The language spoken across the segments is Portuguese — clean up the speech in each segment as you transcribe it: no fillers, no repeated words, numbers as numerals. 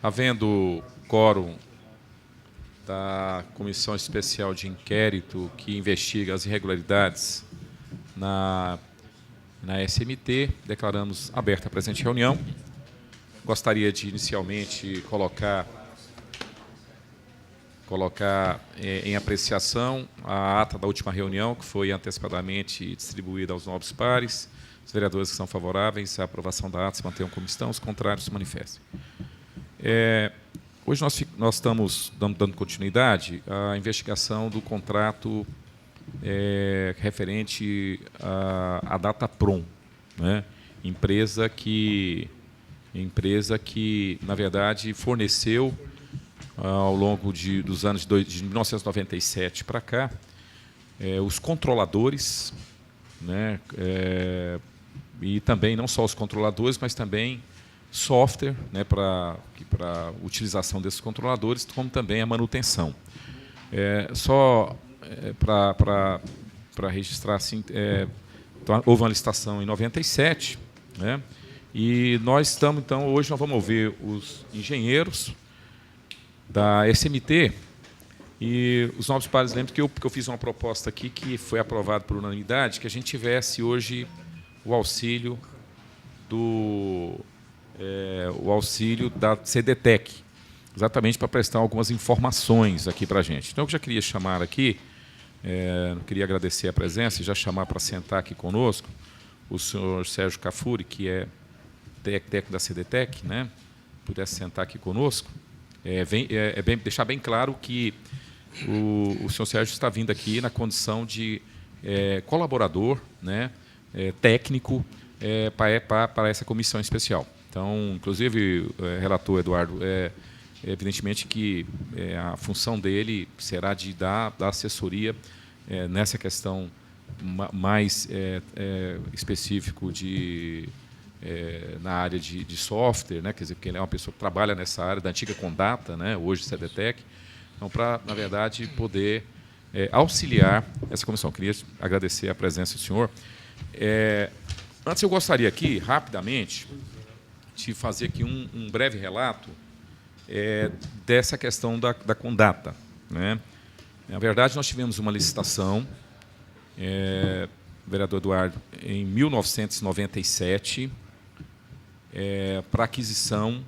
Havendo quórum da Comissão Especial de Inquérito que investiga as irregularidades na SMT, declaramos aberta a presente reunião. Gostaria de, inicialmente, colocar em apreciação a ata da última reunião, que foi antecipadamente distribuída aos nobres pares. Os vereadores que são favoráveis à aprovação da ata se mantenham como estão, os contrários se manifestem. Hoje nós estamos dando continuidade à investigação do contrato referente à Dataprom, né? Empresa que, na verdade, forneceu, ao longo dos anos de 1997 para cá, os controladores, né? E também não só os controladores, mas também software, né, para utilização desses controladores, como também a manutenção. Para registrar, assim, houve uma licitação em 97, né, e nós estamos, então, hoje nós vamos ouvir os engenheiros da SMT, e os nobres pares lembram que eu fiz uma proposta aqui que foi aprovada por unanimidade, que a gente tivesse hoje o auxílio da CDTEC, exatamente para prestar algumas informações aqui para a gente. Então, eu já queria chamar aqui, queria agradecer a presença e já chamar para sentar aqui conosco o senhor Sérgio Cafuri, que é técnico da CDTEC, né? Pudesse sentar aqui conosco. Deixar bem claro que o senhor Sérgio está vindo aqui na condição de colaborador, né, técnico, para essa comissão especial. Então, inclusive, o relator Eduardo, evidentemente que a função dele será de dar assessoria nessa questão mais específico na área de software, né? Quer dizer, porque ele é uma pessoa que trabalha nessa área da antiga Condata, né? Hoje CDTEC, então, para, na verdade, poder auxiliar essa comissão. Queria agradecer a presença do senhor. Antes, eu gostaria aqui, rapidamente, de fazer aqui um breve relato dessa questão da Condata, né? Na verdade, nós tivemos uma licitação, vereador Eduardo, em 1997, para aquisição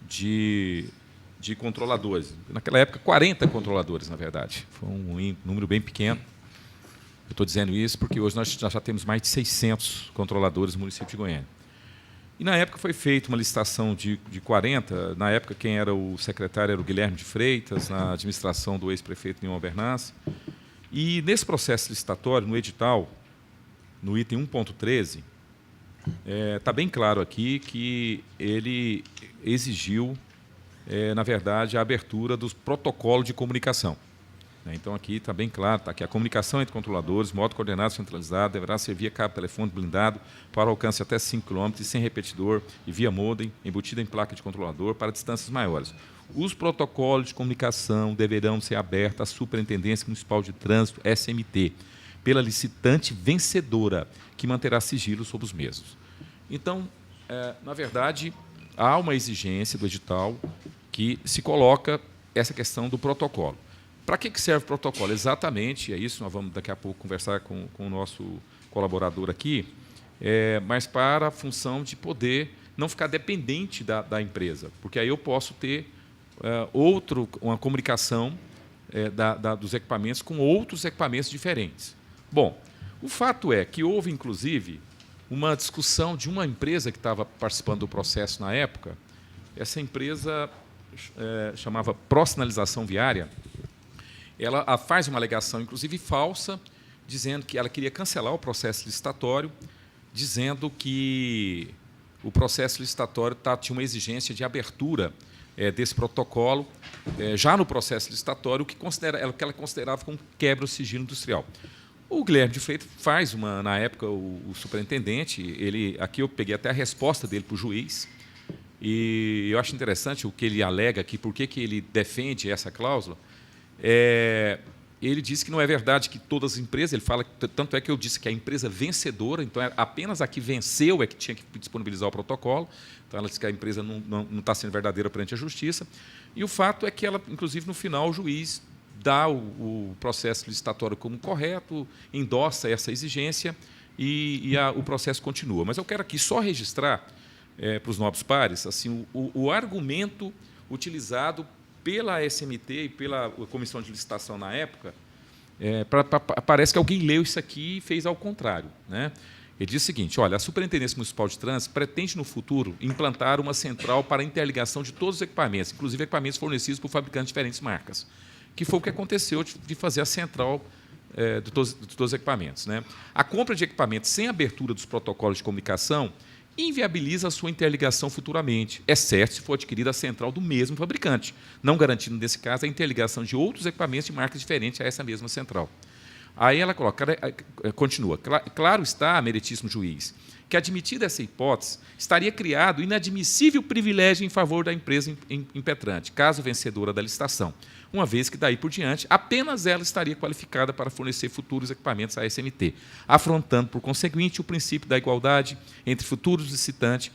de controladores. Naquela época, 40 controladores, na verdade. Foi um número bem pequeno. Eu estou dizendo isso porque hoje nós já temos mais de 600 controladores no município de Goiânia. E, na época, foi feita uma licitação de 40. Na época, quem era o secretário era o Guilherme de Freitas, na administração do ex-prefeito Nilma Bernaz. E, nesse processo licitatório, no edital, no item 1.13, está bem claro aqui que ele exigiu, na verdade, a abertura dos protocolos de comunicação. Então, aqui está bem claro, está aqui: a comunicação entre controladores, modo coordenado centralizado, deverá ser via cabo telefônico blindado para alcance até 5 km e sem repetidor e via modem, embutida em placa de controlador para distâncias maiores. Os protocolos de comunicação deverão ser abertos à Superintendência Municipal de Trânsito, SMT, pela licitante vencedora, que manterá sigilo sobre os mesmos. Então, na verdade, há uma exigência do edital que se coloca essa questão do protocolo. Para que serve o protocolo? Exatamente, é isso, nós vamos daqui a pouco conversar com o nosso colaborador aqui, mas para a função de poder não ficar dependente da empresa, porque aí eu posso ter uma comunicação dos equipamentos com outros equipamentos diferentes. Bom, o fato é que houve, inclusive, uma discussão de uma empresa que estava participando do processo na época. Essa empresa chamava Prosinalização Viária. Ela faz uma alegação, inclusive falsa, dizendo que ela queria cancelar o processo licitatório, dizendo que o processo licitatório tinha uma exigência de abertura desse protocolo, já no processo licitatório, o que ela considerava como quebra do sigilo industrial. O Guilherme de Freitas faz na época, o superintendente, aqui eu peguei até a resposta dele para o juiz, e eu acho interessante o que ele alega aqui, por que ele defende essa cláusula. ele disse que não é verdade que todas as empresas, ele fala, tanto é que eu disse que a empresa vencedora, então apenas a que venceu é que tinha que disponibilizar o protocolo, então ela disse que a empresa não está sendo verdadeira perante a justiça, e o fato é que ela, inclusive, no final, o juiz dá o processo licitatório como correto, endossa essa exigência e o processo continua. Mas eu quero aqui só registrar, para os nobres pares, assim, o argumento utilizado pela SMT e pela Comissão de Licitação na época, parece que alguém leu isso aqui e fez ao contrário, né? Ele diz o seguinte: olha, a Superintendência Municipal de Trânsito pretende, no futuro, implantar uma central para a interligação de todos os equipamentos, inclusive equipamentos fornecidos por fabricantes de diferentes marcas, que foi o que aconteceu de fazer a central de todos os equipamentos, né? A compra de equipamentos sem abertura dos protocolos de comunicação inviabiliza a sua interligação futuramente, exceto se for adquirida a central do mesmo fabricante, não garantindo, nesse caso, a interligação de outros equipamentos de marcas diferentes a essa mesma central. Aí ela continua. Claro está, meritíssimo juiz, que, admitida essa hipótese, estaria criado inadmissível privilégio em favor da empresa impetrante, caso vencedora da licitação, uma vez que, daí por diante, apenas ela estaria qualificada para fornecer futuros equipamentos à SMT, afrontando, por conseguinte, o princípio da igualdade entre futuros licitantes,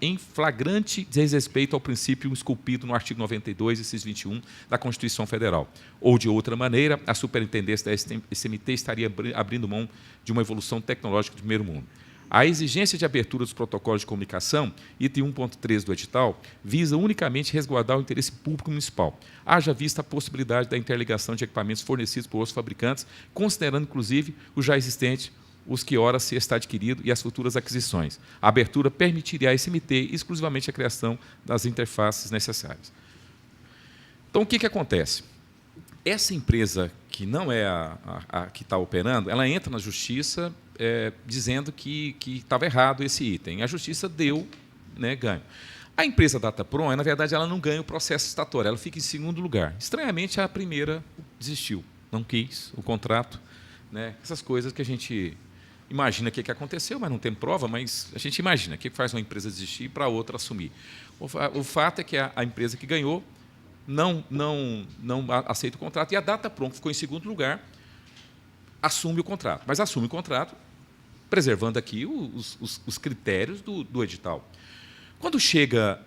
em flagrante desrespeito ao princípio esculpido no artigo 92, inciso 21, da Constituição Federal. Ou, de outra maneira, a superintendência da SMT estaria abrindo mão de uma evolução tecnológica do primeiro mundo. A exigência de abertura dos protocolos de comunicação, item 1.3 do edital, visa unicamente resguardar o interesse público municipal, haja vista a possibilidade da interligação de equipamentos fornecidos por outros fabricantes, considerando, inclusive, os já existentes, os que ora se está adquirido e as futuras aquisições. A abertura permitiria à SMT exclusivamente a criação das interfaces necessárias. Então, o que acontece? Essa empresa, que não é a que está operando, ela entra na justiça dizendo que estava errado esse item. A justiça deu, né, ganho. A empresa Datapron, na verdade, ela não ganha o processo licitatório, ela fica em segundo lugar. Estranhamente, a primeira desistiu, não quis o contrato, né, essas coisas que a gente imagina que aconteceu, mas não tem prova, mas a gente imagina o que faz uma empresa desistir para a outra assumir. O fato é que a empresa que ganhou não aceita o contrato, e a Datapron, que ficou em segundo lugar, assume o contrato. Mas assume o contrato preservando aqui os critérios do edital. Quando chega,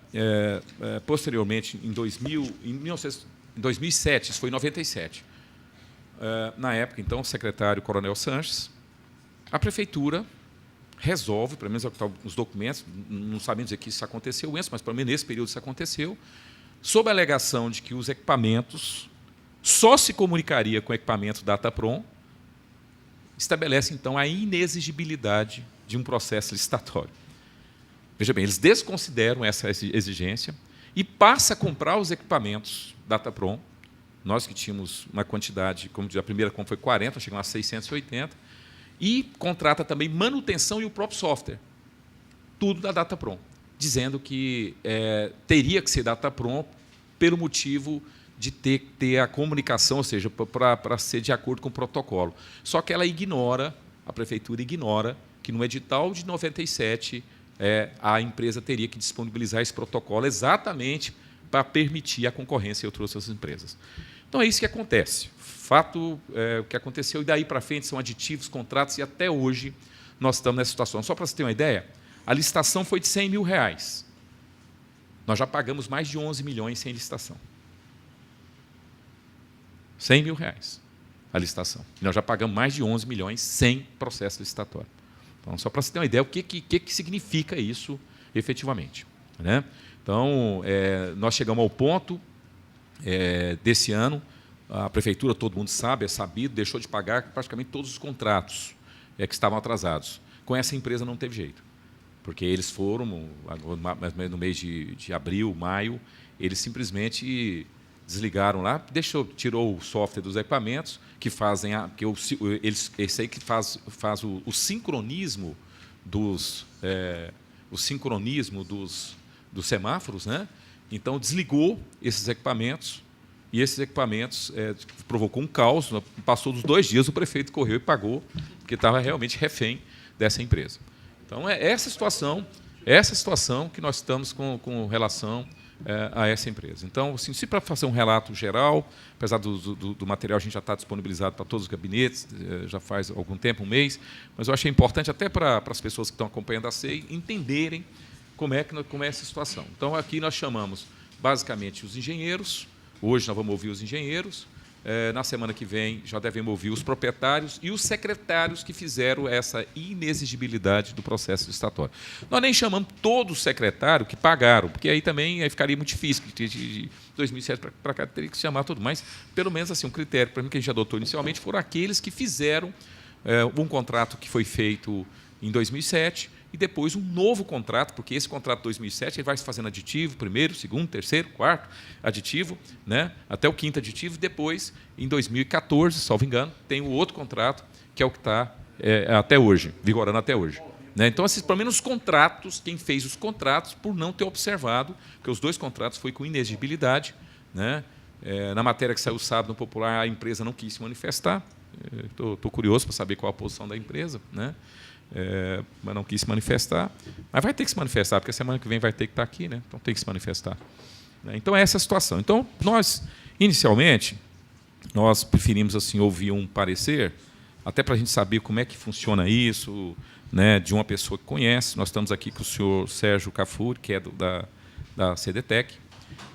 posteriormente, em 2007, isso foi em 97, na época, então, o secretário Coronel Sanches, a prefeitura resolve, pelo menos os documentos, não sabemos dizer que isso aconteceu antes, mas, pelo menos, nesse período isso aconteceu, sob a alegação de que os equipamentos só se comunicaria com o equipamento Datapron, estabelece, então, a inexigibilidade de um processo licitatório. Veja bem, eles desconsideram essa exigência e passam a comprar os equipamentos Datapron. Nós que tínhamos uma quantidade, como a primeira compra foi 40, chegamos a 680, e contrata também manutenção e o próprio software, tudo da Datapron, dizendo que teria que ser Datapron pelo motivo de ter a comunicação, ou seja, para ser de acordo com o protocolo. Só que ela ignora, a prefeitura ignora, que no edital de 97 a empresa teria que disponibilizar esse protocolo exatamente para permitir a concorrência entre outras empresas. Então, é isso que acontece. Fato, o que aconteceu, e daí para frente são aditivos, contratos, e até hoje nós estamos nessa situação. Só para você ter uma ideia, a licitação foi de R$100 mil. Nós já pagamos mais de 11 milhões sem licitação. R$100 mil a licitação. E nós já pagamos mais de 11 milhões sem processo licitatório. Então, só para você ter uma ideia, o que significa isso efetivamente, né? Então, nós chegamos ao ponto desse ano, a prefeitura, todo mundo sabe, é sabido, deixou de pagar praticamente todos os contratos que estavam atrasados. Com essa empresa não teve jeito, porque eles foram, no mês de abril, maio, eles simplesmente desligaram lá, tirou o software dos equipamentos, que fazem esse aí que faz o sincronismo dos semáforos, né? Então desligou esses equipamentos, e esses equipamentos provocou um caos. Passou dos 2 dias, o prefeito correu e pagou, porque estava realmente refém dessa empresa. Então, essa situação que nós estamos com relação a essa empresa. Então, assim, se para fazer um relato geral, apesar do material a gente já está disponibilizado para todos os gabinetes, já faz algum tempo, um mês, mas eu achei importante até para as pessoas que estão acompanhando a CEI entenderem como é essa situação. Então, aqui nós chamamos basicamente os engenheiros, hoje nós vamos ouvir os engenheiros, na semana que vem já devemos ouvir os proprietários e os secretários que fizeram essa inexigibilidade do processo licitatório. Nós nem chamamos todos os secretários que pagaram, porque aí também ficaria muito difícil, de 2007 para cá teria que chamar tudo, mas pelo menos assim, um critério para mim que a gente adotou inicialmente foram aqueles que fizeram um contrato que foi feito em 2007 e depois um novo contrato, porque esse contrato de 2007 ele vai se fazendo aditivo, primeiro, segundo, terceiro, quarto aditivo, né, até o quinto aditivo, depois, em 2014, salvo engano, tem o outro contrato, que é o que está até hoje, vigorando até hoje. Né? Então, assim, pelo menos os contratos, quem fez os contratos, por não ter observado, que os dois contratos foi com inexigibilidade, né? Na matéria que saiu sábado no Popular, a empresa não quis se manifestar, estou curioso para saber qual a posição da empresa, né? Mas não quis se manifestar, mas vai ter que se manifestar, porque a semana que vem vai ter que estar aqui, né? Então tem que se manifestar. Então é essa a situação. Então nós, inicialmente, nós preferimos assim ouvir um parecer, até para a gente saber como é que funciona isso, né, de uma pessoa que conhece. Nós estamos aqui com o senhor Sérgio Cafuri, que é da CDTEC.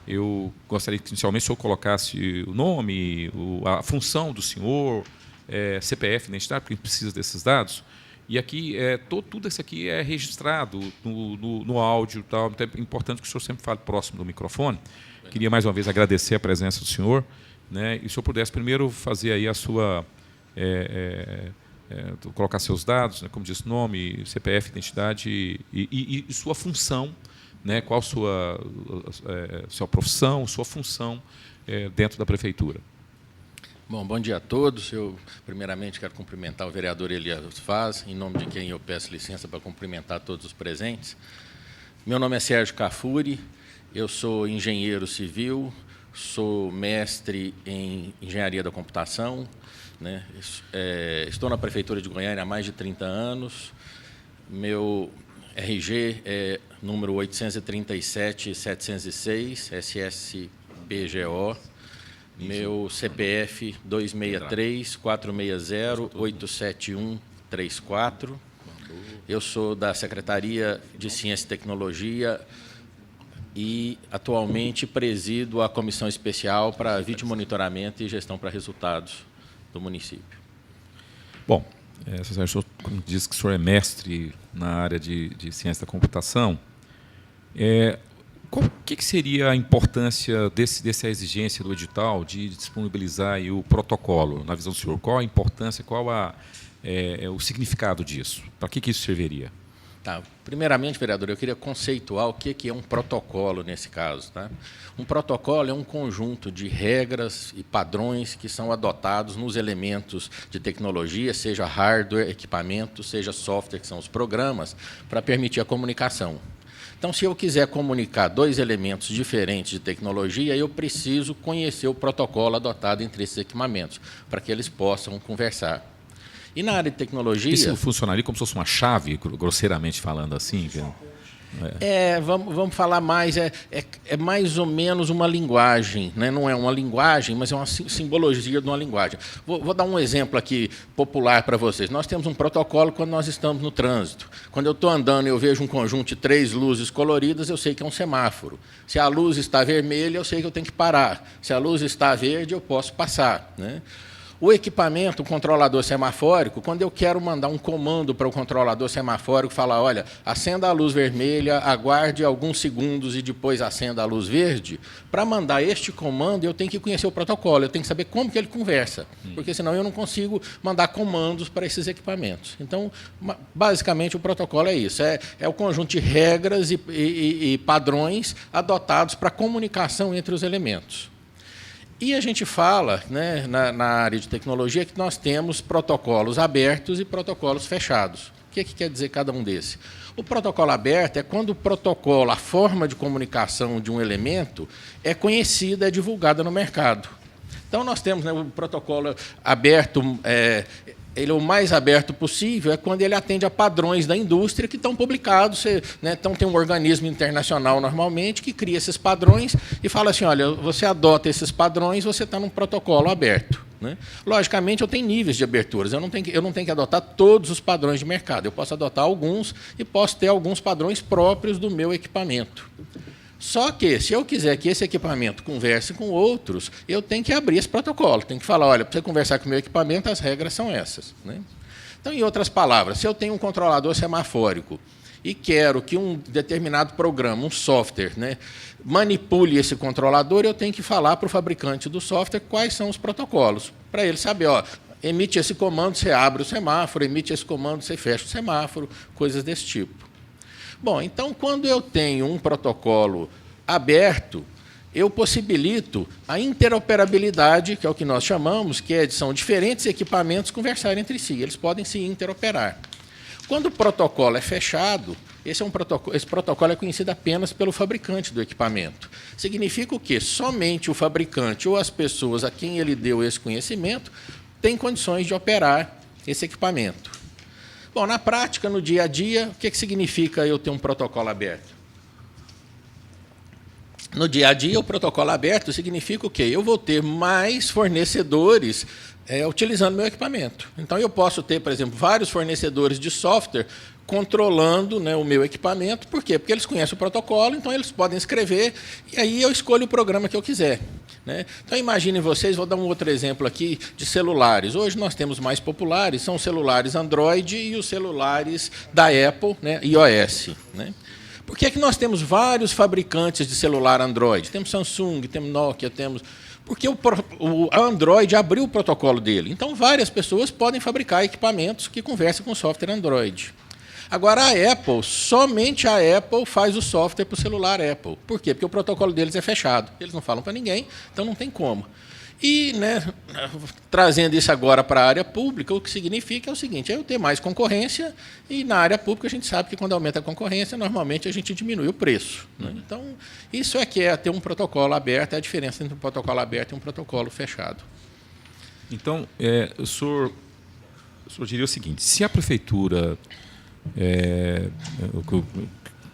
Eu gostaria que inicialmente o senhor colocasse o nome, a função do senhor, CPF, identidade, porque a gente precisa desses dados. E aqui, tudo isso aqui é registrado no áudio. Tal. Então é importante que o senhor sempre fale próximo do microfone. Queria, mais uma vez, agradecer a presença do senhor. Né, e se o senhor pudesse primeiro fazer aí a sua... colocar seus dados, né, como disse, nome, CPF, identidade e sua função, né, qual sua profissão, sua função dentro da Prefeitura. Bom dia a todos. Eu, primeiramente, quero cumprimentar o vereador Elias Vaz, em nome de quem eu peço licença para cumprimentar todos os presentes. Meu nome é Sérgio Cafuri, eu sou engenheiro civil, sou mestre em engenharia da computação, né? Estou na Prefeitura de Goiânia há mais de 30 anos. Meu RG é número 837-706, SSPGO. Meu CPF 263-460-87134. Eu sou da Secretaria de Ciência e Tecnologia e, atualmente, presido a Comissão Especial para Vídeo Monitoramento e Gestão para Resultados do município. Bom, o senhor diz que o senhor é mestre na área de ciência da computação. O que seria a importância dessa exigência do edital de disponibilizar aí o protocolo, na visão do senhor? Qual a importância, qual o significado disso? Para que isso serviria? Tá. Primeiramente, vereador, eu queria conceituar o que é um protocolo nesse caso. Tá? Um protocolo é um conjunto de regras e padrões que são adotados nos elementos de tecnologia, seja hardware, equipamento, seja software, que são os programas, para permitir a comunicação. Então, se eu quiser comunicar dois elementos diferentes de tecnologia, eu preciso conhecer o protocolo adotado entre esses equipamentos, para que eles possam conversar. E na área de tecnologia... Isso funcionaria como se fosse uma chave, grosseiramente falando assim? Vamos falar mais, é mais ou menos uma linguagem, né? Não é uma linguagem, mas é uma simbologia de uma linguagem. Vou dar um exemplo aqui popular para vocês. Nós temos um protocolo quando nós estamos no trânsito. Quando eu estou andando e eu vejo um conjunto de 3 luzes coloridas, eu sei que é um semáforo. Se a luz está vermelha, eu sei que eu tenho que parar. Se a luz está verde, eu posso passar, né? O equipamento, o controlador semafórico, quando eu quero mandar um comando para o controlador semafórico, falar, olha, acenda a luz vermelha, aguarde alguns segundos e depois acenda a luz verde, para mandar este comando, eu tenho que conhecer o protocolo, eu tenho que saber como que ele conversa, porque senão eu não consigo mandar comandos para esses equipamentos. Então, basicamente, o protocolo é isso, é o conjunto de regras e padrões adotados para a comunicação entre os elementos. E a gente fala, né, na área de tecnologia, que nós temos protocolos abertos e protocolos fechados. O que quer dizer cada um desses? O protocolo aberto é quando o protocolo, a forma de comunicação de um elemento, é conhecida, é divulgada no mercado. Então, nós temos, né, o protocolo aberto, ele é o mais aberto possível é quando ele atende a padrões da indústria que estão publicados. Então, tem um organismo internacional, normalmente, que cria esses padrões e fala assim, olha, você adota esses padrões, você está num protocolo aberto. Né? Logicamente, eu tenho níveis de aberturas. Eu não tenho que adotar todos os padrões de mercado. Eu posso adotar alguns e posso ter alguns padrões próprios do meu equipamento. Só que, se eu quiser que esse equipamento converse com outros, eu tenho que abrir esse protocolo. Tenho que falar, olha, para você conversar com o meu equipamento, as regras são essas. Né? Então, em outras palavras, se eu tenho um controlador semafórico e quero que um determinado programa, um software, né, manipule esse controlador, eu tenho que falar para o fabricante do software quais são os protocolos, para ele saber, ó, emite esse comando, você abre o semáforo, emite esse comando, você fecha o semáforo, coisas desse tipo. Bom, então, quando eu tenho um protocolo aberto, eu possibilito a interoperabilidade, que é o que nós chamamos, são diferentes equipamentos conversarem entre si, eles podem se interoperar. Quando o protocolo é fechado, esse protocolo é conhecido apenas pelo fabricante do equipamento. Significa o quê? Somente o fabricante ou as pessoas a quem ele deu esse conhecimento têm condições de operar esse equipamento. Bom, na prática, no dia a dia, o que significa eu ter um protocolo aberto? No dia a dia, o protocolo aberto significa o quê? Eu vou ter mais fornecedores utilizando meu equipamento. Então, eu posso ter, por exemplo, vários fornecedores de software controlando, né, o meu equipamento. Por quê? Porque eles conhecem o protocolo, então eles podem escrever, e aí eu escolho o programa que eu quiser. Né? Então, imaginem vocês, vou dar um outro exemplo aqui de celulares. Hoje nós temos mais populares, são os celulares Android e os celulares da Apple, né, iOS. Né? Por que é que nós temos vários fabricantes de celular Android? Temos Samsung, temos Nokia, temos... Porque o Android abriu o protocolo dele. Então, várias pessoas podem fabricar equipamentos que conversam com o software Android. Agora, a Apple, somente a Apple faz o software para o celular Apple. Por quê? Porque o protocolo deles é fechado. Eles não falam para ninguém, então não tem como. E, né, trazendo isso agora para a área pública, o que significa é o seguinte, é eu ter mais concorrência, e na área pública a gente sabe que quando aumenta a concorrência, normalmente a gente diminui o preço. Né? Então, isso é que é ter um protocolo aberto, é a diferença entre um protocolo aberto e um protocolo fechado. Então, o senhor diria o seguinte, se a prefeitura...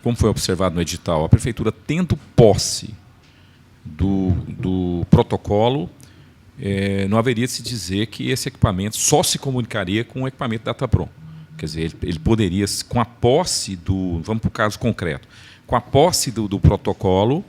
como foi observado no edital, a prefeitura tendo posse do protocolo, não haveria de se dizer que esse equipamento só se comunicaria com o equipamento Datapron. Quer dizer, ele poderia, com a posse do... Vamos para o caso concreto. Com a posse do protocolo,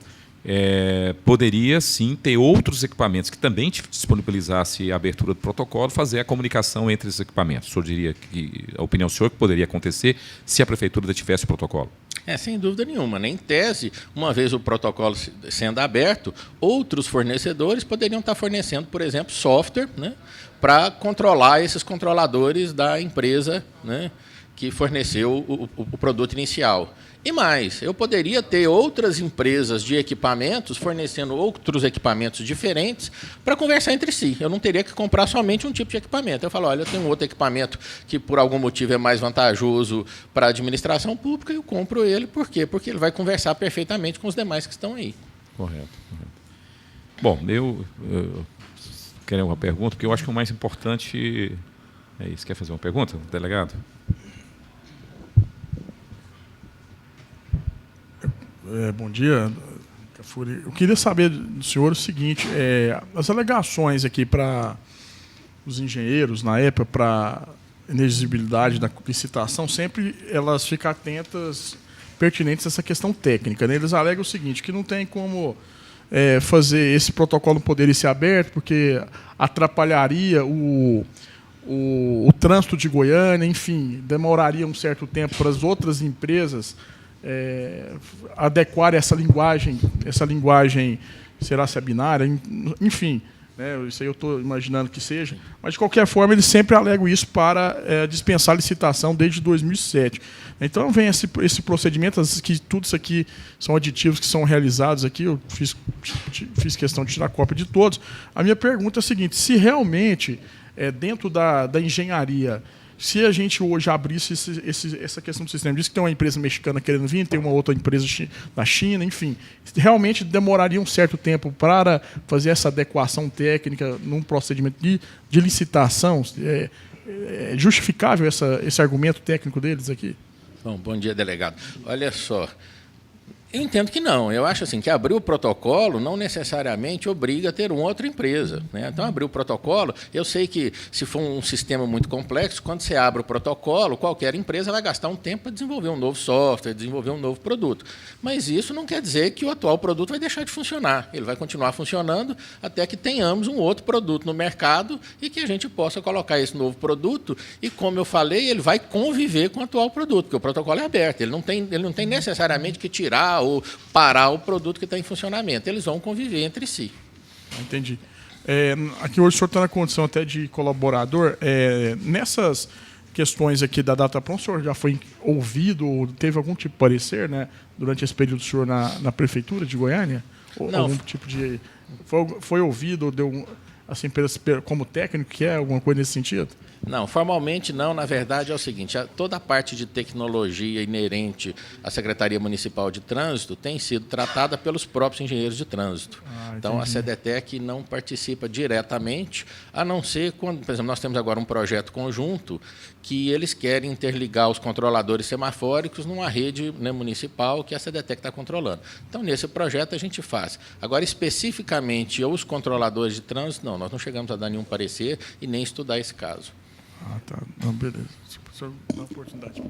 poderia, sim, ter outros equipamentos que também disponibilizasse a abertura do protocolo, fazer a comunicação entre esses equipamentos. O senhor diria que, a opinião do senhor, que poderia acontecer se a prefeitura tivesse o protocolo? Sem dúvida nenhuma. Em tese, uma vez o protocolo sendo aberto, outros fornecedores poderiam estar fornecendo, por exemplo, software, né, para controlar esses controladores da empresa, né, que forneceu o produto inicial. E mais, eu poderia ter outras empresas de equipamentos fornecendo outros equipamentos diferentes para conversar entre si. Eu não teria que comprar somente um tipo de equipamento. Eu falo, olha, eu tenho um outro equipamento que por algum motivo é mais vantajoso para a administração pública, eu compro ele. Por quê? Porque ele vai conversar perfeitamente com os demais que estão aí. Correto. Bom, eu quero uma pergunta, porque eu acho que o mais importante é isso. Quer fazer uma pergunta, delegado? Bom dia, Cafuri. Eu queria saber do senhor o seguinte, as alegações aqui para os engenheiros, na época, para inexigibilidade da licitação, sempre elas ficam atentas, pertinentes a essa questão técnica. Né? Eles alegam o seguinte, que não tem como fazer esse protocolo poder ser aberto, porque atrapalharia o trânsito de Goiânia, enfim, demoraria um certo tempo para as outras empresas adequar essa linguagem será se é binária, enfim, né, isso aí eu estou imaginando que seja, mas de qualquer forma eles sempre alegam isso para dispensar a licitação desde 2007. Então vem esse procedimento, que tudo isso aqui são aditivos que são realizados aqui, eu fiz questão de tirar cópia de todos. A minha pergunta é a seguinte, se realmente dentro da engenharia, se a gente hoje abrisse essa questão do sistema, diz que tem uma empresa mexicana querendo vir, tem uma outra empresa da China, enfim, realmente demoraria um certo tempo para fazer essa adequação técnica num procedimento de licitação? É justificável esse argumento técnico deles aqui? Bom dia, delegado. Olha só, eu entendo que não. Eu acho assim que abrir o protocolo não necessariamente obriga a ter uma outra empresa, né? Então, abrir o protocolo, eu sei que se for um sistema muito complexo, quando você abre o protocolo, qualquer empresa vai gastar um tempo para desenvolver um novo software, desenvolver um novo produto. Mas isso não quer dizer que o atual produto vai deixar de funcionar. Ele vai continuar funcionando até que tenhamos um outro produto no mercado e que a gente possa colocar esse novo produto e, como eu falei, ele vai conviver com o atual produto, porque o protocolo é aberto. Ele não tem necessariamente que tirar ou parar o produto que está em funcionamento. Eles vão conviver entre si. Entendi. Aqui hoje o senhor está na condição até de colaborador. Nessas questões aqui da Datapron, o senhor já foi ouvido ou teve algum tipo de parecer, né, durante esse período do senhor na prefeitura de Goiânia? Ou não. Algum tipo de... Foi ouvido ou deu essa empresa como técnico, que é alguma coisa nesse sentido? Não, formalmente não. Na verdade é o seguinte, toda a parte de tecnologia inerente à Secretaria Municipal de Trânsito tem sido tratada pelos próprios engenheiros de trânsito. Então a SEDETEC não participa diretamente, a não ser quando, por exemplo, nós temos agora um projeto conjunto que eles querem interligar os controladores semafóricos numa rede, né, municipal que a SEDETEC está controlando. Então, nesse projeto a gente faz. Agora, especificamente, os controladores de trânsito, não, nós não chegamos a dar nenhum parecer e nem estudar esse caso. Tá. Não, beleza. O senhor dá uma oportunidade.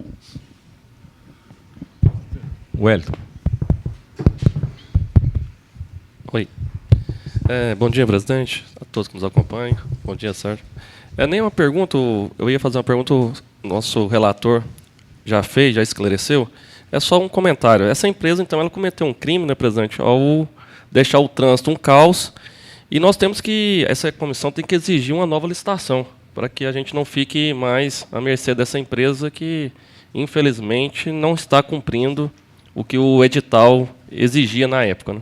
Wellington. Oi. Bom dia, presidente, a todos que nos acompanham. Bom dia, Sérgio. Nem uma pergunta, eu ia fazer uma pergunta, o nosso relator já fez, já esclareceu. É só um comentário. Essa empresa, então, ela cometeu um crime, né, presidente, ao deixar o trânsito um caos. E nós temos que, essa comissão tem que exigir uma nova licitação, para que a gente não fique mais à mercê dessa empresa que, infelizmente, não está cumprindo o que o edital exigia na época, né?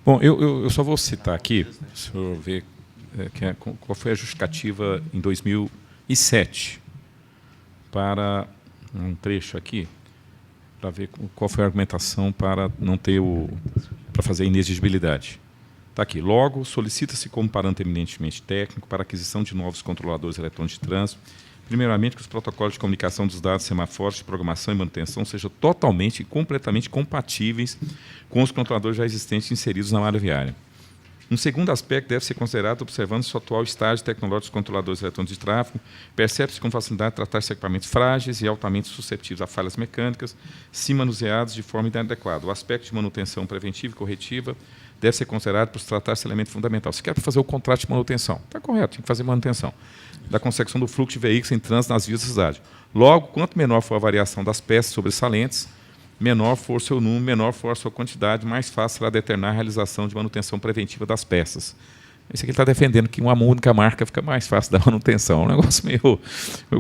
Bom, eu só vou citar aqui, se o senhor ver qual foi a justificativa em 2007 para um trecho aqui, para ver qual foi a argumentação para não ter para fazer a inexigibilidade. Está aqui. Logo, solicita-se como parâmetro eminentemente técnico para a aquisição de novos controladores eletrônicos de trânsito, primeiramente que os protocolos de comunicação dos dados semafóricos de programação e manutenção sejam totalmente e completamente compatíveis com os controladores já existentes inseridos na malha viária. Um segundo aspecto deve ser considerado observando o atual estágio tecnológico dos controladores eletrônicos de tráfego. Percebe-se com facilidade tratar-se de equipamentos frágeis e altamente suscetíveis a falhas mecânicas, se manuseados de forma inadequada. O aspecto de manutenção preventiva e corretiva deve ser considerado por se tratar-se de elemento fundamental. Se quer fazer o contrato de manutenção, está correto, tem que fazer manutenção da consecução do fluxo de veículos em trânsito nas vias da cidade. Logo, quanto menor for a variação das peças sobressalentes, menor for seu número, menor for a sua quantidade, mais fácil será determinar a realização de manutenção preventiva das peças. Isso aqui ele está defendendo que uma única marca fica mais fácil da manutenção. É um negócio meio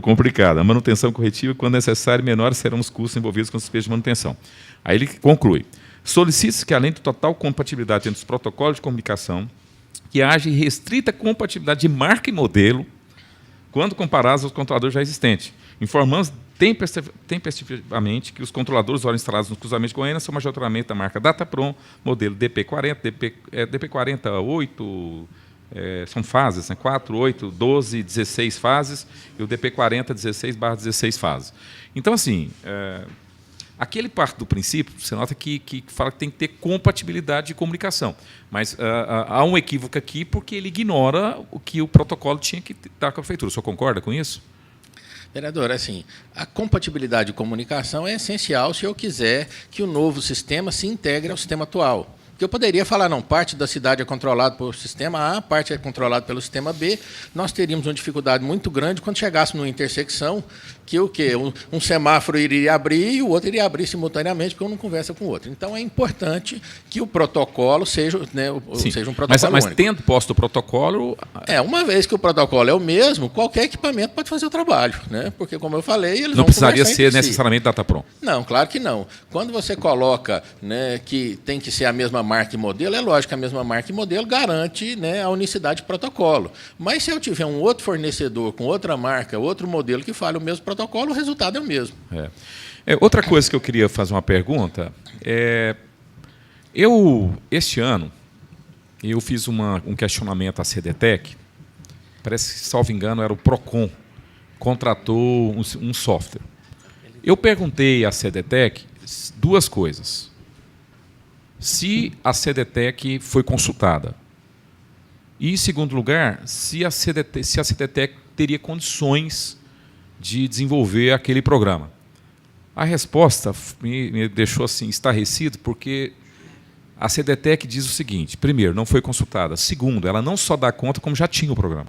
complicado. A manutenção corretiva, quando necessário, menores serão os custos envolvidos com as despesas de manutenção. Aí ele conclui. Solicita-se que, além de total compatibilidade entre os protocolos de comunicação, que haja restrita compatibilidade de marca e modelo quando comparados aos controladores já existentes. Informamos tempestivamente que os controladores óleo instalados nos cruzamentos de Goiânia são majoritariamente da marca Datapron, modelo DP40, DP40 8, são fases, né? 4, 8, 12, 16 fases, e o DP40 16/16 fases. Então, assim, aquele parte do princípio, você nota que fala que tem que ter compatibilidade de comunicação. Mas há um equívoco aqui porque ele ignora o que o protocolo tinha que dar com a prefeitura. O senhor concorda com isso? Vereador, assim, a compatibilidade de comunicação é essencial se eu quiser que o novo sistema se integre ao sistema atual. Porque eu poderia falar, não, parte da cidade é controlada pelo sistema A, parte é controlada pelo sistema B. Nós teríamos uma dificuldade muito grande quando chegássemos numa intersecção que o quê? Um semáforo iria abrir e o outro iria abrir simultaneamente, porque um não conversa com o outro. Então, é importante que o protocolo seja, né, seja um protocolo mas único. tendo posto o protocolo... Uma vez que o protocolo é o mesmo, qualquer equipamento pode fazer o trabalho, né? Porque, como eu falei, eles não vão precisaria conversar ser entre si. necessariamente Datapron. Não, claro que não. Quando você coloca, né, que tem que ser a mesma marca e modelo, é lógico que a mesma marca e modelo garante, né, a unicidade de protocolo. Mas se eu tiver um outro fornecedor com outra marca, outro modelo que fale o mesmo protocolo, o resultado é o mesmo. Outra coisa que eu queria fazer uma pergunta este ano, eu fiz um questionamento à SEDETEC parece que, salvo engano, era o Procon, contratou um software. Eu perguntei à CDTEC duas coisas. Se a CDTEC foi consultada. E, em segundo lugar, se a CDTEC teria condições de desenvolver aquele programa. A resposta me deixou assim estarrecido, porque a CDTEC diz o seguinte: primeiro, não foi consultada. Segundo, ela não só dá conta, como já tinha o programa.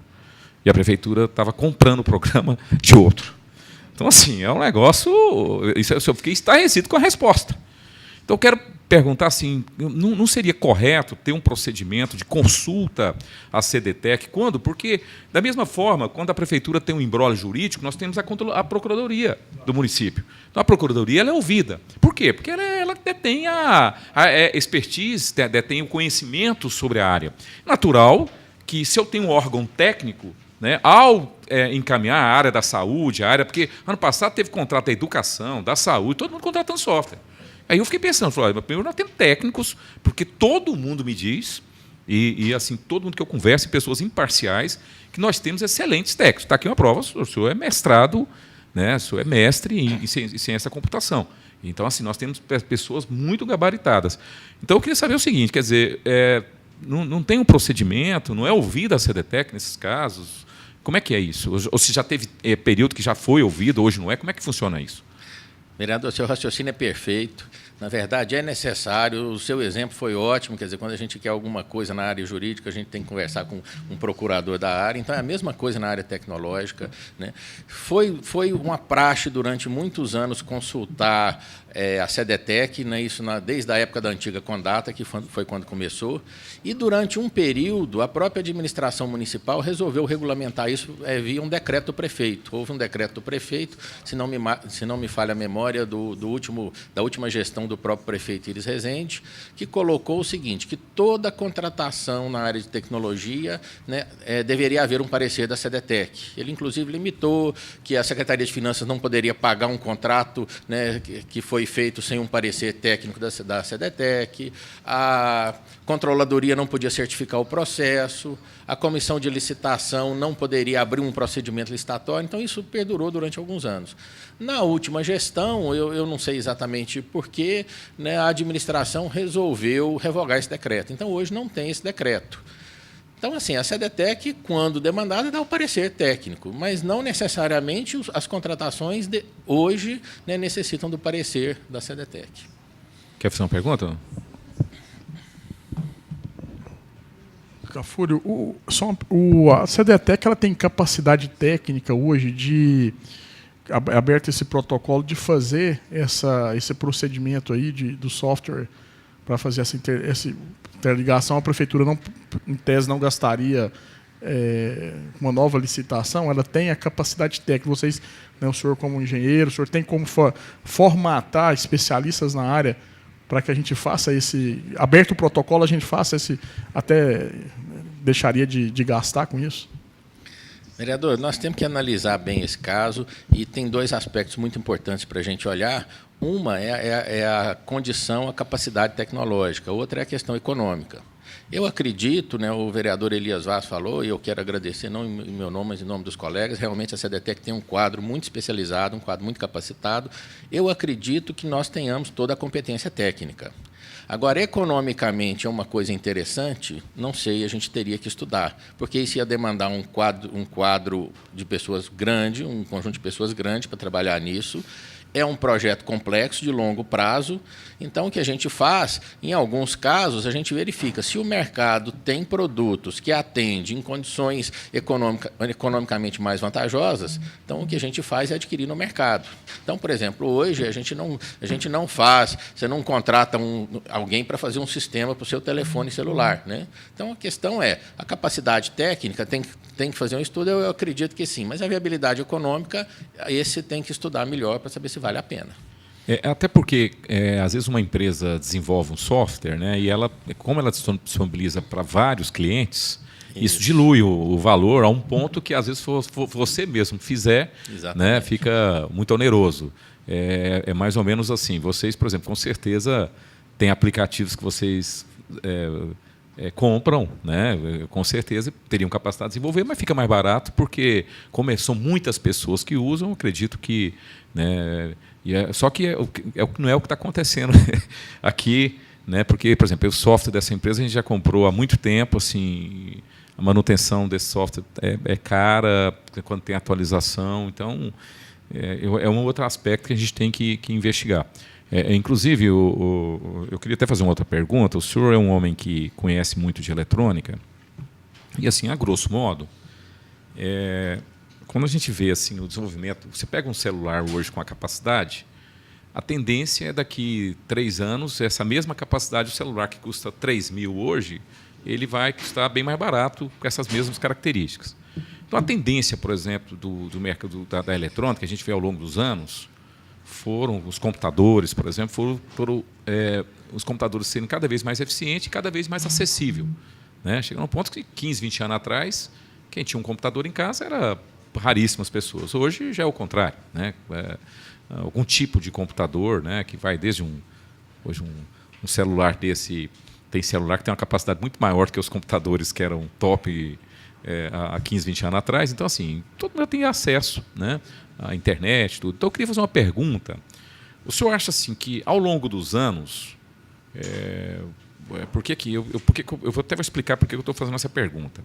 E a prefeitura estava comprando o programa de outro. Então, assim, é um negócio... Eu fiquei estarrecido com a resposta. Então, eu quero perguntar assim, não seria correto ter um procedimento de consulta à CDTEC? Quando? Porque, da mesma forma, quando a prefeitura tem um imbróglio jurídico, nós temos a Procuradoria do município. Então, a Procuradoria ela é ouvida. Por quê? Porque ela detém a expertise, detém o conhecimento sobre a área. Natural que, se eu tenho um órgão técnico, né, ao encaminhar a área da saúde, porque ano passado teve contrato da educação, da saúde, todo mundo contratando software. Aí eu fiquei pensando, primeiro nós temos técnicos, porque todo mundo me diz, e assim, todo mundo que eu converso, pessoas imparciais, que nós temos excelentes técnicos. Está aqui uma prova, o senhor é mestrado, né, o senhor é mestre em ciência da computação. Então, assim, nós temos pessoas muito gabaritadas. Então, eu queria saber o seguinte, quer dizer, não tem um procedimento, não é ouvida a CDTEC nesses casos? Como é que é isso? Ou se já teve período que já foi ouvido, hoje não é? Como é que funciona isso? Vereador, seu raciocínio é perfeito. Na verdade, é necessário. O seu exemplo foi ótimo. Quer dizer, quando a gente quer alguma coisa na área jurídica, a gente tem que conversar com um procurador da área. Então, é a mesma coisa na área tecnológica, né? Foi uma praxe durante muitos anos consultar a CDTEC, né, isso desde a época da antiga Condata, que foi quando começou. E, durante um período, a própria administração municipal resolveu regulamentar isso via um decreto do prefeito. Houve um decreto do prefeito, se não me falha a memória, da última gestão do próprio prefeito Iris Rezende, que colocou o seguinte, que toda contratação na área de tecnologia, né, deveria haver um parecer da CDTEC. Ele, inclusive, limitou que a Secretaria de Finanças não poderia pagar um contrato, né, que foi feito sem um parecer técnico da CDTEC, a Controladoria não podia certificar o processo, a Comissão de Licitação não poderia abrir um procedimento licitatório. Então, isso perdurou durante alguns anos. Na última gestão, eu não sei exatamente porquê, né, a administração resolveu revogar esse decreto. Então, hoje não tem esse decreto. Então, assim, a CDTEC, quando demandada, dá o parecer técnico, mas não necessariamente as contratações de hoje, né, necessitam do parecer da CDTEC. Quer fazer uma pergunta? Cafúrio, a CDTEC ela tem capacidade técnica hoje de, aberto esse protocolo, de fazer esse procedimento aí do software para fazer essa interligação. A prefeitura, em tese, não gastaria uma nova licitação. Ela tem a capacidade técnica. Vocês, né, o senhor como engenheiro, o senhor tem como formatar especialistas na área para que a gente faça aberto o protocolo, a gente faça até deixaria de gastar com isso? Vereador, nós temos que analisar bem esse caso e tem dois aspectos muito importantes para a gente olhar. Uma é a condição, a capacidade tecnológica, outra é a questão econômica. Eu acredito, né, o vereador Elias Vaz falou, e eu quero agradecer, não em meu nome, mas em nome dos colegas, realmente a CDTEC tem um quadro muito especializado, um quadro muito capacitado. Eu acredito que nós tenhamos toda a competência técnica. Agora, economicamente, é uma coisa interessante, não sei, a gente teria que estudar, porque isso ia demandar um quadro de pessoas grande, um conjunto de pessoas grande para trabalhar nisso. É um projeto complexo, de longo prazo. Então, o que a gente faz, em alguns casos, a gente verifica se o mercado tem produtos que atendem em condições economicamente mais vantajosas, então o que a gente faz é adquirir no mercado. Então, por exemplo, hoje a gente não faz, você não contrata alguém para fazer um sistema para o seu telefone celular, né? Então, a questão é, a capacidade técnica tem que fazer um estudo, eu acredito que sim, mas a viabilidade econômica, esse tem que estudar melhor para saber se vale a pena. Até porque, às vezes, uma empresa desenvolve um software, né, e como ela disponibiliza para vários clientes, isso dilui o valor a um ponto que, às vezes, se você mesmo fizer, né, fica muito oneroso. É mais ou menos assim. Vocês, por exemplo, com certeza, têm aplicativos que vocês compram, né? Com certeza teriam capacidade de desenvolver, mas fica mais barato porque, como são muitas pessoas que usam, acredito que, né, só que não é o que está acontecendo aqui, né? Porque, por exemplo, o software dessa empresa a gente já comprou há muito tempo, assim, a manutenção desse software é cara quando tem atualização, então é um outro aspecto que a gente tem que investigar. Inclusive, eu queria até fazer uma outra pergunta. O senhor é um homem que conhece muito de eletrônica e, assim, a grosso modo, quando a gente vê assim o desenvolvimento, você pega um celular hoje com a capacidade, a tendência é daqui 3 anos essa mesma capacidade, o celular que custa 3.000 hoje, ele vai custar bem mais barato com essas mesmas características. Então, a tendência, por exemplo, do mercado da eletrônica, que a gente vê ao longo dos anos, foram os computadores, por exemplo, foram os computadores serem cada vez mais eficientes e cada vez mais acessível, né? Chegou a um ponto que 15, 20 anos atrás, quem tinha um computador em casa era raríssimas pessoas. Hoje já é o contrário, né? Algum tipo de computador, né, que vai desde hoje um celular desse, tem celular que tem uma capacidade muito maior que os computadores que eram top há 15, 20 anos atrás. Então, assim, todo mundo tem acesso, né, à internet, tudo. Então, eu queria fazer uma pergunta. O senhor acha assim, que, ao longo dos anos, eu vou explicar por que eu estou fazendo essa pergunta.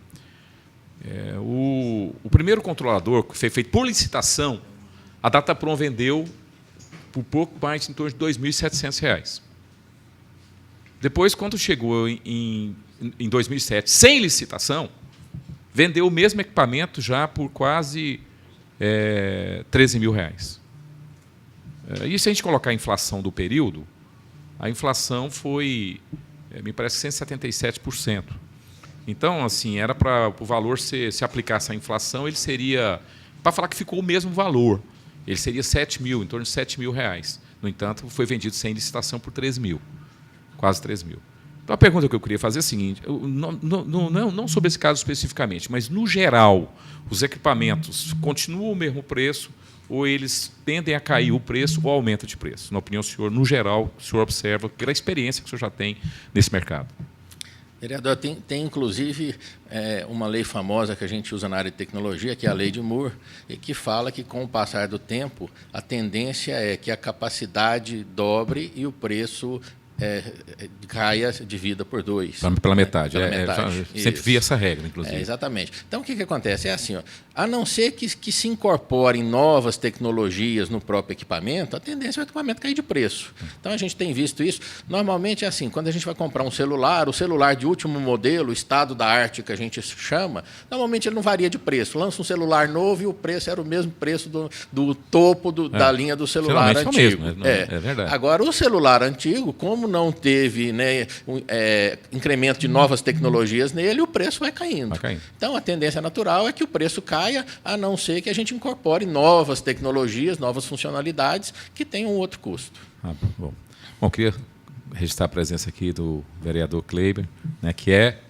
O primeiro controlador, que foi feito por licitação, a Datapron vendeu por pouco mais em torno de R$ 2.700. Depois, quando chegou em 2007, sem licitação, vendeu o mesmo equipamento já por quase R$13.000. E se a gente colocar a inflação do período, a inflação foi, me parece, 177%. Então, assim, era para o valor se aplicasse a inflação, ele seria, para falar que ficou o mesmo valor, ele seria 7.000, em torno de R$7.000. No entanto, foi vendido sem licitação por 3.000, quase 3.000. Então, a pergunta que eu queria fazer é a seguinte, não sobre esse caso especificamente, mas, no geral, os equipamentos continuam o mesmo preço ou eles tendem a cair o preço ou aumenta de preço? Na opinião do senhor, no geral, o senhor observa, pela experiência que o senhor já tem nesse mercado. Vereador, tem inclusive uma lei famosa que a gente usa na área de tecnologia, que é a Lei de Moore, e que fala que, com o passar do tempo, a tendência é que a capacidade dobre e o preço caia, divida por 2. Pela metade. Pela metade. Sempre vi essa regra, inclusive. Exatamente. Então, o que acontece? É assim, a não ser que se incorporem novas tecnologias no próprio equipamento, a tendência é o equipamento cair de preço. Então, a gente tem visto isso. Normalmente é assim, quando a gente vai comprar um celular, o celular de último modelo, estado da arte, que a gente chama, normalmente ele não varia de preço. Lança um celular novo e o preço era o mesmo preço do topo da linha do celular antigo. É o mesmo, é verdade. Agora, o celular antigo, como não teve, né, incremento de novas tecnologias nele, o preço vai caindo. Então, a tendência natural é que o preço caia, a não ser que a gente incorpore novas tecnologias, novas funcionalidades que tenham outro custo. Bom, eu queria registrar a presença aqui do vereador Kleiber, né, que é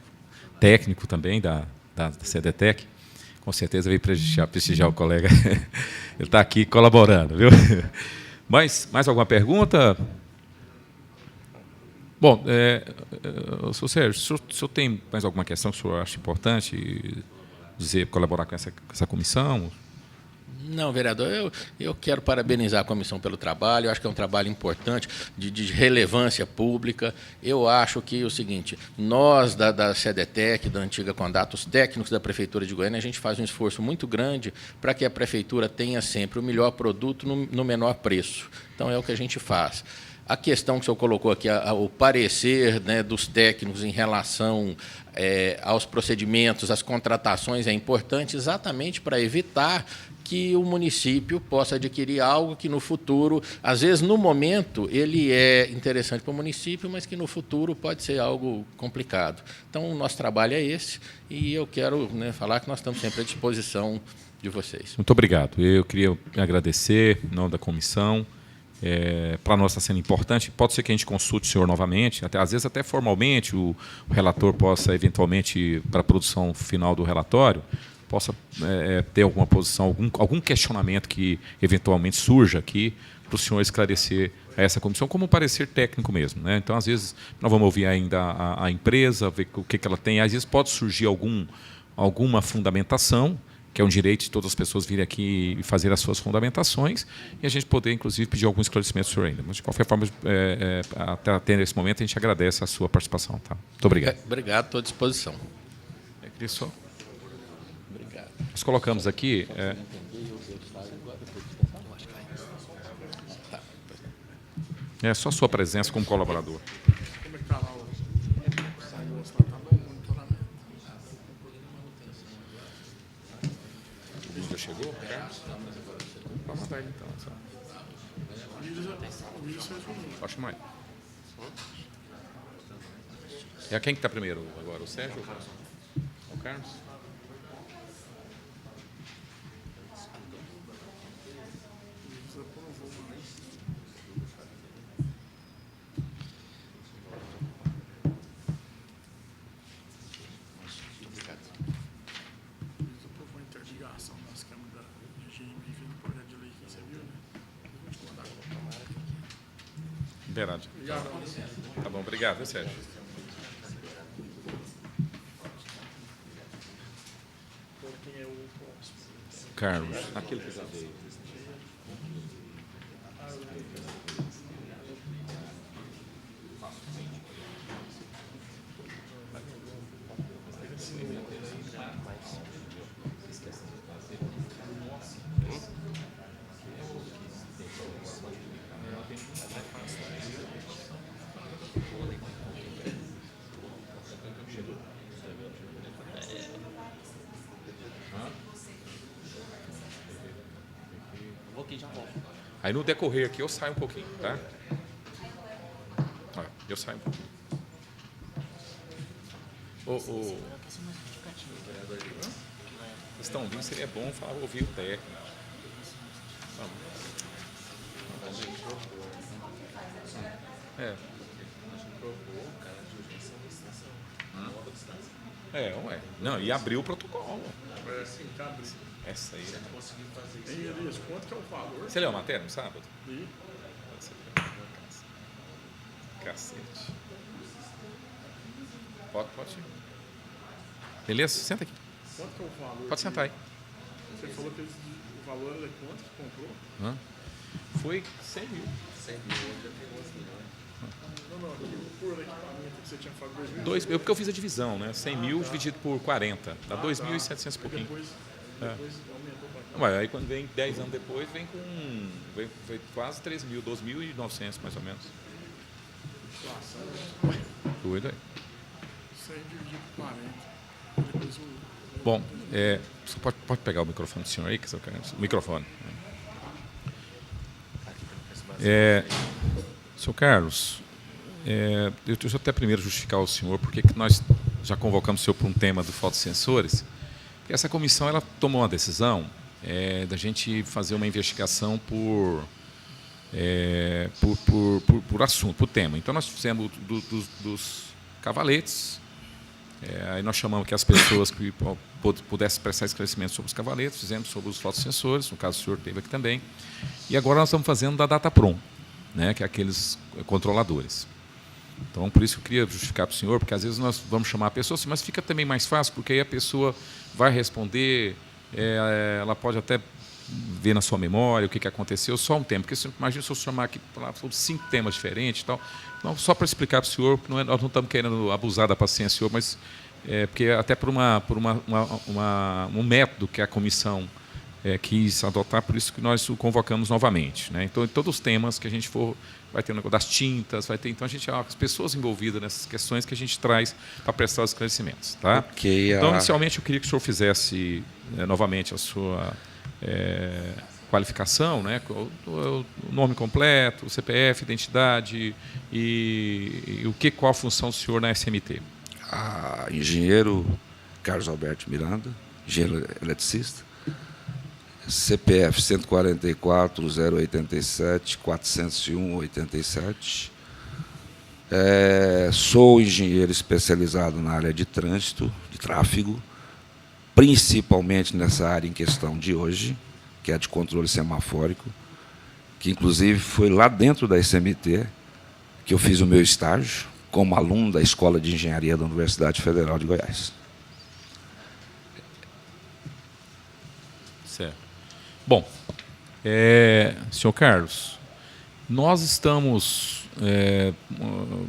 técnico também da CDTEC. Com certeza veio prestigiar o colega. Ele está aqui colaborando, viu? Mais alguma pergunta? Bom, Sr. Sérgio, o senhor tem mais alguma questão que o senhor acha importante colaborar com essa comissão? Não, vereador, eu quero parabenizar a comissão pelo trabalho, eu acho que é um trabalho importante, de relevância pública. Eu acho que é o seguinte, nós da CDTEC, da antiga Condato, os técnicos da Prefeitura de Goiânia, a gente faz um esforço muito grande para que a Prefeitura tenha sempre o melhor produto no menor preço. Então, é o que a gente faz. A questão que o senhor colocou aqui, o parecer, né, dos técnicos em relação aos procedimentos, às contratações, é importante exatamente para evitar que o município possa adquirir algo que no futuro, às vezes no momento, ele é interessante para o município, mas que no futuro pode ser algo complicado. Então, o nosso trabalho é esse e eu quero, né, falar que nós estamos sempre à disposição de vocês. Muito obrigado. Eu queria agradecer em nome da comissão. Para nós está sendo importante, pode ser que a gente consulte o senhor novamente, às vezes até formalmente o relator possa, eventualmente, para a produção final do relatório, possa ter alguma posição, algum questionamento que eventualmente surja aqui, para o senhor esclarecer a essa comissão, como um parecer técnico mesmo, né? Então, às vezes, nós vamos ouvir ainda a empresa, ver o que ela tem. Às vezes pode surgir alguma fundamentação, que é um direito de todas as pessoas virem aqui e fazer as suas fundamentações, e a gente poder, inclusive, pedir algum esclarecimento do senhor ainda. Mas, de qualquer forma, até nesse momento, a gente agradece a sua participação. Tá? Muito obrigado. Obrigado, estou à disposição. Obrigado. Nós colocamos aqui... É só sua presença como colaborador. Como é que está lá o negócio lá? Tá bom? Monitoramento. Já chegou? Vamos mandar ele então. O vídeo você resolveu. Acho mais. É quem que está primeiro agora? O Sérgio ou o Carlos? O Carlos? Liberado. Tá bom, obrigado, Sérgio. Carlos, aquele que veio. Aí no decorrer aqui eu saio um pouquinho, tá? Olha, eu saio um pouquinho. Estão ouvindo, seria bom falar, ouvir o técnico. Ué. Não, e abriu o protocolo. Sim, tá. Essa aí, né? Hein, Elias, quanto que é o valor? Você leu a matéria no sábado? E Cacete. Pode. Beleza? Senta aqui. quanto que é o valor? Pode sentar aí. Você falou que o valor é quanto que comprou? Foi 100 mil. 100 mil, hoje já tem 11 milhões. Não, aqui por equipamento que você tinha falado 2.000. Porque eu fiz a divisão, né? 100 mil dividido por 40. Dá 2.700 e pouquinho. Depois aumentou pra cá. Ué, aí quando vem 10 anos depois, vem quase 3 mil, 2.900 mais ou menos. Doido aí. 100 dividido por 40. Depois o... Bom, você pode pegar o microfone do senhor aí, que eu quero. O microfone. Senhor Carlos, deixa eu até primeiro justificar ao senhor porque que nós já convocamos o senhor para um tema do fotossensores. Porque essa comissão ela tomou uma decisão da gente fazer uma investigação por assunto, por tema. Então, nós fizemos dos cavaletes, aí nós chamamos que as pessoas que pudessem prestar esclarecimento sobre os cavaletes, fizemos sobre os fotossensores, no caso o senhor teve aqui também, e agora nós estamos fazendo da Dataprom, né, que é aqueles controladores. Então, por isso que eu queria justificar para o senhor, porque às vezes nós vamos chamar a pessoa, mas fica também mais fácil, porque aí a pessoa vai responder, ela pode até ver na sua memória o que aconteceu, só um tema. Porque imagina se eu chamar aqui sobre 5 temas diferentes e tal. Não, só para explicar para o senhor, porque nós não estamos querendo abusar da paciência do senhor, mas porque até por um método que a comissão quis adotar, por isso que nós o convocamos novamente, né? Então, em todos os temas que a gente for, vai ter o negócio das tintas, vai ter, então a gente as pessoas envolvidas nessas questões que a gente traz para prestar os esclarecimentos, tá? Okay, então, inicialmente eu queria que o senhor fizesse novamente a sua qualificação, né? O nome completo, o CPF, identidade e qual a função do senhor na SMT? Engenheiro Carlos Alberto Miranda, engenheiro eletricista, CPF 144 087 401 87. Sou engenheiro especializado na área de trânsito, de tráfego, principalmente nessa área em questão de hoje, que é a de controle semafórico, que, inclusive, foi lá dentro da SMT que eu fiz o meu estágio como aluno da Escola de Engenharia da Universidade Federal de Goiás. Certo. Bom, senhor Carlos, nós estamos...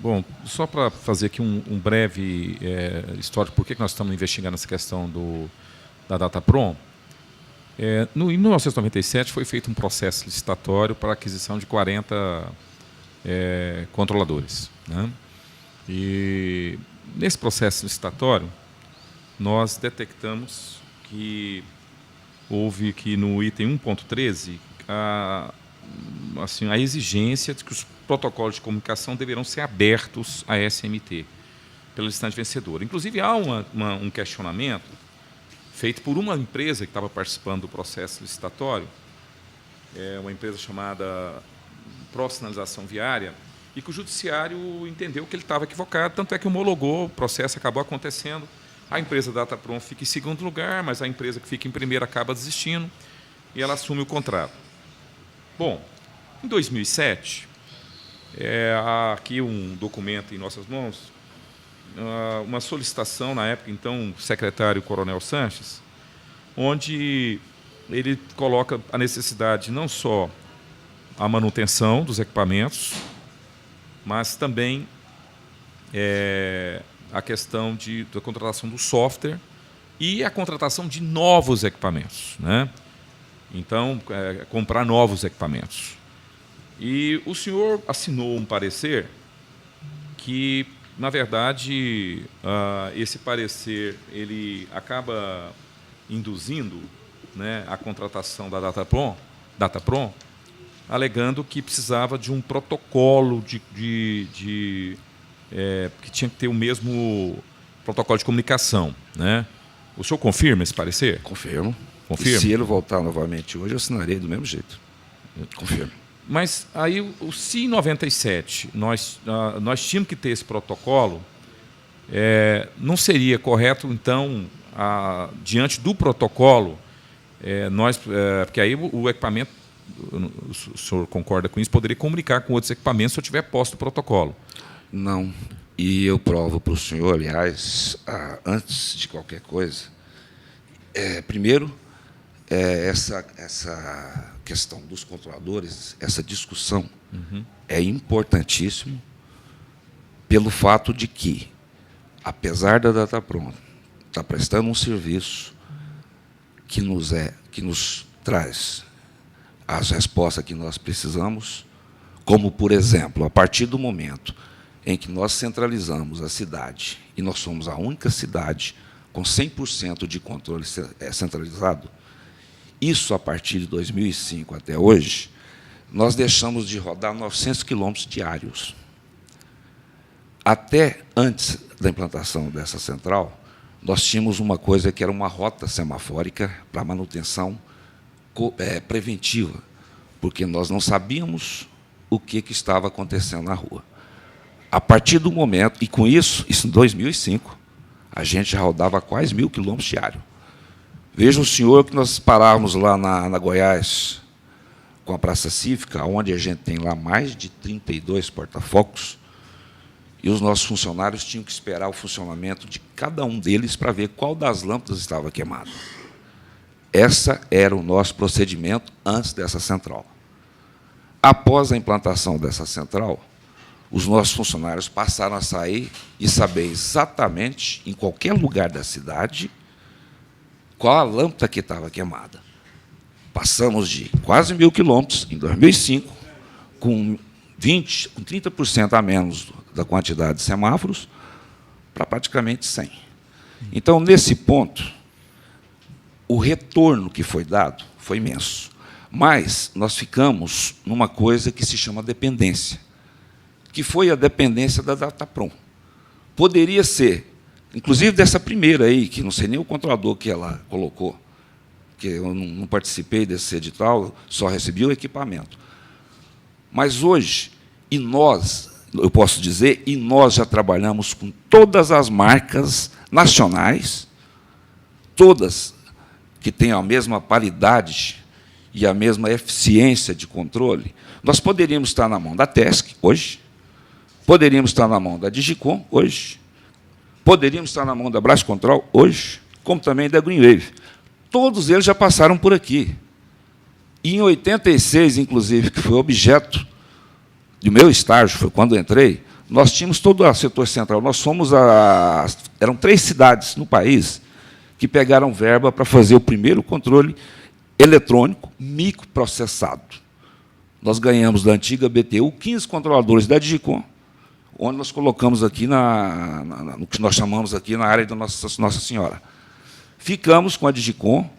bom, só para fazer aqui um breve histórico, por que nós estamos investigando essa questão da Dataprom. Em 1997 foi feito um processo licitatório para a aquisição de 40 controladores, né? E nesse processo licitatório nós detectamos que houve que no item 1.13 a exigência de que os protocolos de comunicação deverão ser abertos à SMT pela licitante vencedora. Inclusive há um questionamento feito por uma empresa que estava participando do processo licitatório, uma empresa chamada Pró-Sinalização Viária, e que o judiciário entendeu que ele estava equivocado, tanto é que homologou, o processo acabou acontecendo, a empresa Dataprom fica em segundo lugar, mas a empresa que fica em primeiro acaba desistindo, e ela assume o contrato. Bom, em 2007, há aqui um documento em nossas mãos, uma solicitação, na época, então, secretário Coronel Sanches, onde ele coloca a necessidade não só a manutenção dos equipamentos, mas também a questão da contratação do software e a contratação de novos equipamentos, né? Então, comprar novos equipamentos. E o senhor assinou um parecer que, na verdade, esse parecer ele acaba induzindo, né, a contratação da Dataprom, alegando que precisava de um protocolo que tinha que ter o mesmo protocolo de comunicação, né? O senhor confirma esse parecer? Confirmo. Confirma? E se ele voltar novamente hoje, eu assinarei do mesmo jeito. Confirmo. Mas aí, se em 97 nós tínhamos que ter esse protocolo, não seria correto, então, diante do protocolo, porque aí o equipamento, o senhor concorda com isso, poderia comunicar com outros equipamentos se eu tiver posto o protocolo? Não. E eu provo para o senhor, aliás, antes de qualquer coisa, primeiro, essa questão dos controladores, essa discussão, é importantíssimo pelo fato de que, apesar da Dataprom estar prestando um serviço que nos traz as respostas que nós precisamos, como, por exemplo, a partir do momento em que nós centralizamos a cidade, e nós somos a única cidade com 100% de controle centralizado, isso a partir de 2005 até hoje, nós deixamos de rodar 900 quilômetros diários. Até antes da implantação dessa central, nós tínhamos uma coisa que era uma rota semafórica para manutenção preventiva, porque nós não sabíamos o que estava acontecendo na rua. A partir do momento, e com isso em 2005, a gente já rodava quase 1.000 quilômetros diários. Veja o senhor que nós parávamos lá na Goiás, com a Praça Cívica, onde a gente tem lá mais de 32 porta-focos, e os nossos funcionários tinham que esperar o funcionamento de cada um deles para ver qual das lâmpadas estava queimada. Esse era o nosso procedimento antes dessa central. Após a implantação dessa central, os nossos funcionários passaram a sair e saber exatamente, em qualquer lugar da cidade, qual a lâmpada que estava queimada. Passamos de quase 1.000 quilômetros em 2005, com 30% a menos da quantidade de semáforos, para praticamente 100. Então, nesse ponto, o retorno que foi dado foi imenso. Mas nós ficamos numa coisa que se chama dependência, que foi a dependência da Dataprom. Poderia ser, inclusive dessa primeira aí, que não sei nem o controlador que ela colocou, que eu não participei desse edital, só recebi o equipamento. Mas hoje, eu posso dizer, nós já trabalhamos com todas as marcas nacionais, todas que tenham a mesma paridade e a mesma eficiência de controle, nós poderíamos estar na mão da TESC, hoje, poderíamos estar na mão da Digicom, hoje, poderíamos estar na mão da Brascontrol, hoje, como também da Greenwave. Todos eles já passaram por aqui. E em 86, inclusive, que foi objeto do meu estágio, foi quando entrei, nós tínhamos todo o setor central. Nós fomos eram 3 cidades no país que pegaram verba para fazer o primeiro controle eletrônico microprocessado. Nós ganhamos da antiga BTU 15 controladores da Digicom, onde nós colocamos aqui no que nós chamamos aqui na área da Nossa Senhora. Ficamos com a Digicom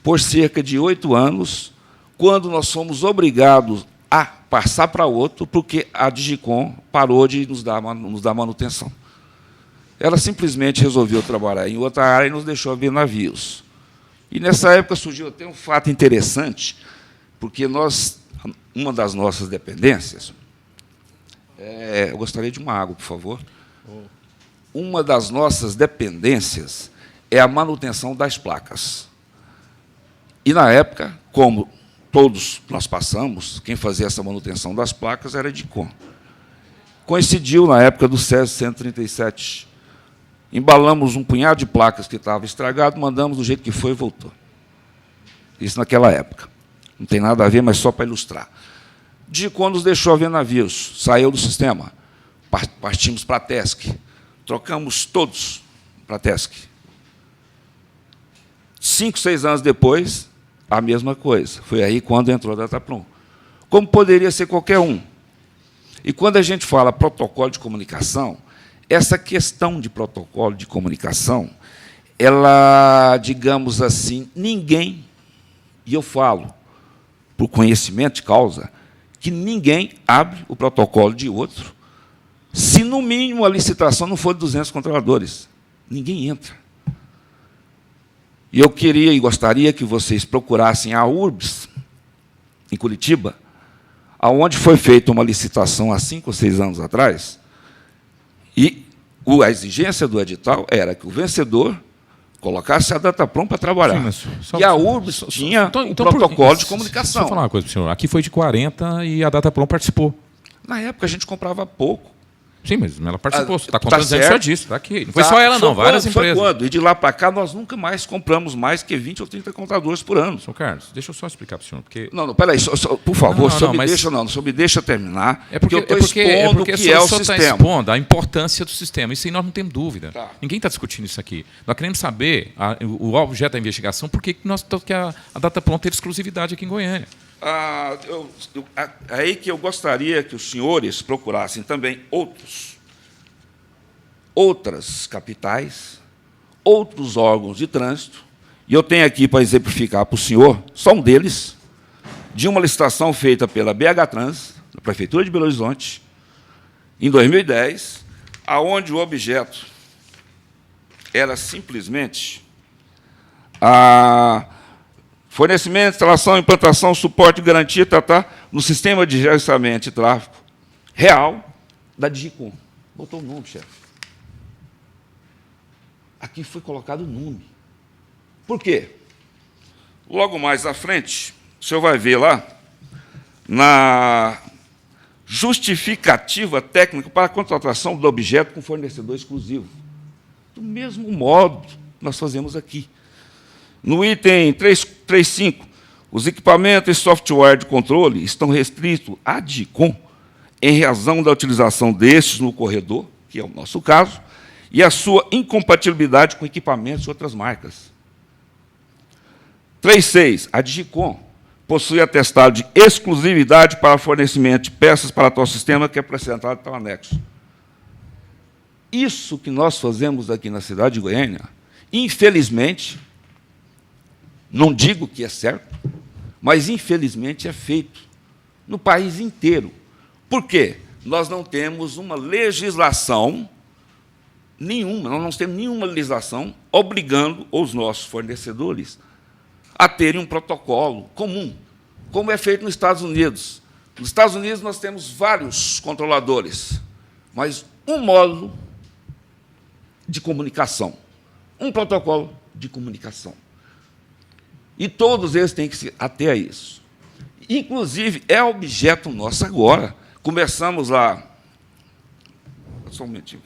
por cerca de 8 anos, quando nós fomos obrigados a passar para outro, porque a Digicom parou de nos dar manutenção. Ela simplesmente resolveu trabalhar em outra área e nos deixou abrir navios. E, nessa época, surgiu até um fato interessante, porque uma das nossas dependências... eu gostaria de uma água, por favor. Uma das nossas dependências é a manutenção das placas. E, na época, como todos nós passamos, quem fazia essa manutenção das placas era a Digicom. Coincidiu na época do SESI 137. Embalamos um punhado de placas que estava estragado, mandamos do jeito que foi e voltou. Isso naquela época. Não tem nada a ver, mas só para ilustrar. Digicom nos deixou ver navios, saiu do sistema. Partimos para a TESC. Trocamos todos para a TESC. 5, 6 anos depois, a mesma coisa. Foi aí quando entrou a Dataplan. Como poderia ser qualquer um. E quando a gente fala protocolo de comunicação, essa questão de protocolo de comunicação, ela, digamos assim, ninguém, e eu falo por conhecimento de causa, que ninguém abre o protocolo de outro, se, no mínimo, a licitação não for de 200 controladores. Ninguém entra. E eu queria e gostaria que vocês procurassem a URBS, em Curitiba, aonde foi feita uma licitação há 5 ou 6 anos atrás, e a exigência do edital era que o vencedor colocasse a Dataplan para trabalhar. Sim, e a URBS tinha um protocolo de comunicação. Deixa eu falar uma coisa para o senhor. Aqui foi de 40 e a Dataplan participou. Na época, a gente comprava pouco. Sim, mas ela participou. Você está Tá contando dizendo certo. só disso. Está aqui. Não foi só ela, não. Várias empresas. Foi quando? E de lá para cá, nós nunca mais compramos mais que 20 ou 30 contadores por ano. Senhor Carlos, deixa eu só explicar para o senhor. Porque... Não, peraí, por favor, Não, o senhor não, me mas- deixa, não, o senhor me deixa terminar, É porque eu estou expondo o que é o está sistema. expondo a importância do sistema. Isso aí nós não temos dúvida. Tá. Ninguém está discutindo isso aqui. Nós queremos saber o objeto da investigação, por que a Dataplan teve exclusividade aqui em Goiânia. Aí que eu gostaria que os senhores procurassem também outras capitais, outros órgãos de trânsito, e eu tenho aqui para exemplificar para o senhor, só um deles, de uma licitação feita pela BH Trans, da Prefeitura de Belo Horizonte, em 2010, aonde o objeto era simplesmente fornecimento, instalação, implantação, suporte e garantia no sistema de gerenciamento de tráfego real da Digicom. Botou o nome, chefe. Aqui foi colocado o nome. Por quê? Logo mais à frente, o senhor vai ver lá, na justificativa técnica para a contratação do objeto com fornecedor exclusivo. Do mesmo modo que nós fazemos aqui. No item 3.5, os equipamentos e software de controle estão restritos à Digicom em razão da utilização destes no corredor, que é o nosso caso, e a sua incompatibilidade com equipamentos de outras marcas. 3.6. A Digicom possui atestado de exclusividade para fornecimento de peças para tal sistema que é apresentado em tal anexo. Isso que nós fazemos aqui na cidade de Goiânia, infelizmente, não digo que é certo, mas, infelizmente, é feito no país inteiro. Por quê? Nós não temos uma legislação nenhuma, nós não temos nenhuma legislação obrigando os nossos fornecedores a terem um protocolo comum, como é feito nos Estados Unidos. Nos Estados Unidos, nós temos vários controladores, mas um módulo de comunicação, um protocolo de comunicação. E todos eles têm que se ater a isso. Inclusive, é objeto nosso agora. Começamos lá... Só um momentinho.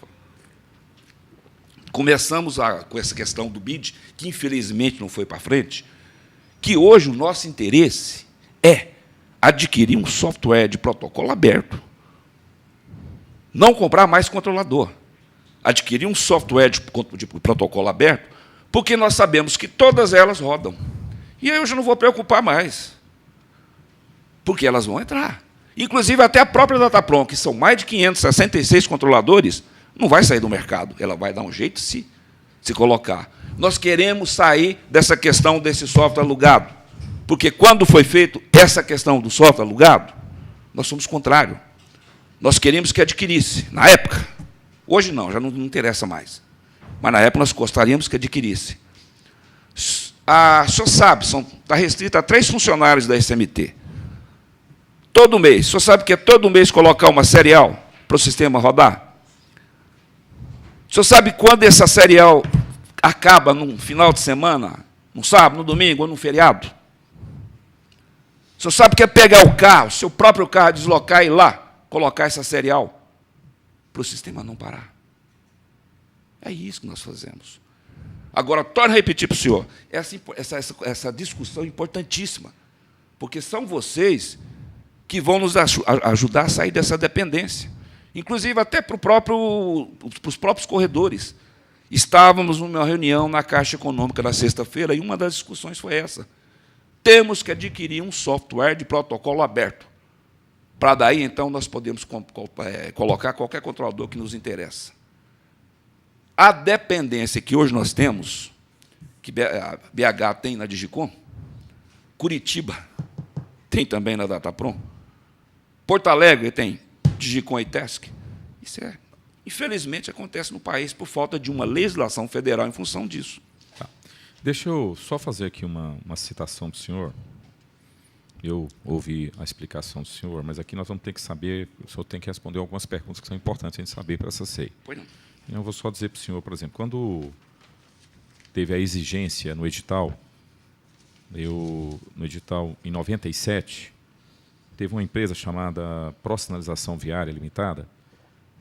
Começamos com essa questão do BID, que infelizmente não foi para frente, que hoje o nosso interesse é adquirir um software de protocolo aberto. Não comprar mais controlador. Adquirir um software de protocolo aberto, porque nós sabemos que todas elas rodam. E aí eu já não vou preocupar mais, porque elas vão entrar. Inclusive, até a própria Dataprom, que são mais de 566 controladores, não vai sair do mercado. Ela vai dar um jeito de se colocar. Nós queremos sair dessa questão desse software alugado, porque quando foi feito essa questão do software alugado, nós somos contrários. Nós queríamos que adquirisse, na época. Hoje não, já não interessa mais. Mas na época nós gostaríamos que adquirisse. O senhor sabe, está restrito a 3 funcionários da SMT. Todo mês. O senhor sabe que é todo mês colocar uma serial para o sistema rodar? O senhor sabe quando essa serial acaba num final de semana, num sábado, no domingo ou num feriado? O senhor sabe que é pegar o carro, seu próprio carro, deslocar e ir lá, colocar essa serial para o sistema não parar. É isso que nós fazemos. Agora, torno a repetir para o senhor, essa discussão é importantíssima, porque são vocês que vão nos ajudar a sair dessa dependência. Inclusive, até para os próprios corredores. Estávamos numa reunião na Caixa Econômica na sexta-feira, e uma das discussões foi essa. Temos que adquirir um software de protocolo aberto, para daí, então, nós podemos colocar qualquer controlador que nos interessa. A dependência que hoje nós temos, que a BH tem na Digicom, Curitiba tem também na Dataprom, Porto Alegre tem Digicom e Task. Isso, infelizmente, acontece no país por falta de uma legislação federal em função disso. Tá. Deixa eu só fazer aqui uma citação do senhor. Eu ouvi a explicação do senhor, mas aqui nós vamos ter que saber, o senhor tem que responder algumas perguntas que são importantes a gente saber para essa SEI. Pois não. Eu vou só dizer para o senhor, por exemplo, quando teve a exigência no edital, no edital em 97, teve uma empresa chamada Pró-Sinalização Viária Limitada,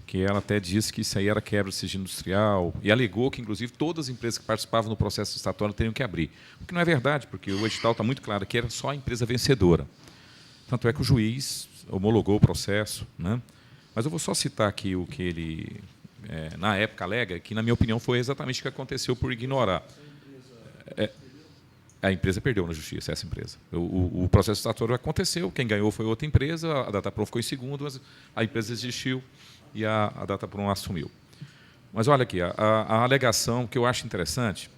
que ela até disse que isso aí era quebra de sigilo industrial, e alegou que, inclusive, todas as empresas que participavam do processo licitatório teriam que abrir. O que não é verdade, porque o edital está muito claro que era só a empresa vencedora. Tanto é que o juiz homologou o processo, né? Mas eu vou só citar aqui o que ele, na época, alega, que, na minha opinião, foi exatamente o que aconteceu por ignorar. A empresa perdeu na justiça, essa empresa. O processo licitatório aconteceu, quem ganhou foi outra empresa, a Dataprom ficou em segundo, mas a empresa existiu e a Dataprom assumiu. Mas olha aqui, a alegação que eu acho interessante,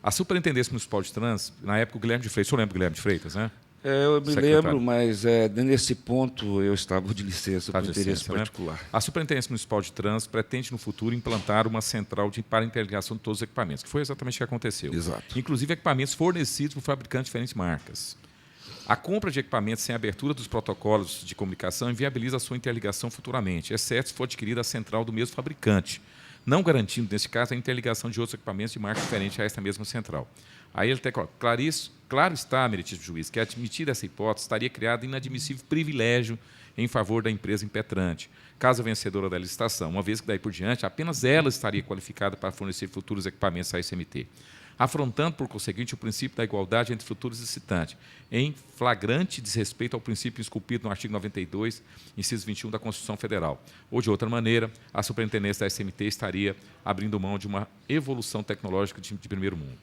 a Superintendência Municipal de Trânsito, na época, o Guilherme de Freitas, o senhor lembra do Guilherme de Freitas, né? Eu me Secretário. lembro, mas nesse ponto eu estava de licença por interesse particular. Né? A Superintendência Municipal de Trânsito pretende, no futuro, implantar uma central para interligação de todos os equipamentos, que foi exatamente o que aconteceu. Exato. Inclusive equipamentos fornecidos por fabricantes de diferentes marcas. A compra de equipamentos sem abertura dos protocolos de comunicação inviabiliza a sua interligação futuramente, exceto se for adquirida a central do mesmo fabricante, não garantindo, nesse caso, a interligação de outros equipamentos de marca diferente a esta mesma central. Aí ele tem claro está, meritíssimo juiz, que admitida essa hipótese estaria criado inadmissível privilégio em favor da empresa impetrante, caso vencedora da licitação, uma vez que daí por diante apenas ela estaria qualificada para fornecer futuros equipamentos à SMT, afrontando, por conseguinte, o princípio da igualdade entre futuros licitantes, em flagrante desrespeito ao princípio esculpido no artigo 92, inciso 21 da Constituição Federal. Ou, de outra maneira, a superintendência da SMT estaria abrindo mão de uma evolução tecnológica de primeiro mundo.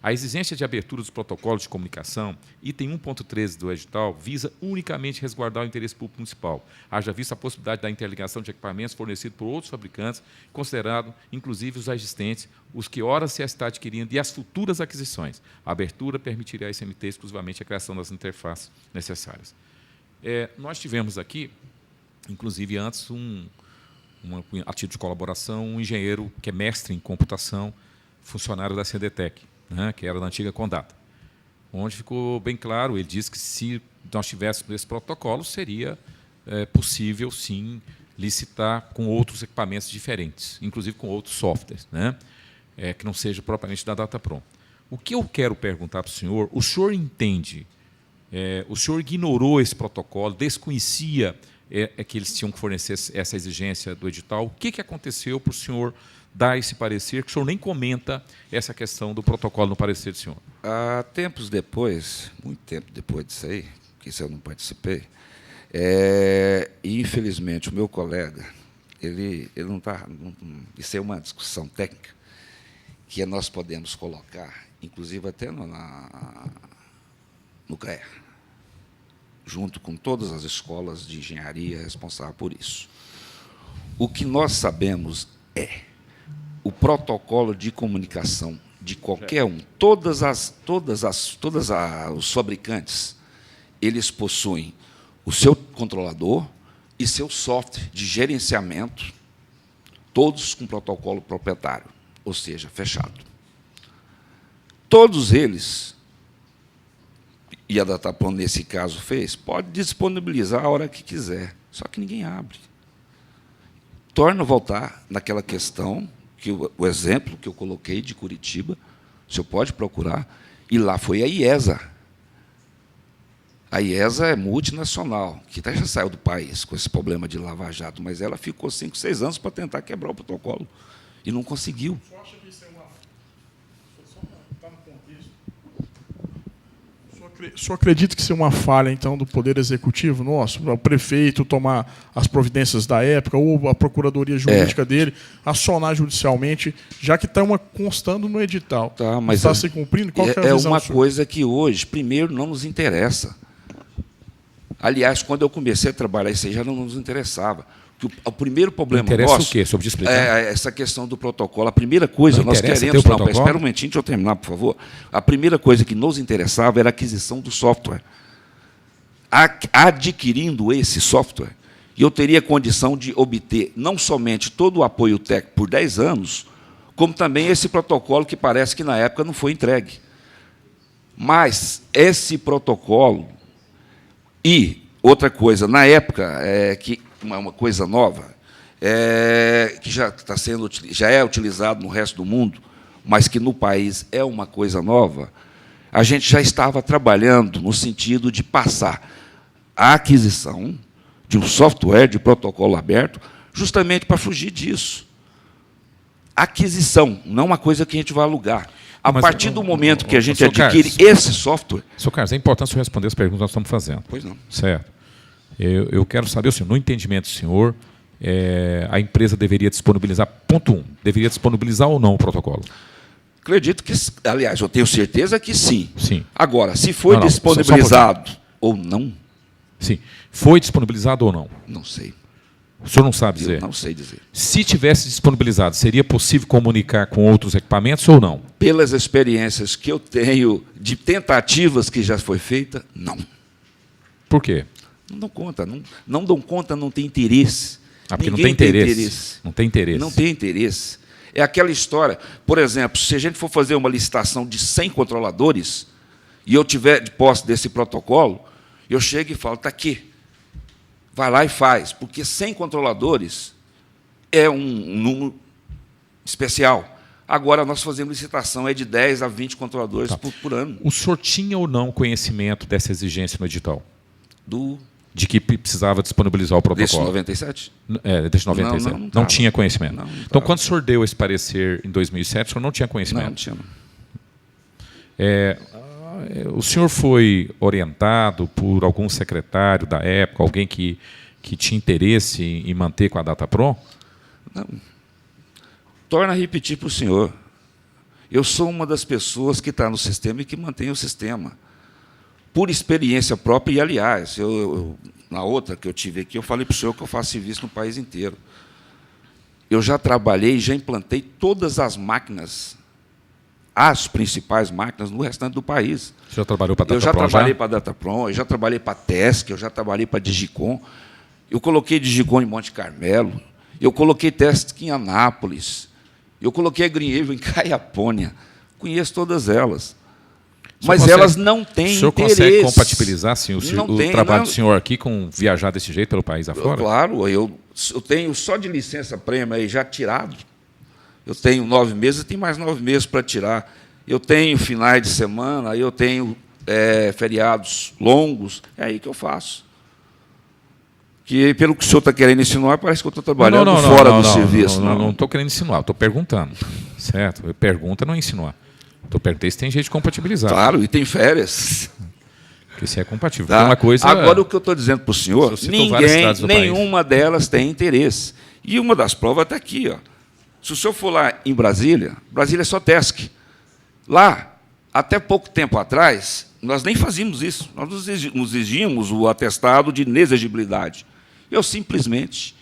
A exigência de abertura dos protocolos de comunicação, item 1.13 do edital, visa unicamente resguardar o interesse público municipal, haja vista a possibilidade da interligação de equipamentos fornecidos por outros fabricantes, considerado, inclusive, os existentes, os que ora se está adquirindo e as futuras aquisições. A abertura permitiria à SMT exclusivamente a criação das interfaces necessárias. Nós tivemos aqui, inclusive antes, a título de colaboração, um engenheiro que é mestre em computação, funcionário da CDTEC, né, que era da antiga Condata, onde ficou bem claro, ele disse que se nós tivéssemos esse protocolo, seria possível, sim, licitar com outros equipamentos diferentes, inclusive com outros softwares, né, que não seja propriamente da Dataprom. O que eu quero perguntar para o senhor entende, o senhor ignorou esse protocolo, desconhecia que eles tinham que fornecer essa exigência do edital? O que aconteceu para o senhor dar esse parecer, que o senhor nem comenta essa questão do protocolo no parecer do senhor? Há tempos depois, muito tempo depois disso aí, que isso eu não participei, e infelizmente o meu colega, ele não está. Isso é uma discussão técnica que nós podemos colocar, inclusive até no CREA, junto com todas as escolas de engenharia responsáveis por isso. O que nós sabemos é o protocolo de comunicação de qualquer um, os fabricantes, eles possuem o seu controlador e seu software de gerenciamento, todos com protocolo proprietário, ou seja, fechado. Todos eles, e a Dataplan, nesse caso, fez, pode disponibilizar a hora que quiser, só que ninguém abre. Torna a voltar naquela questão, que o exemplo que eu coloquei de Curitiba, o senhor pode procurar, e lá foi a IESA. A IESA é multinacional, que até já saiu do país com esse problema de lava-jato, mas ela ficou 5, 6 anos para tentar quebrar o protocolo, e não conseguiu. O senhor acha que isso é uma... Só para estar no contexto. O senhor acredita que isso é uma falha, então, do Poder Executivo nosso? O prefeito tomar as providências da época, ou a procuradoria jurídica dele, acionar judicialmente, já que está constando no edital. Tá, mas está se cumprindo? Qual que é a visão uma sua? coisa que hoje, primeiro, não nos interessa. Aliás, quando eu comecei a trabalhar isso aí, já não nos interessava. Porque o primeiro problema interessa nosso... o quê? Sobre explicar? É essa questão do protocolo. A primeira coisa, Não nós interessa queremos... ter o Não, protocolo? espera um momentinho, deixa eu terminar, por favor. A primeira coisa que nos interessava era a aquisição do software. Adquirindo esse software, eu teria condição de obter não somente todo o apoio técnico por 10 anos, como também esse protocolo que parece que, na época, não foi entregue. Mas esse protocolo... E, outra coisa, na época, que uma coisa nova, que já é utilizado no resto do mundo, mas que no país é uma coisa nova, a gente já estava trabalhando no sentido de passar a aquisição de um software de protocolo aberto, justamente para fugir disso. Aquisição, não uma coisa que a gente vai alugar. A partir do momento que a gente adquire esse software... Sr. Carlos, é importante o senhor responder as perguntas que nós estamos fazendo. Pois não. Certo. Eu quero saber, no entendimento do senhor, a empresa deveria disponibilizar, ponto 1, deveria disponibilizar ou não o protocolo? Acredito que, aliás, eu tenho certeza que sim. Sim. Agora, se foi Não, disponibilizado ou não, Sim. Foi disponibilizado ou não? não sei. O senhor não sabe Eu dizer? não sei dizer. Se tivesse disponibilizado, seria possível comunicar com outros equipamentos ou não? Pelas experiências que eu tenho de tentativas que já foi feita, não. Por quê? Não dão conta. Não dão conta, não tem interesse. Porque não Ninguém tem interesse. Não tem interesse. Não tem interesse. É aquela história, por exemplo, se a gente for fazer uma licitação de 100 controladores e eu tiver de posse desse protocolo, eu chego e falo, está aqui. Vai lá e faz, porque 100 controladores é um número especial. Agora, nós fazemos licitação de 10 a 20 controladores por ano. O senhor tinha ou não conhecimento dessa exigência no edital? De que precisava disponibilizar o protocolo? Desse 97? Desde 97. Não tinha conhecimento. Não então, quando o senhor deu esse parecer em 2007, o senhor não tinha conhecimento? Não tinha. O senhor foi orientado por algum secretário da época, alguém que tinha interesse em manter com a Dataplan? Não. Torna a repetir para o senhor. Eu sou uma das pessoas que está no sistema e que mantém o sistema. Por experiência própria, e, aliás, na outra que eu tive aqui, eu falei para o senhor que eu faço serviço no país inteiro. Eu já trabalhei, já implantei todas as máquinas, as principais máquinas, no restante do país. Você já trabalhou para a Dataplan? Eu já trabalhei para a Dataplan, eu já trabalhei para a Tesc, eu já trabalhei para a Digicom. Eu coloquei Digicom em Monte Carmelo, eu coloquei Tesc em Anápolis, eu coloquei a Greenwave em Caiapônia. Conheço todas elas. Mas elas não têm interesse. O senhor consegue compatibilizar o trabalho do senhor aqui com viajar desse jeito pelo país afora? Claro, eu tenho só de licença-prêmio aí já tirado. Eu tenho 9 meses e tenho mais 9 meses para tirar. eu tenho finais de semana, eu tenho feriados longos, é aí que eu faço. Que, pelo que o senhor está querendo insinuar, parece que eu estou trabalhando fora do serviço. Não estou querendo insinuar, estou perguntando. Certo? Pergunta não é insinuar. Estou perguntando se tem jeito de compatibilizar. Claro, e tem férias. Porque se é compatível. Tá? Uma coisa, agora, o que eu estou dizendo para o senhor, nenhuma delas tem interesse. E uma das provas está aqui. Ó. Se o senhor for lá em Brasília, Brasília é só TESC. Lá, até pouco tempo atrás, nós nem fazíamos isso. Nós nos exigimos o atestado de inexigibilidade. Eu simplesmente,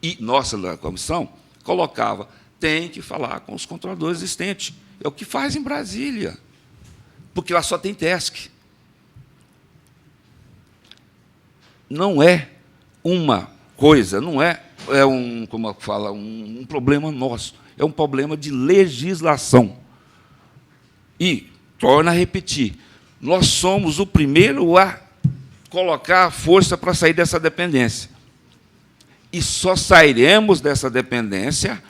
e nossa da comissão, colocava, tem que falar com os controladores existentes. É o que faz em Brasília. Porque lá só tem TESC. Não é uma coisa, não é como fala, um problema nosso. É um problema de legislação. E, torna a repetir, nós somos o primeiro a colocar a força para sair dessa dependência. E só sairemos dessa dependência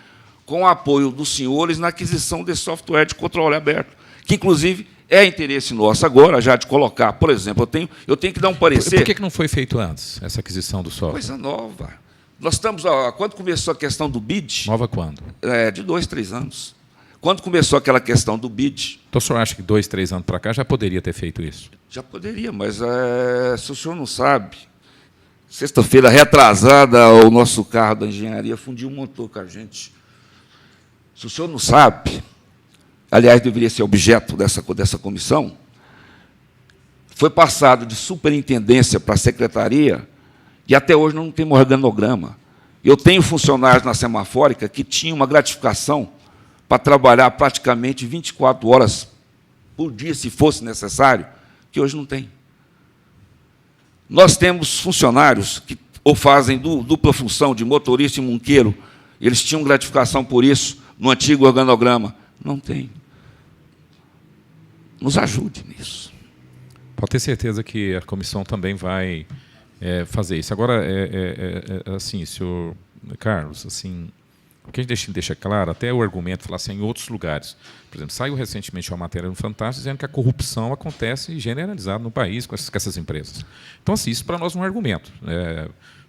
com o apoio dos senhores na aquisição desse software de controle aberto, que, inclusive, é interesse nosso agora já de colocar, por exemplo, eu tenho que dar um parecer... Por que não foi feito antes, essa aquisição do software? Coisa nova. Nós estamos... Quando começou a questão do BID... Nova quando? De 2, 3 anos. Quando começou aquela questão do BID... Então o senhor acha que 2, 3 anos para cá já poderia ter feito isso? Já poderia, mas se o senhor não sabe, sexta-feira retrasada, o nosso carro da engenharia fundiu um motor com a gente. Se o senhor não sabe, aliás, deveria ser objeto dessa comissão, foi passado de superintendência para a secretaria e até hoje não tem organograma. Eu tenho funcionários na semafórica que tinham uma gratificação para trabalhar praticamente 24 horas por dia, se fosse necessário, que hoje não tem. Nós temos funcionários que ou fazem dupla função de motorista e munqueiro, eles tinham gratificação por isso no antigo organograma. Não tem. Nos ajude nisso. Pode ter certeza que a comissão também vai fazer isso. Agora, assim, senhor Carlos, assim, o que a gente deixa claro, até o argumento, falar assim, em outros lugares. Por exemplo, saiu recentemente uma matéria no Fantástico dizendo que a corrupção acontece generalizada no país com essas empresas. Então, assim, isso para nós não é um argumento.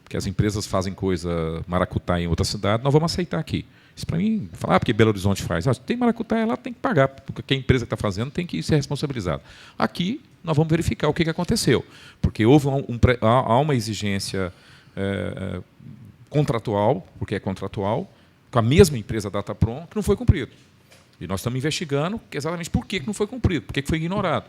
Porque as empresas fazem coisa maracutaia em outra cidade, nós vamos aceitar aqui. Isso para mim, falar porque Belo Horizonte faz. Tem maracutaia lá, tem que pagar, porque a empresa que está fazendo tem que ser responsabilizada. Aqui, nós vamos verificar o que aconteceu. Porque houve há uma exigência contratual, porque é contratual, com a mesma empresa Datapron, que não foi cumprido. E nós estamos investigando exatamente por que não foi cumprido, por que foi ignorado.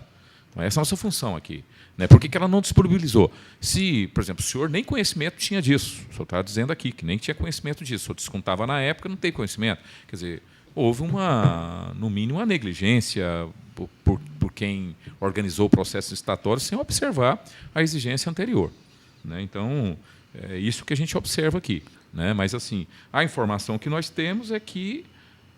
Então, essa é a nossa função aqui. Né? Por que ela não disponibilizou? Se, por exemplo, o senhor nem conhecimento tinha disso, o senhor está dizendo aqui que nem tinha conhecimento disso, o senhor descontava na época, não tem conhecimento. Quer dizer, houve, no mínimo, uma negligência por quem organizou o processo licitatório sem observar a exigência anterior. Né? Então, é isso que a gente observa aqui. Né? Mas, assim, a informação que nós temos é que,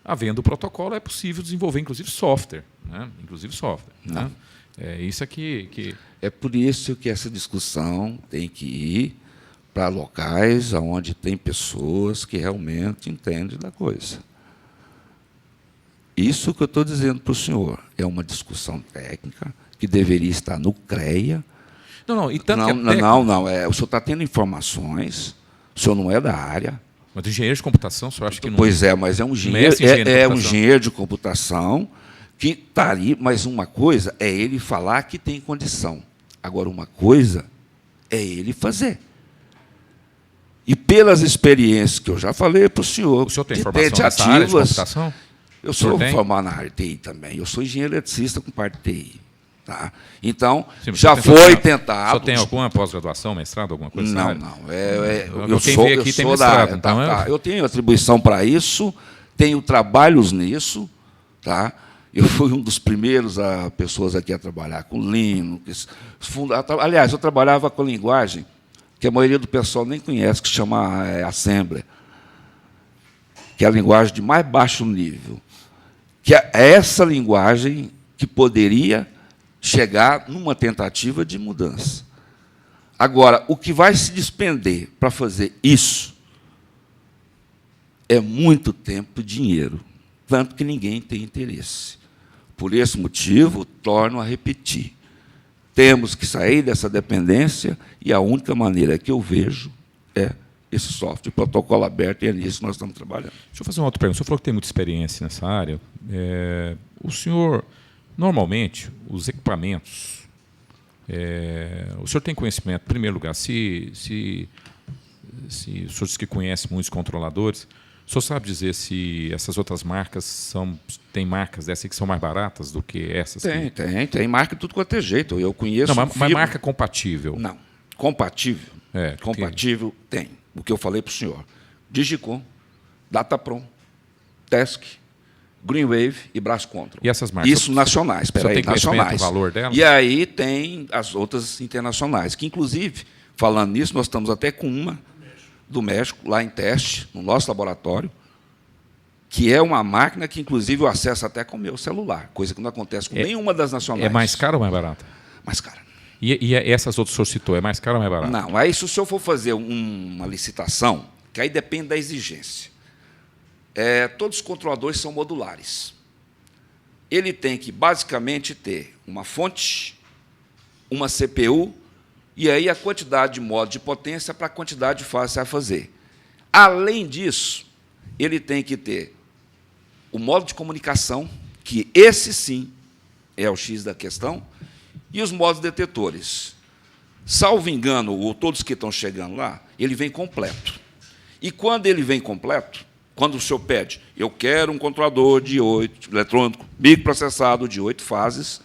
havendo o protocolo, é possível desenvolver, inclusive, software. Né? Inclusive software. Né? É isso aqui que... É por isso que essa discussão tem que ir para locais onde tem pessoas que realmente entendem da coisa. Isso que eu estou dizendo para o senhor é uma discussão técnica que deveria estar no CREA. Não, e tanto não. O senhor está tendo informações, o senhor não é da área. Mas de engenheiro de computação, o senhor acha que não... Pois é, mas é um engenheiro, um engenheiro de computação que está ali, mas uma coisa é ele falar que tem condição. Agora, uma coisa é ele fazer. E pelas experiências que eu já falei para o senhor tem informação nessa área de computação? Eu sou formado na área de TI também. Eu sou engenheiro eletricista com parte de TI. Tá? Então, sim, já foi tentado... O senhor tem alguma pós-graduação, mestrado, alguma coisa? Não. Quem veio aqui tem mestrado. Então eu tenho atribuição para isso, tenho trabalhos nisso, tá? Eu fui um dos primeiros pessoas aqui a trabalhar com Linux. Aliás, eu trabalhava com linguagem que a maioria do pessoal nem conhece, que se chama Assembly, que é a linguagem de mais baixo nível. Que é essa linguagem que poderia chegar numa tentativa de mudança. Agora, o que vai se despender para fazer isso é muito tempo e dinheiro, tanto que ninguém tem interesse. Por esse motivo, torno a repetir, temos que sair dessa dependência e a única maneira que eu vejo é esse software, protocolo aberto, e é nisso que nós estamos trabalhando. Deixa eu fazer uma outra pergunta. O senhor falou que tem muita experiência nessa área. O senhor, normalmente, os equipamentos, o senhor tem conhecimento, em primeiro lugar, se o senhor diz que conhece muitos controladores, o senhor sabe dizer se essas outras marcas tem marcas dessas que são mais baratas do que essas? Tem marca de tudo quanto é jeito. Eu conheço. Não, mas marca compatível. Não. Compatível. Compatível tem. O que eu falei para o senhor. Digicom, Datapron, Tesc, Greenwave e Brascontro. E essas marcas? Isso nacionais. Espera aí, nacionais. O valor delas? E aí tem as outras internacionais, que, inclusive, falando nisso, nós estamos até com uma do México, lá em teste, no nosso laboratório, que é uma máquina que, inclusive, eu acesso até com o meu celular, coisa que não acontece com nenhuma das nacionais. É mais cara ou mais barata? Mais cara. E essas outras que o senhor citou, é mais cara ou mais barata? Não, aí se o senhor for fazer uma licitação, que aí depende da exigência. Todos os controladores são modulares. Ele tem que, basicamente, ter uma fonte, uma CPU, e aí a quantidade de modo de potência para a quantidade de fases que você vai fazer. Além disso, ele tem que ter o modo de comunicação, que esse sim é o X da questão, e os modos detetores. Salvo engano, todos que estão chegando lá, ele vem completo. E quando ele vem completo, quando o senhor pede, eu quero um controlador de 8, eletrônico, microprocessado de 8 fases,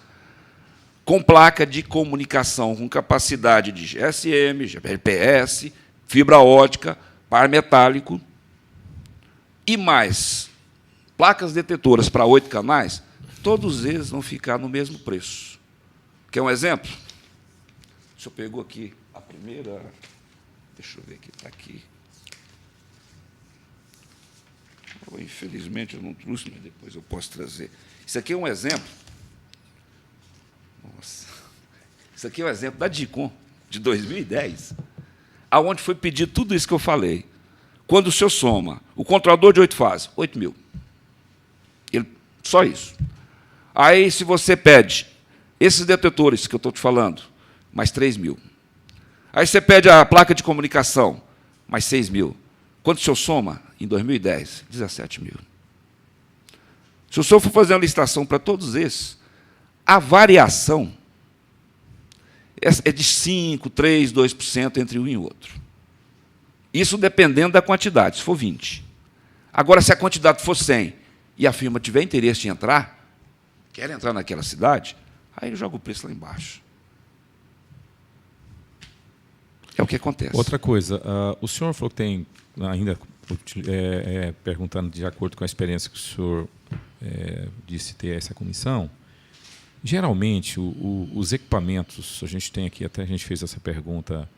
com placa de comunicação com capacidade de GSM, GPRS, fibra ótica, par metálico, e mais placas detetoras para 8 canais, todos eles vão ficar no mesmo preço. Quer um exemplo? O senhor pegou aqui a primeira... Deixa eu ver aqui, está aqui. Infelizmente, eu não trouxe, mas depois eu posso trazer. Isso aqui é um exemplo. Nossa. Isso aqui é um exemplo da DICOM, de 2010, aonde foi pedido tudo isso que eu falei. Quando o senhor soma o controlador de 8 fases, 8 mil. Só isso. Aí, se você pede esses detetores que eu estou te falando, mais 3 mil. Aí você pede a placa de comunicação, mais 6 mil. Quando o senhor soma, em 2010, 17 mil. Se o senhor for fazer uma licitação para todos esses, a variação é de 5%, 3%, 2% entre um e outro. Isso dependendo da quantidade, se for 20. Agora, se a quantidade for 100 e a firma tiver interesse em entrar, quer entrar naquela cidade, aí ele joga o preço lá embaixo. É o que acontece. Outra coisa, o senhor falou que tem, ainda perguntando de acordo com a experiência que o senhor disse ter essa comissão, geralmente os equipamentos, a gente tem aqui, até a gente fez essa pergunta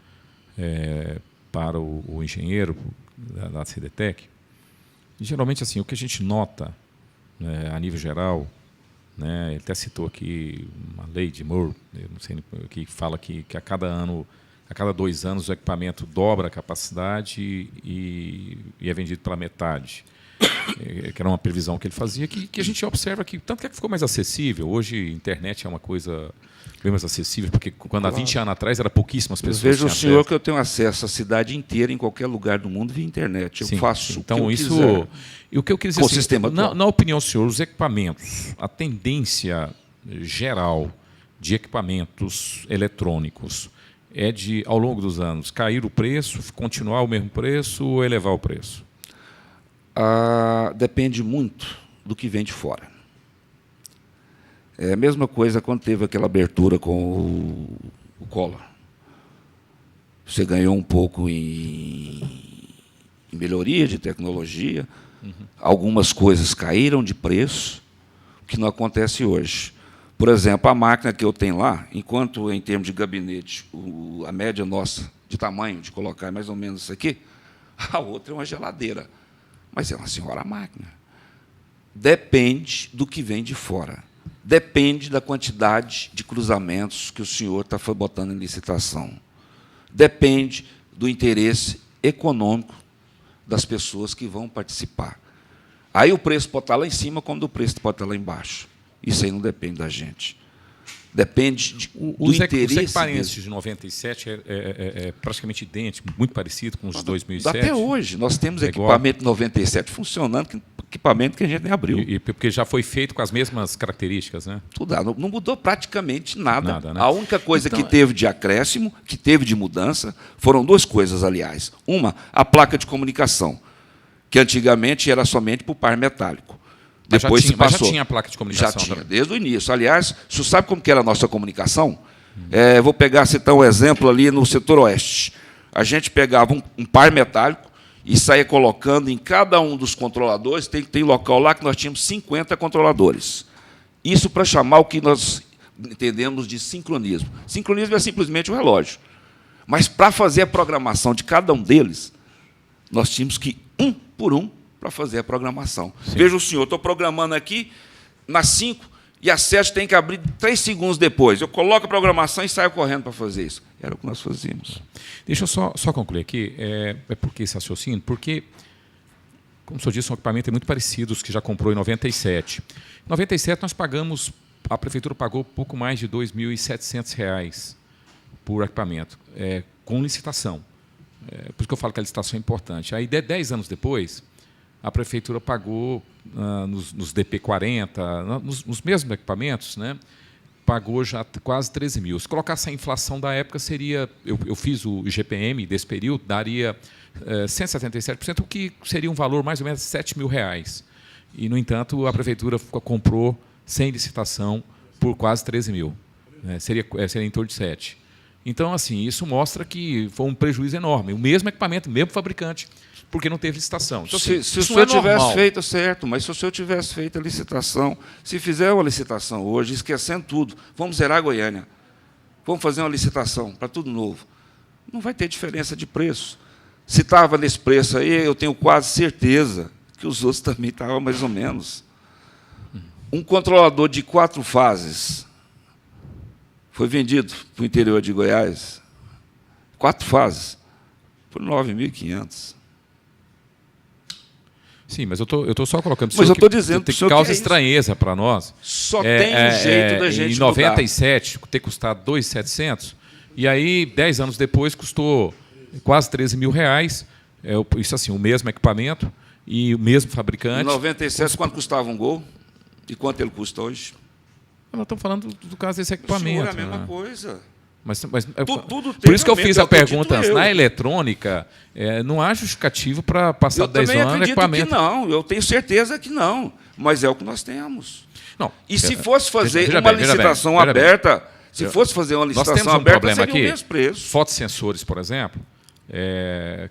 para o engenheiro da CDTEC, geralmente assim, o que a gente nota a nível geral, né, ele até citou aqui uma lei de Moore, eu não sei, que fala que a cada ano, a cada 2 anos, o equipamento dobra a capacidade e é vendido pela metade. Que era uma previsão que ele fazia, que a gente observa que, tanto que ficou mais acessível. Hoje, a internet é uma coisa bem mais acessível, porque quando há 20 anos atrás, era pouquíssimas pessoas. Veja o senhor que eu tenho acesso à cidade inteira, em qualquer lugar do mundo, via internet. Eu faço então, o que eu isso, quiser. E o que eu quis dizer, Com o assim, sistema na opinião do senhor, os equipamentos, a tendência geral de equipamentos eletrônicos é de, ao longo dos anos, cair o preço, continuar o mesmo preço ou elevar o preço? Depende muito do que vem de fora. É a mesma coisa quando teve aquela abertura com o Collor. Você ganhou um pouco em melhoria de tecnologia, algumas coisas caíram de preço, o que não acontece hoje. Por exemplo, a máquina que eu tenho lá, enquanto em termos de gabinete, a média nossa de tamanho, de colocar mais ou menos isso aqui, a outra é uma geladeira. Mas é uma senhora máquina. Depende do que vem de fora. Depende da quantidade de cruzamentos que o senhor está botando em licitação. Depende do interesse econômico das pessoas que vão participar. Aí o preço pode estar lá em cima, como o preço pode estar lá embaixo. Isso aí não depende da gente. Depende do Os interesse equipamentos deles. de 97 é praticamente idêntico, muito parecido com os de 2007. Até hoje, nós temos É igual. equipamento 97 funcionando, equipamento que a gente nem abriu. Porque já foi feito com as mesmas características, né? Tudo, não mudou praticamente nada. Nada, né? A única coisa Então, que teve de acréscimo, que teve de mudança, foram duas coisas, aliás. Uma, a placa de comunicação, que antigamente era somente para o par metálico. Mas Depois já se passou. já tinha placa de comunicação. Já tinha, também. desde o início. Aliás, o senhor sabe como que era a nossa comunicação? Vou citar um exemplo ali no setor oeste. A gente pegava um par metálico e saía colocando em cada um dos controladores, tem local lá que nós tínhamos 50 controladores. Isso para chamar o que nós entendemos de sincronismo. Sincronismo é simplesmente o relógio. Mas, para fazer a programação de cada um deles, nós tínhamos que ir um por um para fazer a programação. Sim. Veja o senhor, estou programando aqui, nas 5, e a 7 tem que abrir 3 segundos depois. Eu coloco a programação e saio correndo para fazer isso. Era o que nós fazíamos. Deixa eu só concluir aqui. Por que esse raciocínio? Porque, como o senhor disse, são equipamentos muito parecidos que já comprou em 97. Em 97, a prefeitura pagou pouco mais de R$ 2.700 por equipamento, com licitação. Por isso que eu falo que a licitação é importante. Aí, 10 anos depois, a prefeitura pagou nos DP40, nos mesmos equipamentos, né, pagou já quase 13 mil. Se colocasse a inflação da época, seria... Eu fiz o IGPM desse período, daria 177%, o que seria um valor mais ou menos de R$ 7 mil. E, no entanto, a prefeitura comprou sem licitação por quase 13 mil. Seria em torno de 7. Então, assim, isso mostra que foi um prejuízo enorme. O mesmo equipamento, o mesmo fabricante, porque não teve licitação. Então, Se isso o não senhor é tivesse normal. feito, certo, mas se o senhor tivesse feito a licitação, se fizer uma licitação hoje, esquecendo tudo, vamos zerar a Goiânia, vamos fazer uma licitação para tudo novo, não vai ter diferença de preço. Se estava nesse preço aí, eu tenho quase certeza que os outros também estavam mais ou menos. Um controlador de 4 fases foi vendido para o interior de Goiás, 4 fases, por 9.500. Sim, mas eu tô só colocando... Mas eu estou dizendo para o que senhor causa que é isso. estranheza para nós. Só tem um jeito da gente em 97, ter custado 2.700, e aí, 10 anos depois, custou quase 13 mil reais. Isso assim, o mesmo equipamento e o mesmo fabricante. Em 97, quanto custava um Gol? E quanto ele custa hoje? Nós estamos falando do caso desse Senhor, equipamento. é a mesma né? coisa. Por Tudo tem isso que eu aumento, fiz a acredito pergunta antes. eu. Na eletrônica, não há justificativo para passar Eu 10 também anos no acredito equipamento. que não, eu tenho certeza que não, mas é o que nós temos. Não, E se fosse fazer veja uma bem, veja bem, licitação veja bem. aberta, se fosse fazer uma Nós licitação temos um aberta, problema seria o aqui. mesmo preço. Fotossensores, por exemplo,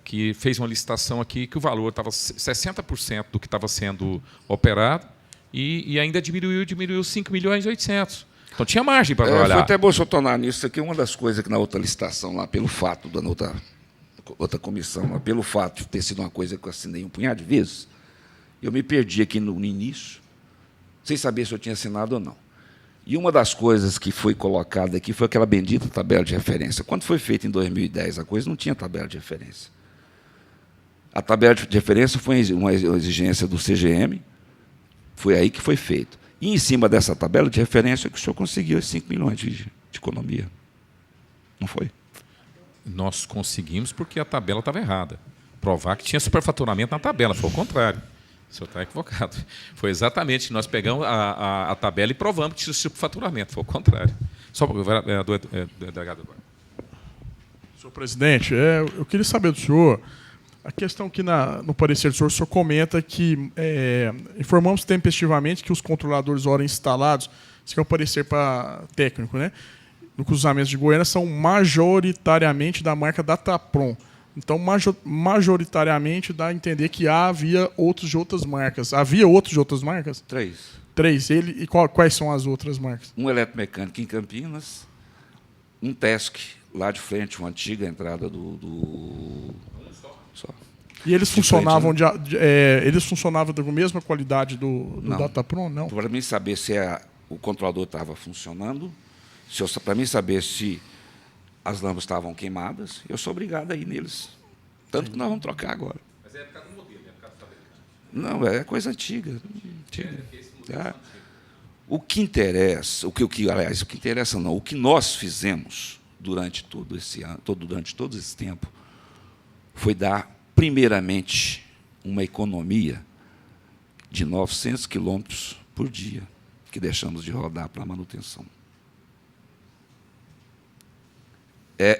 que fez uma licitação aqui que o valor estava 60% do que estava sendo operado e ainda diminuiu 5 milhões e 800. Então tinha margem para Foi trabalhar. até bom o senhor tornar nisso aqui uma das coisas que na outra licitação, lá, pelo fato da outra comissão, lá, pelo fato de ter sido uma coisa que eu assinei um punhado de vezes, eu me perdi aqui no início, sem saber se eu tinha assinado ou não. E uma das coisas que foi colocada aqui foi aquela bendita tabela de referência. Quando foi feita em 2010 a coisa, não tinha tabela de referência. A tabela de referência foi uma exigência do CGM, foi aí que foi feito. E, em cima dessa tabela de referência, que o senhor conseguiu 5 milhões de economia. Não foi? Nós conseguimos porque a tabela estava errada. Provar que tinha superfaturamento na tabela, foi o contrário. O senhor está equivocado. Foi exatamente, nós pegamos a tabela e provamos que tinha superfaturamento, foi o contrário. Só para o delegado agora. Senhor presidente, eu queria saber do senhor, a questão que no parecer do senhor, o senhor comenta que informamos tempestivamente que os controladores hora instalados, isso é um parecer para técnico, né, no cruzamento de Goiânia, são majoritariamente da marca Datapron. Então, majoritariamente dá a entender que havia outros de outras marcas. Havia outros de outras marcas? 3. 3. E quais são as outras marcas? Um eletromecânico em Campinas, um Tesc lá de frente, uma antiga entrada do só. E eles De funcionavam frente, eles funcionavam com a mesma qualidade do Não. Datapron? Não. Para mim saber se o controlador estava funcionando, para mim saber se as lâmpadas estavam queimadas, eu sou obrigado a ir neles. Tanto que nós vamos trocar agora. Mas é por causa do modelo, é por causa do fabricante. Não, é coisa antiga. O que interessa, aliás, o que interessa não, o que nós fizemos durante todo esse ano, durante todo esse tempo, foi dar, primeiramente, uma economia de 900 quilômetros por dia, que deixamos de rodar para a manutenção.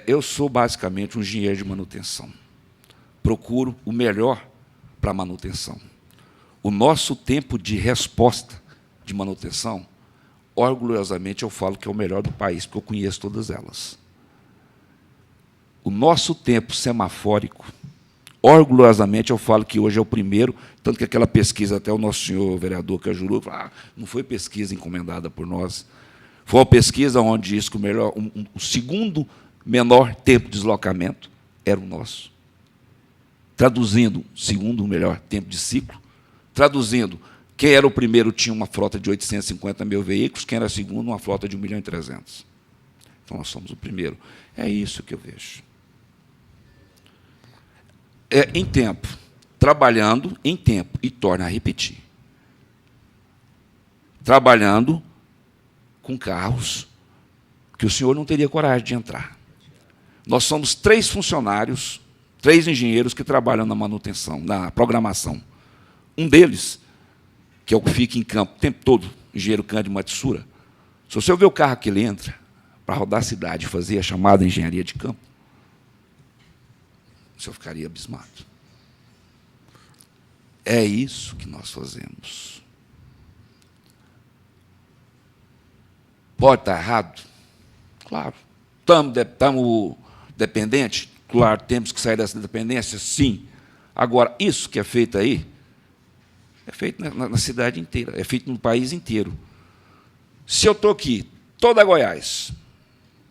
Eu sou, basicamente, um engenheiro de manutenção. Procuro o melhor para a manutenção. O nosso tempo de resposta de manutenção, orgulhosamente, eu falo que é o melhor do país, porque eu conheço todas elas. O nosso tempo semafórico, orgulhosamente, eu falo que hoje é o primeiro, tanto que aquela pesquisa, até o nosso senhor vereador Cajuru, não foi pesquisa encomendada por nós, foi uma pesquisa onde diz que o segundo menor tempo de deslocamento era o nosso. Traduzindo, segundo o melhor tempo de ciclo, traduzindo, quem era o primeiro tinha uma frota de 850 mil veículos, quem era o segundo, uma frota de 1.300.000. Então, nós somos o primeiro. É isso que eu vejo. Em tempo, trabalhando em tempo, e torna a repetir. Trabalhando com carros que o senhor não teria coragem de entrar. Nós somos 3 funcionários, 3 engenheiros que trabalham na manutenção, na programação. Um deles, que é o que fica em campo o tempo todo, engenheiro Cândido Matsura, se você ver o carro que ele entra para rodar a cidade e fazer a chamada engenharia de campo, o senhor ficaria abismado. É isso que nós fazemos. Pode estar errado? Claro. Estamos dependentes? Claro, temos que sair dessa dependência? Sim. Agora, isso que é feito aí, é feito na cidade inteira, é feito no país inteiro. Se eu estou aqui, toda Goiás,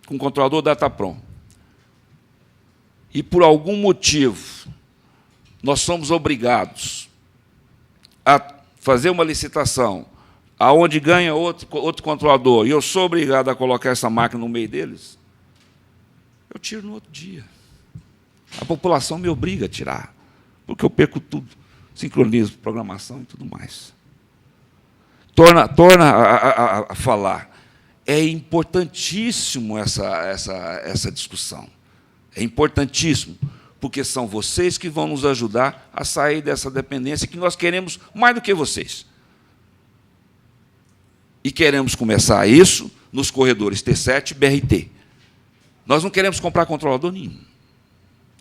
com o controlador Dataprom, e por algum motivo nós somos obrigados a fazer uma licitação aonde ganha outro controlador, e eu sou obrigado a colocar essa máquina no meio deles, eu tiro no outro dia. A população me obriga a tirar, porque eu perco tudo. Sincronismo, programação e tudo mais. Torna a falar. É importantíssimo essa discussão. É importantíssimo, porque são vocês que vão nos ajudar a sair dessa dependência que nós queremos mais do que vocês. E queremos começar isso nos corredores T7 e BRT. Nós não queremos comprar controlador nenhum.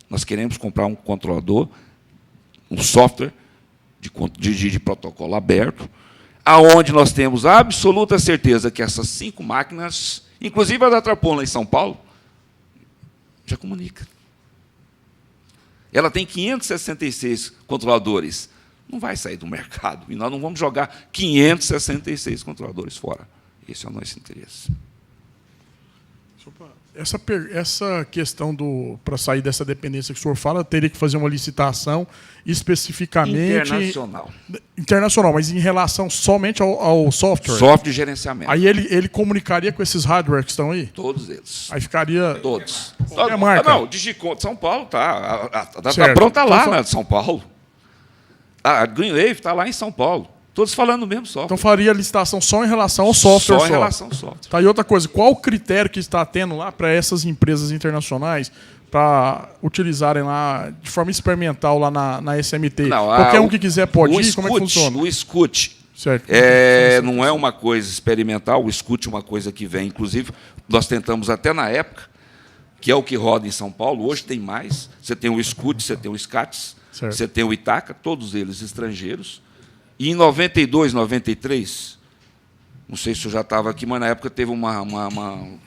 Nós queremos comprar um controlador, um software de protocolo aberto, aonde nós temos a absoluta certeza que essas 5 máquinas, inclusive a da Dataprom em São Paulo, já comunica. Ela tem 566 controladores. Não vai sair do mercado. E nós não vamos jogar 566 controladores fora. Esse é o nosso interesse. Essa questão para sair dessa dependência que o senhor fala, teria que fazer uma licitação especificamente... Internacional, mas em relação somente ao software? Software de gerenciamento. Aí ele comunicaria com esses hardware que estão aí? Todos eles. Aí ficaria... Todos. Qualquer marca? Não, Digicom de São Paulo está. A Dataprom está lá na de São Paulo. A Greenwave está lá em São Paulo. Todos falando o mesmo software. Então faria a licitação só em relação ao software? Só em relação ao software. Tá, e outra coisa, qual o critério que está tendo lá para essas empresas internacionais para utilizarem lá de forma experimental lá na SMT? Não, qualquer um que quiser pode ir? Como é que funciona? O Scoot certo. Não é uma coisa experimental, o Scoot é uma coisa que vem. Inclusive, nós tentamos até na época, que é o que roda em São Paulo, hoje tem mais. Você tem o Scoot, você tem o SCATS, certo. Você tem o Itaca, todos eles estrangeiros. E em 92, 93, não sei se eu já estava aqui, mas na época teve uma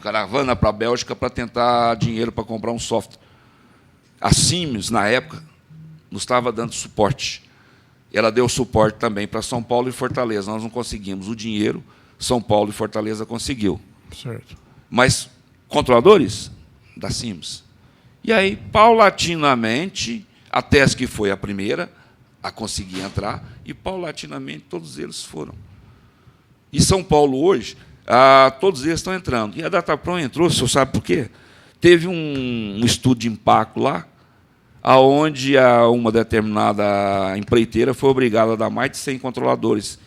caravana para a Bélgica para tentar dinheiro para comprar um software. A Siemens, na época, nos estava dando suporte. Ela deu suporte também para São Paulo e Fortaleza. Nós não conseguimos o dinheiro, São Paulo e Fortaleza conseguiu. Certo. Mas controladores da Siemens. E aí, paulatinamente, a TESC foi a primeira a conseguir entrar, e paulatinamente todos eles foram. E São Paulo hoje, todos eles estão entrando. E a Dataprom entrou, o senhor sabe por quê? Teve um estudo de impacto lá, onde uma determinada empreiteira foi obrigada a dar mais de 100 controladores.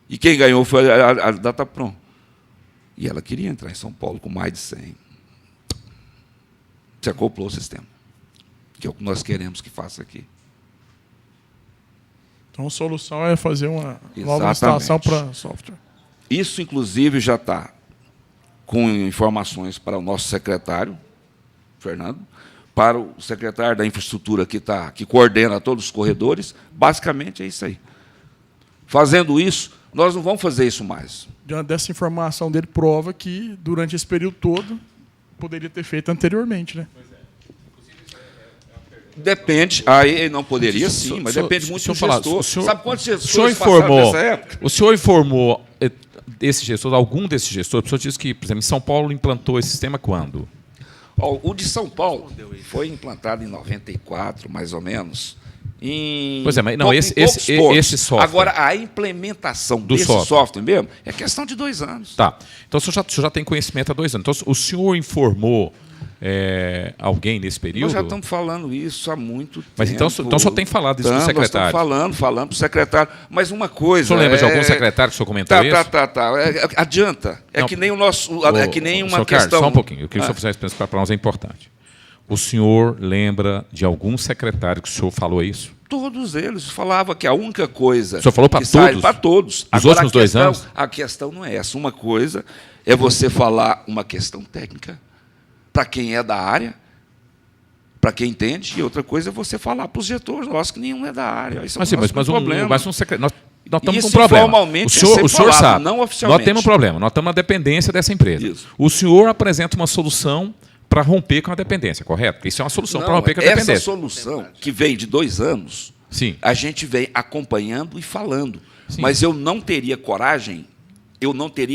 E quem ganhou foi a Dataprom. E ela queria entrar em São Paulo com mais de 100. Se acoplou o sistema, que é o que nós queremos que faça aqui. Então a solução é fazer uma nova Exatamente. licitação para software. Isso, inclusive, já está com informações para o nosso secretário, Fernando, para o secretário da infraestrutura que coordena todos os corredores. Basicamente é isso aí. Fazendo isso, nós não vamos fazer isso mais. Diante dessa informação dele, prova que, durante esse período todo, poderia ter feito anteriormente, né? Depende, aí não poderia sim, mas depende muito do gestor. Sabe quantos gestores passaram nessa época? O senhor informou esse gestor, algum desses gestores? O senhor disse que, por exemplo, em São Paulo implantou esse sistema quando? O de São Paulo foi implantado em 94, mais ou menos. Pois é, mas não, esse software. Agora, a implementação desse software mesmo é questão de 2 anos. Tá. Então, o senhor já tem conhecimento há 2 anos. Então, o senhor informou alguém nesse período? Nós já estamos falando isso há muito tempo. Mas então só tem falado isso com o secretário? Nós estamos falando para o secretário. Mas uma coisa... O senhor lembra de algum secretário que o senhor comentou isso? Adianta. É que nem o nosso... É que nem uma questão... Carlos, só um pouquinho. Eu queria que o senhor fizesse para nós é importante. O senhor lembra de algum secretário que o senhor falou isso? Todos eles falavam que a única coisa... O senhor falou para todos? Para todos. Os últimos 2 anos? A questão não é essa. Uma coisa é você falar uma questão técnica para quem é da área, para quem entende, e outra coisa é você falar para os gestores nossos que nenhum é da área. Isso mas, é um problema. Mas um secretário... Nós estamos com um problema. Formalmente o senhor falado, sabe, não oficialmente. Nós temos um problema, nós estamos na dependência dessa empresa. Isso. O senhor apresenta uma solução para romper com a dependência, correto? Isso é uma solução para romper com a dependência. Essa solução, que veio de 2 anos, sim, a gente vem acompanhando e falando. Sim. Mas eu não teria coragem,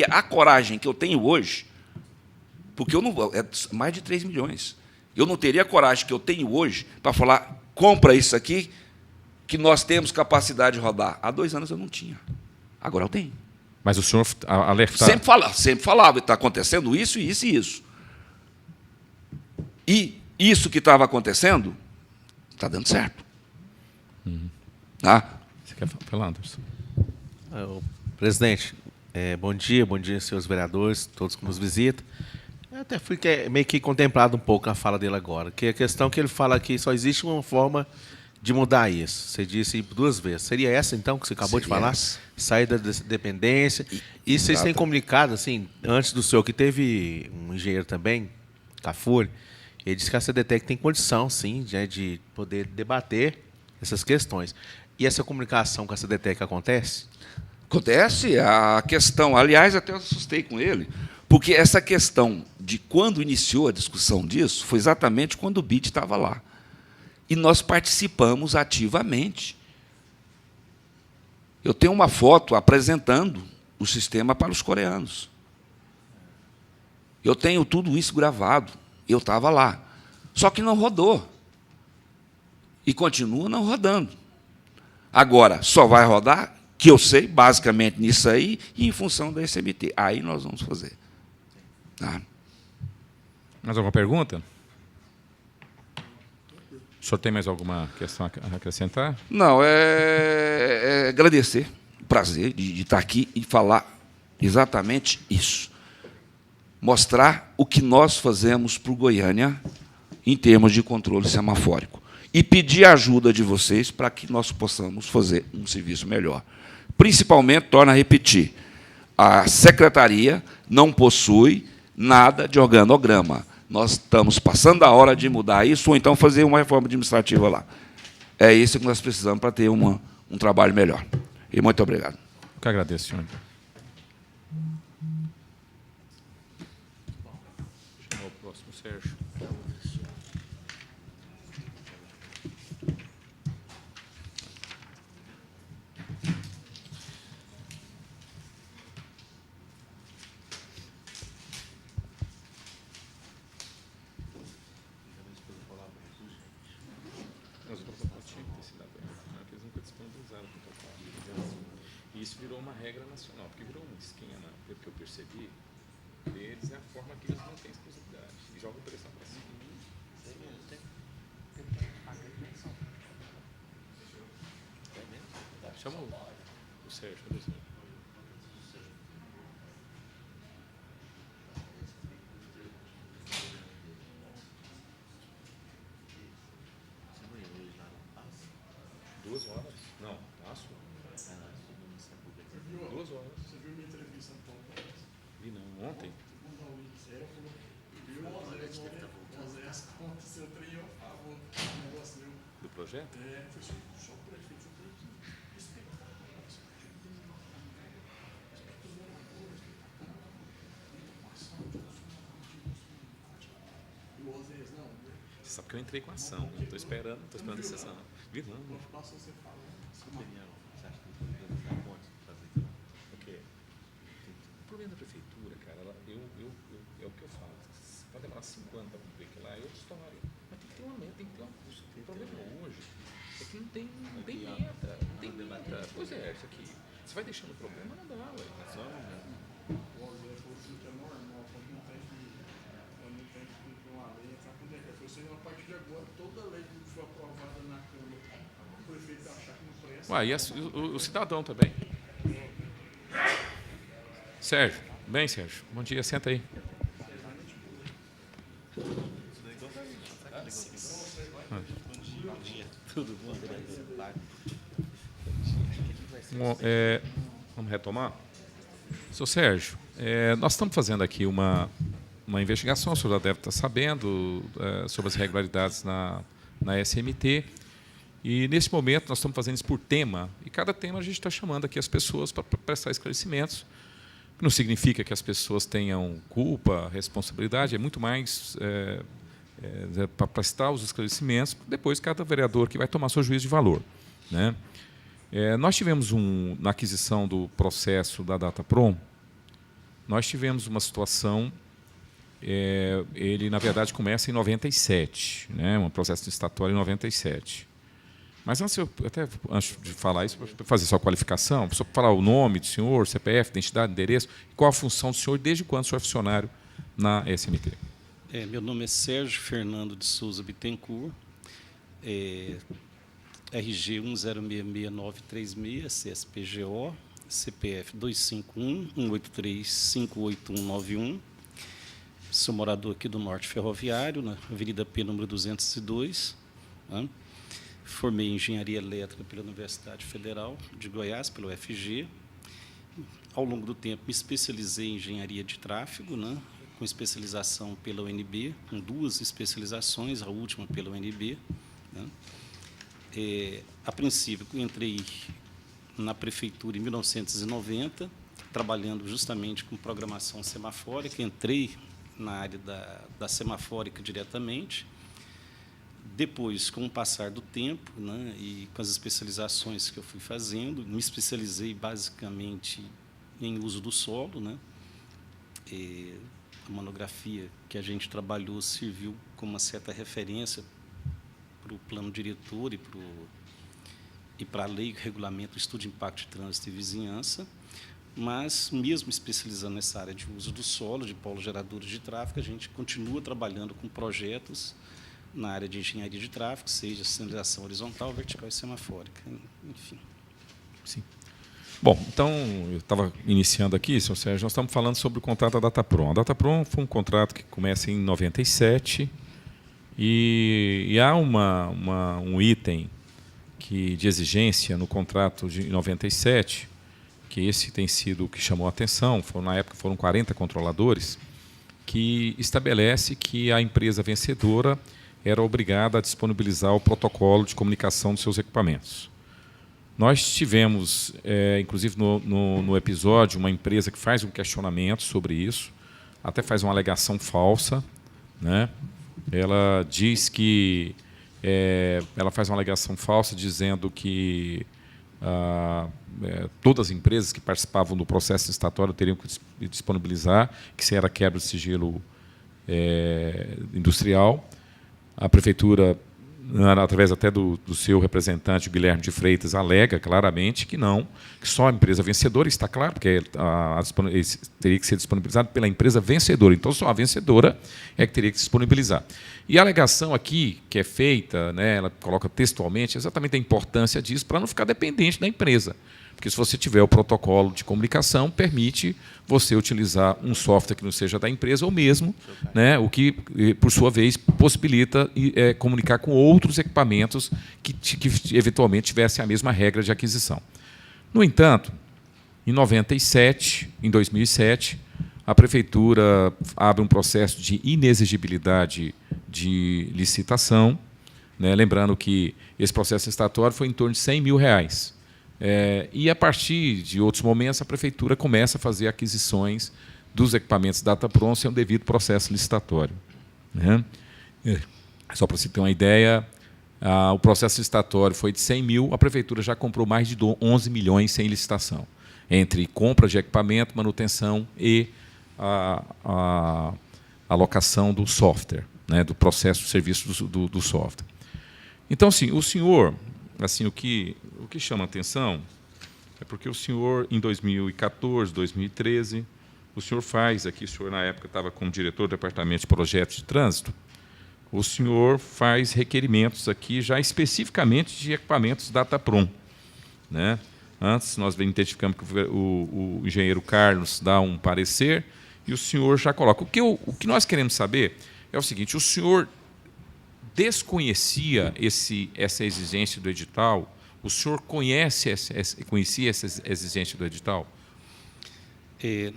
a coragem que eu tenho hoje, porque eu não é mais de 3 milhões. Eu não teria a coragem que eu tenho hoje para falar, compra isso aqui, que nós temos capacidade de rodar. Há 2 anos eu não tinha. Agora eu tenho. Mas o senhor alerta... Sempre falava, está acontecendo isso, isso e isso. E isso que estava acontecendo está dando certo. Tá? Você quer falar, Anderson? Presidente, bom dia, senhores vereadores, todos que nos visitam. Eu até fui meio que contemplado um pouco a fala dele agora, que a questão que ele fala aqui, só existe uma forma de mudar isso. Você disse 2 vezes. Seria essa, então, que você acabou de falar? Essa. Sair da dependência. E vocês têm comunicado, assim, antes do senhor, que teve um engenheiro também, Cafuri, ele disse que a CDTEC tem condição, sim, de poder debater essas questões. E essa comunicação com a CDTEC acontece? Acontece. A questão, aliás, até eu assustei com ele, porque essa questão de quando iniciou a discussão disso foi exatamente quando o BID estava lá. E nós participamos ativamente. Eu tenho uma foto apresentando o sistema para os coreanos. Eu tenho tudo isso gravado. Eu estava lá. Só que não rodou. E continua não rodando. Agora, só vai rodar, que eu sei, basicamente nisso aí, e em função da SMT. Aí nós vamos fazer. Tá? Mais alguma pergunta? O senhor tem mais alguma questão a acrescentar? Não, é agradecer. Prazer de estar aqui e falar exatamente isso. Mostrar o que nós fazemos para o Goiânia em termos de controle semafórico. E pedir a ajuda de vocês para que nós possamos fazer um serviço melhor. Principalmente, torno a repetir, a secretaria não possui nada de organograma. Nós estamos passando a hora de mudar isso, ou então fazer uma reforma administrativa lá. É isso que nós precisamos para ter um trabalho melhor. E muito obrigado. Eu que agradeço, senhor. Chamar o próximo, Sérgio. Isso virou uma regra nacional, porque virou um esquema, pelo que eu percebi, deles é a forma que eles não têm exclusividade. E jogam pressão para cima. Chama o Sérgio. 2 horas. Não, passo. 2 horas. Você viu minha entrevista no Paulo? Vi não, ontem. Aconteceu trem a favor do negócio meu. Do projeto? É, foi só o prefeito. Você sabe que eu entrei com a ação, né? Estou esperando a sessão. Vi não. Passa você falando. Você acha que poderia dar conta de fazer isso? O quê? O problema da prefeitura, cara, é o que eu falo. Vai demorar 5 anos para cumprir aquilo lá, é outra história. Mas tem que ter uma meta, tem que ter uma custa. O problema hoje é que não tem meta. Não tem meta. Pois é, isso aqui. Você vai deixando o problema, não dá, ué. O Zé falou assim que é normal, quando não tem que cumprir uma lei, sabe quando é que é? Foi assim, a partir de agora, toda lei que foi aprovada na Câmara, o prefeito achar que não presta. Ué, e o cidadão também. Sérgio, bem, Sérgio. Bom dia, senta aí. Tudo bom? Vamos retomar? Seu Sérgio, nós estamos fazendo aqui uma investigação, o senhor já deve estar sabendo, sobre as irregularidades na SMT. E, nesse momento, nós estamos fazendo isso por tema, e cada tema a gente está chamando aqui as pessoas para prestar esclarecimentos. Não significa que as pessoas tenham culpa, responsabilidade, é muito mais para prestar os esclarecimentos, depois cada vereador que vai tomar seu juízo de valor, né? Nós tivemos, na aquisição do processo da Dataprom, nós tivemos uma situação, ele, na verdade, começa em 97, né, um processo licitatório em 97. Mas antes de falar isso, para fazer sua qualificação, só para falar o nome do senhor, CPF, identidade, endereço, qual a função do senhor, desde quando o senhor é funcionário na SMT? Meu nome é Sérgio Fernando de Souza Bittencourt, RG 1066936, CSPGO, CPF 251-183-58191. Sou morador aqui do Norte Ferroviário, na Avenida P, número 202. Né? Formei em Engenharia Elétrica pela Universidade Federal de Goiás, pelo UFG. Ao longo do tempo, me especializei em Engenharia de Tráfego, né? Com especialização pela UNB, com 2 especializações, a última pela UNB. Né? A princípio, entrei na prefeitura em 1990, trabalhando justamente com programação semafórica. Entrei na área da semafórica diretamente. Depois, com o passar do tempo, né, e com as especializações que eu fui fazendo, me especializei basicamente em uso do solo, né? A monografia que a gente trabalhou serviu como uma certa referência para o plano diretor e para a lei que regulamenta o estudo de impacto de trânsito e vizinhança, mas, mesmo especializando nessa área de uso do solo, de polos geradores de tráfego, a gente continua trabalhando com projetos na área de engenharia de tráfego, seja sinalização horizontal, vertical e semafórica, enfim. Sim. Bom, então, eu estava iniciando aqui, senhor Sérgio, nós estamos falando sobre o contrato da Dataprom. A Dataprom foi um contrato que começa em 97 e há um item de exigência no contrato de 97, que esse tem sido o que chamou a atenção, na época foram 40 controladores, que estabelece que a empresa vencedora era obrigada a disponibilizar o protocolo de comunicação dos seus equipamentos. Nós tivemos, inclusive no episódio, uma empresa que faz um questionamento sobre isso, até faz uma alegação falsa, né? Ela diz que ela faz uma alegação falsa dizendo que todas as empresas que participavam do processo licitatório teriam que disponibilizar, que isso era quebra de sigilo industrial. A prefeitura, através até do seu representante, Guilherme de Freitas, alega claramente que não, que só a empresa vencedora, está claro, porque teria que ser disponibilizado pela empresa vencedora. Então, só a vencedora é que teria que se disponibilizar. E a alegação aqui, que é feita, né, ela coloca textualmente exatamente a importância disso para não ficar dependente da empresa. Porque se você tiver o protocolo de comunicação, permite você utilizar um software que não seja da empresa ou mesmo, né, o que, por sua vez, possibilita comunicar com outros equipamentos que eventualmente tivessem a mesma regra de aquisição. No entanto, em 2007, a Prefeitura abre um processo de inexigibilidade de licitação, né, lembrando que esse processo licitatório foi em torno de R$100 mil. E, a partir de outros momentos, a Prefeitura começa a fazer aquisições dos equipamentos Datapron sem o devido processo licitatório. Né? Só para você ter uma ideia, o processo licitatório foi de 100 mil, a Prefeitura já comprou mais de 11 milhões sem licitação, entre compra de equipamento, manutenção e a alocação do software, né, do processo de serviço do software. Então, assim, o senhor, assim, o que chama a atenção é porque o senhor, em 2014, 2013, o senhor faz aqui, o senhor na época estava como diretor do Departamento de Projetos de Trânsito, o senhor faz requerimentos aqui já especificamente de equipamentos Datapron, né? Antes nós identificamos que o engenheiro Carlos dá um parecer e o senhor já coloca. O que nós queremos saber é o seguinte: o senhor desconhecia essa exigência do edital? O senhor conhecia essa exigência do edital?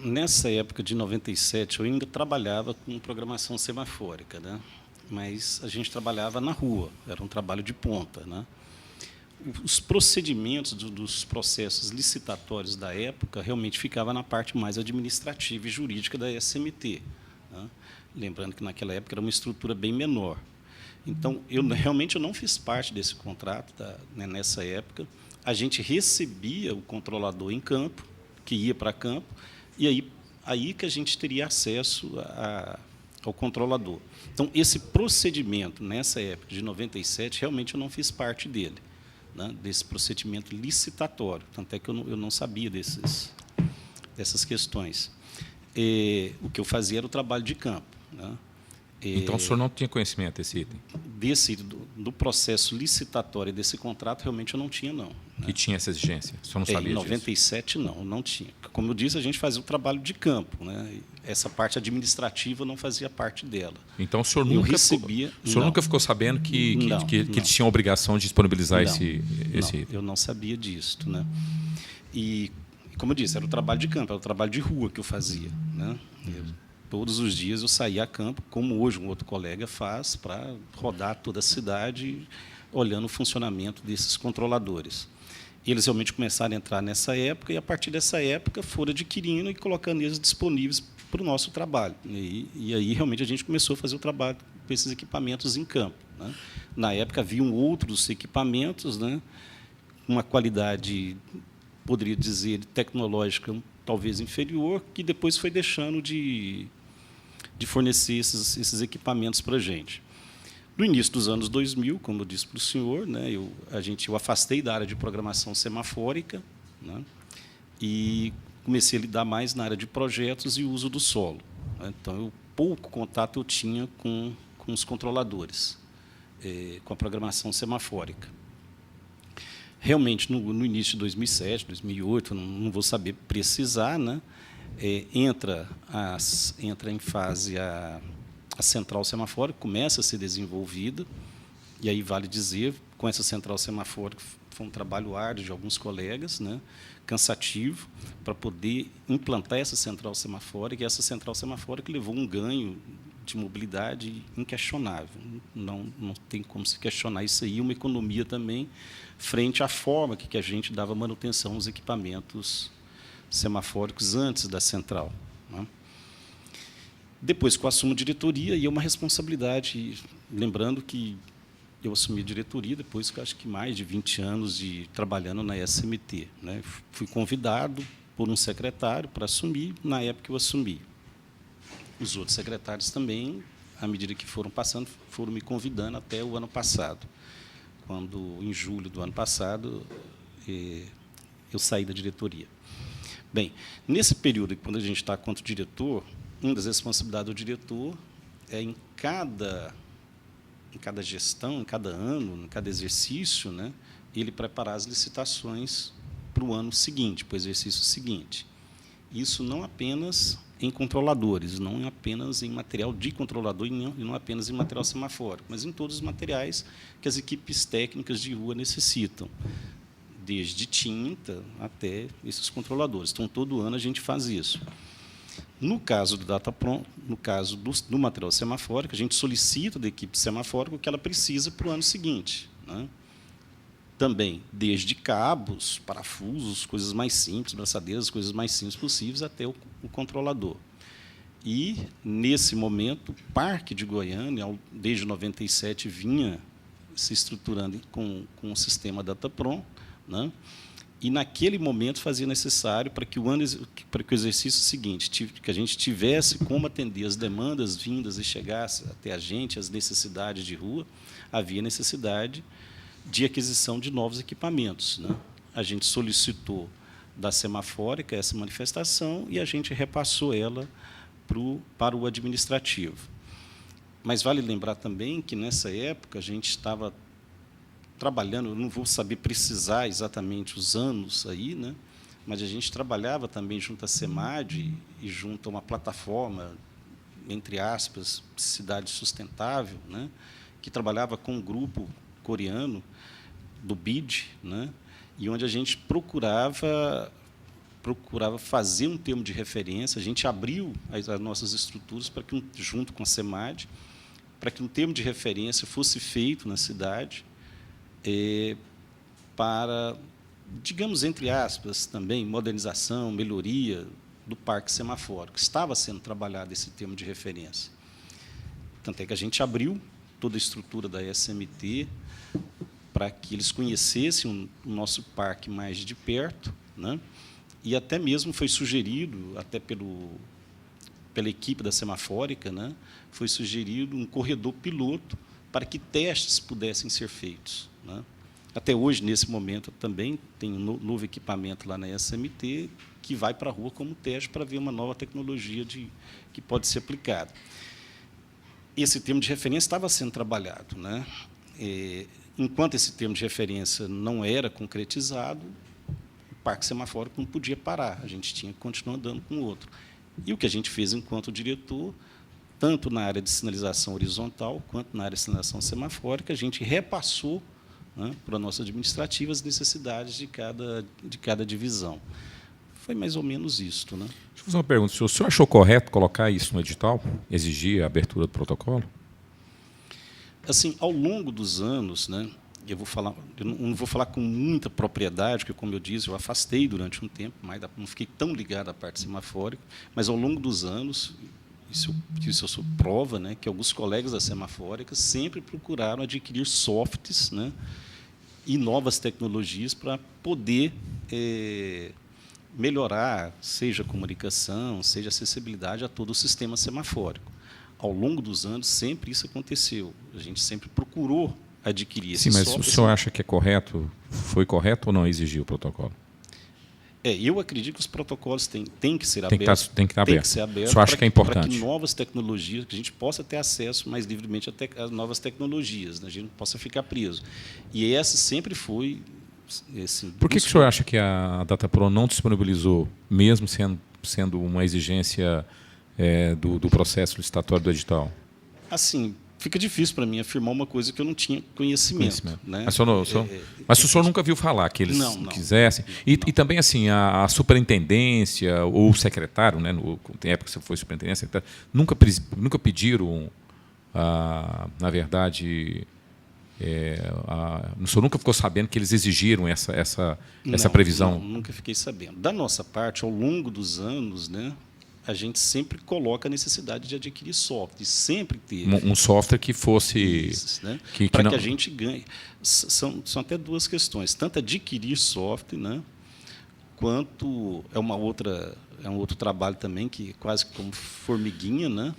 Nessa época de 97, eu ainda trabalhava com programação semafórica, né? Mas a gente trabalhava na rua, era um trabalho de ponta, né? Os procedimentos dos processos licitatórios da época realmente ficavam na parte mais administrativa e jurídica da SMT, né? Lembrando que naquela época era uma estrutura bem menor. Então, realmente eu não fiz parte desse contrato, né, nessa época. A gente recebia o controlador em campo, que ia para campo, e aí que a gente teria acesso ao controlador. Então, esse procedimento, nessa época de 97, realmente eu não fiz parte dele, né, desse procedimento licitatório. Tanto é que eu não sabia dessas questões. O que eu fazia era o trabalho de campo, né? Então, o senhor não tinha conhecimento desse item? Do processo licitatório desse contrato, realmente eu não tinha, não. Que tinha essa exigência? O senhor não sabia disso? Em 97, não tinha. Como eu disse, a gente fazia o trabalho de campo, né? Essa parte administrativa não fazia parte dela. Então, o senhor nunca ficou sabendo que eles tinham a obrigação de disponibilizar esse item? Eu não sabia disso, né? E, como eu disse, era o trabalho de campo, era o trabalho de rua que eu fazia, né? Todos os dias eu saía a campo, como hoje um outro colega faz, para rodar toda a cidade, olhando o funcionamento desses controladores. Eles realmente começaram a entrar nessa época, e, a partir dessa época, foram adquirindo e colocando eles disponíveis para o nosso trabalho. E aí, realmente, a gente começou a fazer o trabalho com esses equipamentos em campo, né? Na época, haviam outros equipamentos, né, uma qualidade, poderia dizer, tecnológica talvez inferior, que depois foi deixando de fornecer esses equipamentos para a gente. No início dos anos 2000, como eu disse para o senhor, né, eu afastei da área de programação semafórica, né, e comecei a lidar mais na área de projetos e uso do solo, né? Então, pouco contato eu tinha com os controladores, com a programação semafórica. Realmente, no início de 2007, 2008, não vou saber precisar, né, entra em fase a central semafórica, começa a ser desenvolvida, e aí vale dizer, com essa central semafórica, foi um trabalho árduo de alguns colegas, né, cansativo, para poder implantar essa central semafórica, e essa central semafórica levou um ganho de mobilidade inquestionável. Não tem como se questionar isso aí, uma economia também, frente à forma que a gente dava manutenção aos equipamentos semafóricos antes da central, né? Depois, com o assumo diretoria, e uma responsabilidade, lembrando que eu assumi a diretoria depois que acho que mais de 20 anos trabalhando na SMT, né? Fui convidado por um secretário para assumir, na época eu assumi. Os outros secretários também, à medida que foram passando, foram me convidando até o ano passado, quando, em julho do ano passado, eu saí da diretoria. Bem, nesse período, quando a gente está quanto diretor, uma das responsabilidades do diretor é, em cada gestão, em cada ano, em cada exercício, né, ele preparar as licitações para o ano seguinte, para o exercício seguinte. Isso não apenas em controladores, não apenas em material de controlador e não apenas em material semafórico, mas em todos os materiais que as equipes técnicas de rua necessitam, desde tinta até esses controladores. Então, todo ano a gente faz isso. No caso do DataPron, no caso do material semafórico, a gente solicita da equipe semafórica o que ela precisa para o ano seguinte, né? Também, desde cabos, parafusos, coisas mais simples, braçadeiras, coisas mais simples possíveis, até o controlador. E, nesse momento, o Parque de Goiânia, desde 97, vinha se estruturando com o sistema DataPron, né? E, naquele momento, fazia necessário para que o exercício seguinte, que a gente tivesse como atender as demandas vindas e chegasse até a gente, as necessidades de rua, havia necessidade de aquisição de novos equipamentos, né? A gente solicitou da semafórica essa manifestação e a gente repassou ela para o administrativo. Mas vale lembrar também que, nessa época, a gente estava trabalhando, eu não vou saber precisar exatamente os anos aí, né? Mas a gente trabalhava também junto à SEMAD e junto a uma plataforma, entre aspas, Cidade Sustentável, né? Que trabalhava com um grupo coreano do BID, né? E onde a gente procurava fazer um termo de referência. A gente abriu as nossas estruturas para que, junto com a SEMAD, para que um termo de referência fosse feito na cidade para, digamos, entre aspas, também modernização, melhoria do parque semafórico. Estava sendo trabalhado esse termo de referência. Tanto é que a gente abriu toda a estrutura da SMT para que eles conhecessem o nosso parque mais de perto, né? E até mesmo foi sugerido, até pela equipe da semafórica, né? Foi sugerido um corredor piloto para que testes pudessem ser feitos, né? Até hoje, nesse momento, também tem um novo equipamento lá na SMT que vai para a rua como teste para ver uma nova tecnologia que pode ser aplicada. Esse termo de referência estava sendo trabalhado, né? Enquanto esse termo de referência não era concretizado, o parque semafórico não podia parar, a gente tinha que continuar andando com o outro. E o que a gente fez enquanto diretor, tanto na área de sinalização horizontal quanto na área de sinalização semafórica, a gente repassou, né, para a nossa administrativa as necessidades de cada divisão. Foi mais ou menos isto, né? Deixa eu fazer uma pergunta. O senhor achou correto colocar isso no edital? Exigir a abertura do protocolo? Assim, ao longo dos anos, né, eu não vou falar com muita propriedade, porque, como eu disse, eu afastei durante um tempo, mas não fiquei tão ligado à parte semafórica, mas, ao longo dos anos, isso eu sou prova, né, que alguns colegas da semafórica sempre procuraram adquirir softs, né, e novas tecnologias para poder melhorar, seja a comunicação, seja a acessibilidade a todo o sistema semafórico. Ao longo dos anos, sempre isso aconteceu. A gente sempre procurou adquirir esse software. Sim, mas o senhor acha que é correto, foi correto ou não exigir o protocolo? Eu acredito que os protocolos têm que ser abertos. Tem que estar aberto. Que ser aberto. O senhor acha que é importante? Para que novas tecnologias, que a gente possa ter acesso mais livremente a novas tecnologias, né? A gente não possa ficar preso. E esse sempre foi... Por que o senhor acha que a DataPron não disponibilizou, mesmo sendo uma exigência do processo licitatório do edital? Assim, fica difícil para mim afirmar uma coisa que eu não tinha conhecimento. Né? Mas o senhor nunca viu falar que eles não quisessem? E também assim, a superintendência ou o secretário, né, na época que você foi superintendente, nunca pediram, na verdade... o senhor nunca ficou sabendo que eles exigiram essa previsão? Não, nunca fiquei sabendo. Da nossa parte, ao longo dos anos, né, a gente sempre coloca a necessidade de adquirir software. Sempre teve. Um software que fosse... Né, para que a gente ganhe. São até duas questões. Tanto adquirir software, né, quanto é um outro trabalho também, que é quase como formiguinha, né,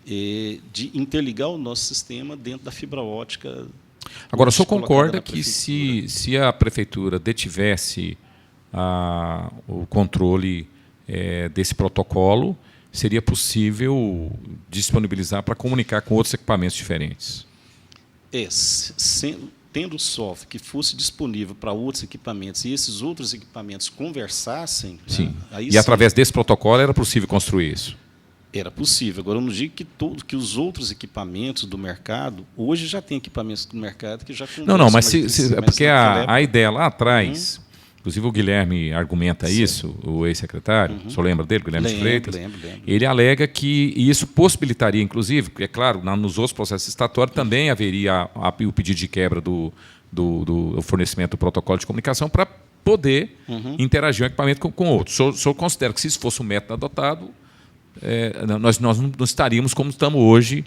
de interligar o nosso sistema dentro da fibra ótica. Agora, o senhor concorda que se a prefeitura detivesse o controle desse protocolo, seria possível disponibilizar para comunicar com outros equipamentos diferentes? tendo software que fosse disponível para outros equipamentos e esses outros equipamentos conversassem, Sim. né, aí E sim, através desse protocolo era possível construir isso. era possível. Agora, eu não digo que os outros equipamentos do mercado, hoje já tem equipamentos do mercado que já conversam. Não, mas mas porque naquela a época- ideia lá atrás, inclusive o Guilherme argumenta isso, o ex-secretário, o senhor lembra dele, Guilherme de Freitas? Lembro. Ele alega que isso possibilitaria, inclusive, é claro, nos outros processos estatórios também haveria o pedido de quebra do fornecimento do protocolo de comunicação para poder interagir um equipamento com outro. O senhor considera que se isso fosse um método adotado, nós não estaríamos como estamos hoje,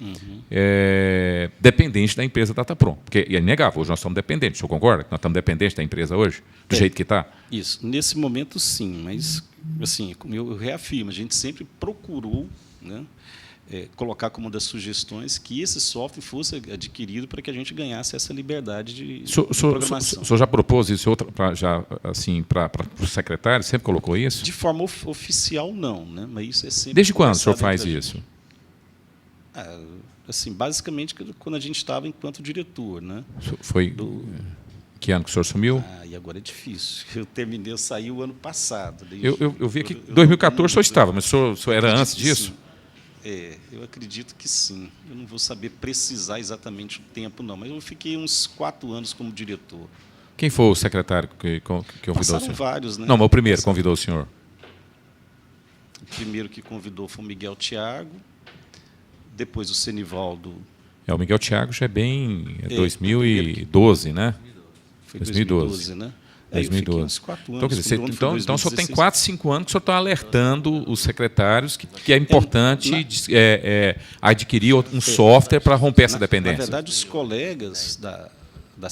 dependentes da empresa Datapron. Porque é inegável, hoje nós estamos dependentes. O senhor concorda que nós estamos dependentes da empresa hoje, do jeito que está? Isso. Nesse momento, sim. Mas, assim, eu reafirmo, a gente sempre procurou, né, colocar como uma das sugestões que esse software fosse adquirido para que a gente ganhasse essa liberdade de programação. O senhor já propôs isso assim, para o secretário? Sempre colocou isso? De forma oficial, não. Né? Mas isso é sempre Desde quando o senhor conversado faz entre a isso? gente. Assim, basicamente, quando a gente estava enquanto diretor. Né? Foi que ano que o senhor assumiu? E agora é difícil. Eu saí o ano passado. Eu vi que em 2014 o senhor estava, mas o senhor era antes disso? Eu acredito que sim. Eu não vou saber precisar exatamente o tempo, não, mas eu fiquei uns 4 anos como diretor. Quem foi o secretário que convidou o Passaram senhor? vários, né? Não, mas o primeiro convidou o senhor. O primeiro que convidou foi o Miguel Thiago, depois o Senivaldo. O Miguel Thiago já é bem 2012, né? Foi 2012, né? 2012. Eu fiquei uns 4 anos. Então, quer dizer, então o senhor tem 2016. 4, 5 anos que o senhor está alertando os secretários que é importante adquirir um software para romper essa dependência. Na verdade, os colegas da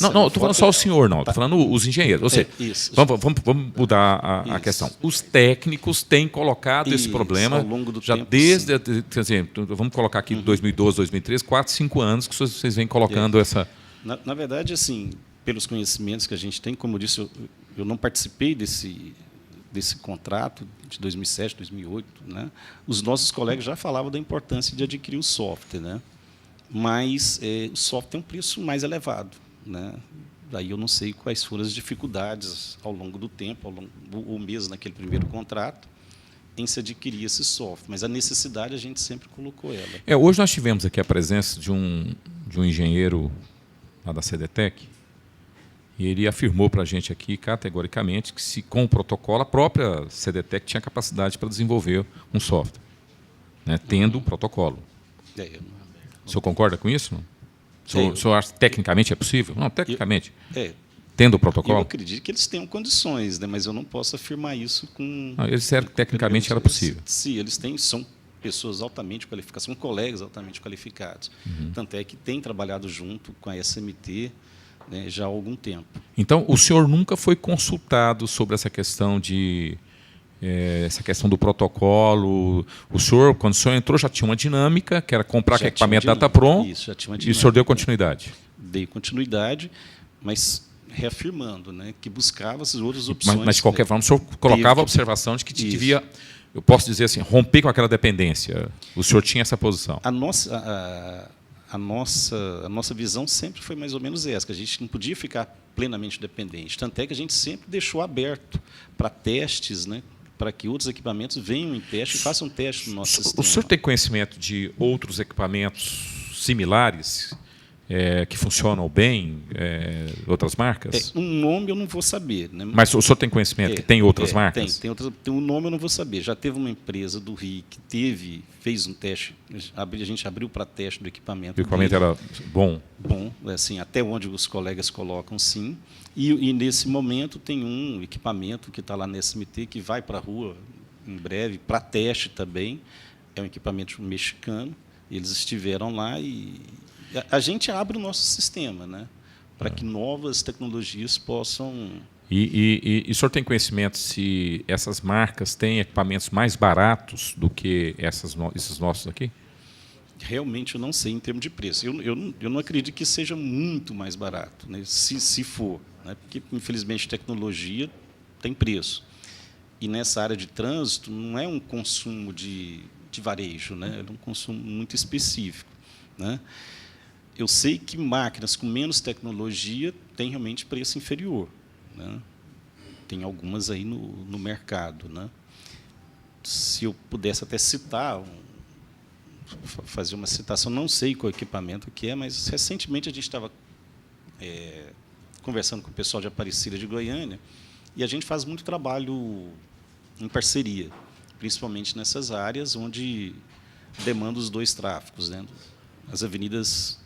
Não, estou falando só o senhor, não. Estou falando os engenheiros. Ou seja, isso. vamos mudar a questão. Os técnicos têm colocado esse Isso, problema ao longo do já tempo, desde, quer dizer, vamos colocar aqui 2012, 2013, 4, 5 anos que vocês vêm colocando essa... Na verdade, assim, pelos conhecimentos que a gente tem, como eu disse, eu não participei desse contrato de 2007, 2008. Né? Os nossos colegas já falavam da importância de adquirir o software, né? Mas o software tem um preço mais elevado. Né? Daí eu não sei quais foram as dificuldades ao longo do tempo, ou mesmo naquele primeiro contrato, em se adquirir esse software. Mas a necessidade a gente sempre colocou ela. Hoje nós tivemos aqui a presença de um engenheiro lá da CDTEC, e ele afirmou para a gente aqui, categoricamente, que se com o protocolo, a própria CDTEC tinha capacidade para desenvolver um software, né, tendo o protocolo. O senhor concorda com isso? Não? O senhor acha que tecnicamente é possível? Não, tecnicamente. Tendo o protocolo? Eu acredito que eles tenham condições, né, mas eu não posso afirmar isso com... Não, eles disseram que tecnicamente era possível. Sim, eles são pessoas altamente qualificadas, são colegas altamente qualificados. Tanto é que têm trabalhado junto com a SMT, né, já há algum tempo. Então, o senhor nunca foi consultado sobre essa questão do protocolo? O senhor, quando o senhor entrou, já tinha uma dinâmica, que era comprar equipamento Datapron, isso, já tinha uma e o dinâmica. senhor deu continuidade? Dei continuidade, mas reafirmando, né, que buscava essas outras opções. Mas, de qualquer forma, o senhor colocava a observação de que devia, eu posso dizer assim, romper com aquela dependência. O senhor tinha essa posição? A nossa visão sempre foi mais ou menos essa, que a gente não podia ficar plenamente dependente. Tanto é que a gente sempre deixou aberto para testes, né, para que outros equipamentos venham em teste e façam teste no nosso sistema. O senhor tem conhecimento de outros equipamentos similares que funcionam bem, outras marcas? Um nome eu não vou saber. Né? Mas o senhor tem conhecimento que tem outras marcas? Tem um nome eu não vou saber. Já teve uma empresa do Rio que fez um teste, a gente abriu para teste do equipamento. O equipamento era bom? Bom, assim, até onde os colegas colocam, sim. E nesse momento tem um equipamento que está lá na SMT, que vai para a rua em breve, para teste também. É um equipamento mexicano. Eles estiveram lá e a gente abre o nosso sistema, né, para que novas tecnologias possam... E o senhor tem conhecimento se essas marcas têm equipamentos mais baratos do que esses nossos aqui? Realmente eu não sei em termos de preço. Eu não acredito que seja muito mais barato, né, se for, né, porque, infelizmente, tecnologia tem preço. E nessa área de trânsito não é um consumo de varejo, né, é um consumo muito específico. Né? eu sei que máquinas com menos tecnologia têm realmente preço inferior, né? Tem algumas aí no mercado, né? Se eu pudesse até citar, fazer uma citação, não sei qual equipamento que é, mas recentemente a gente estava conversando com o pessoal de Aparecida de Goiânia, e a gente faz muito trabalho em parceria, principalmente nessas áreas onde demanda os dois tráfegos, né? As avenidas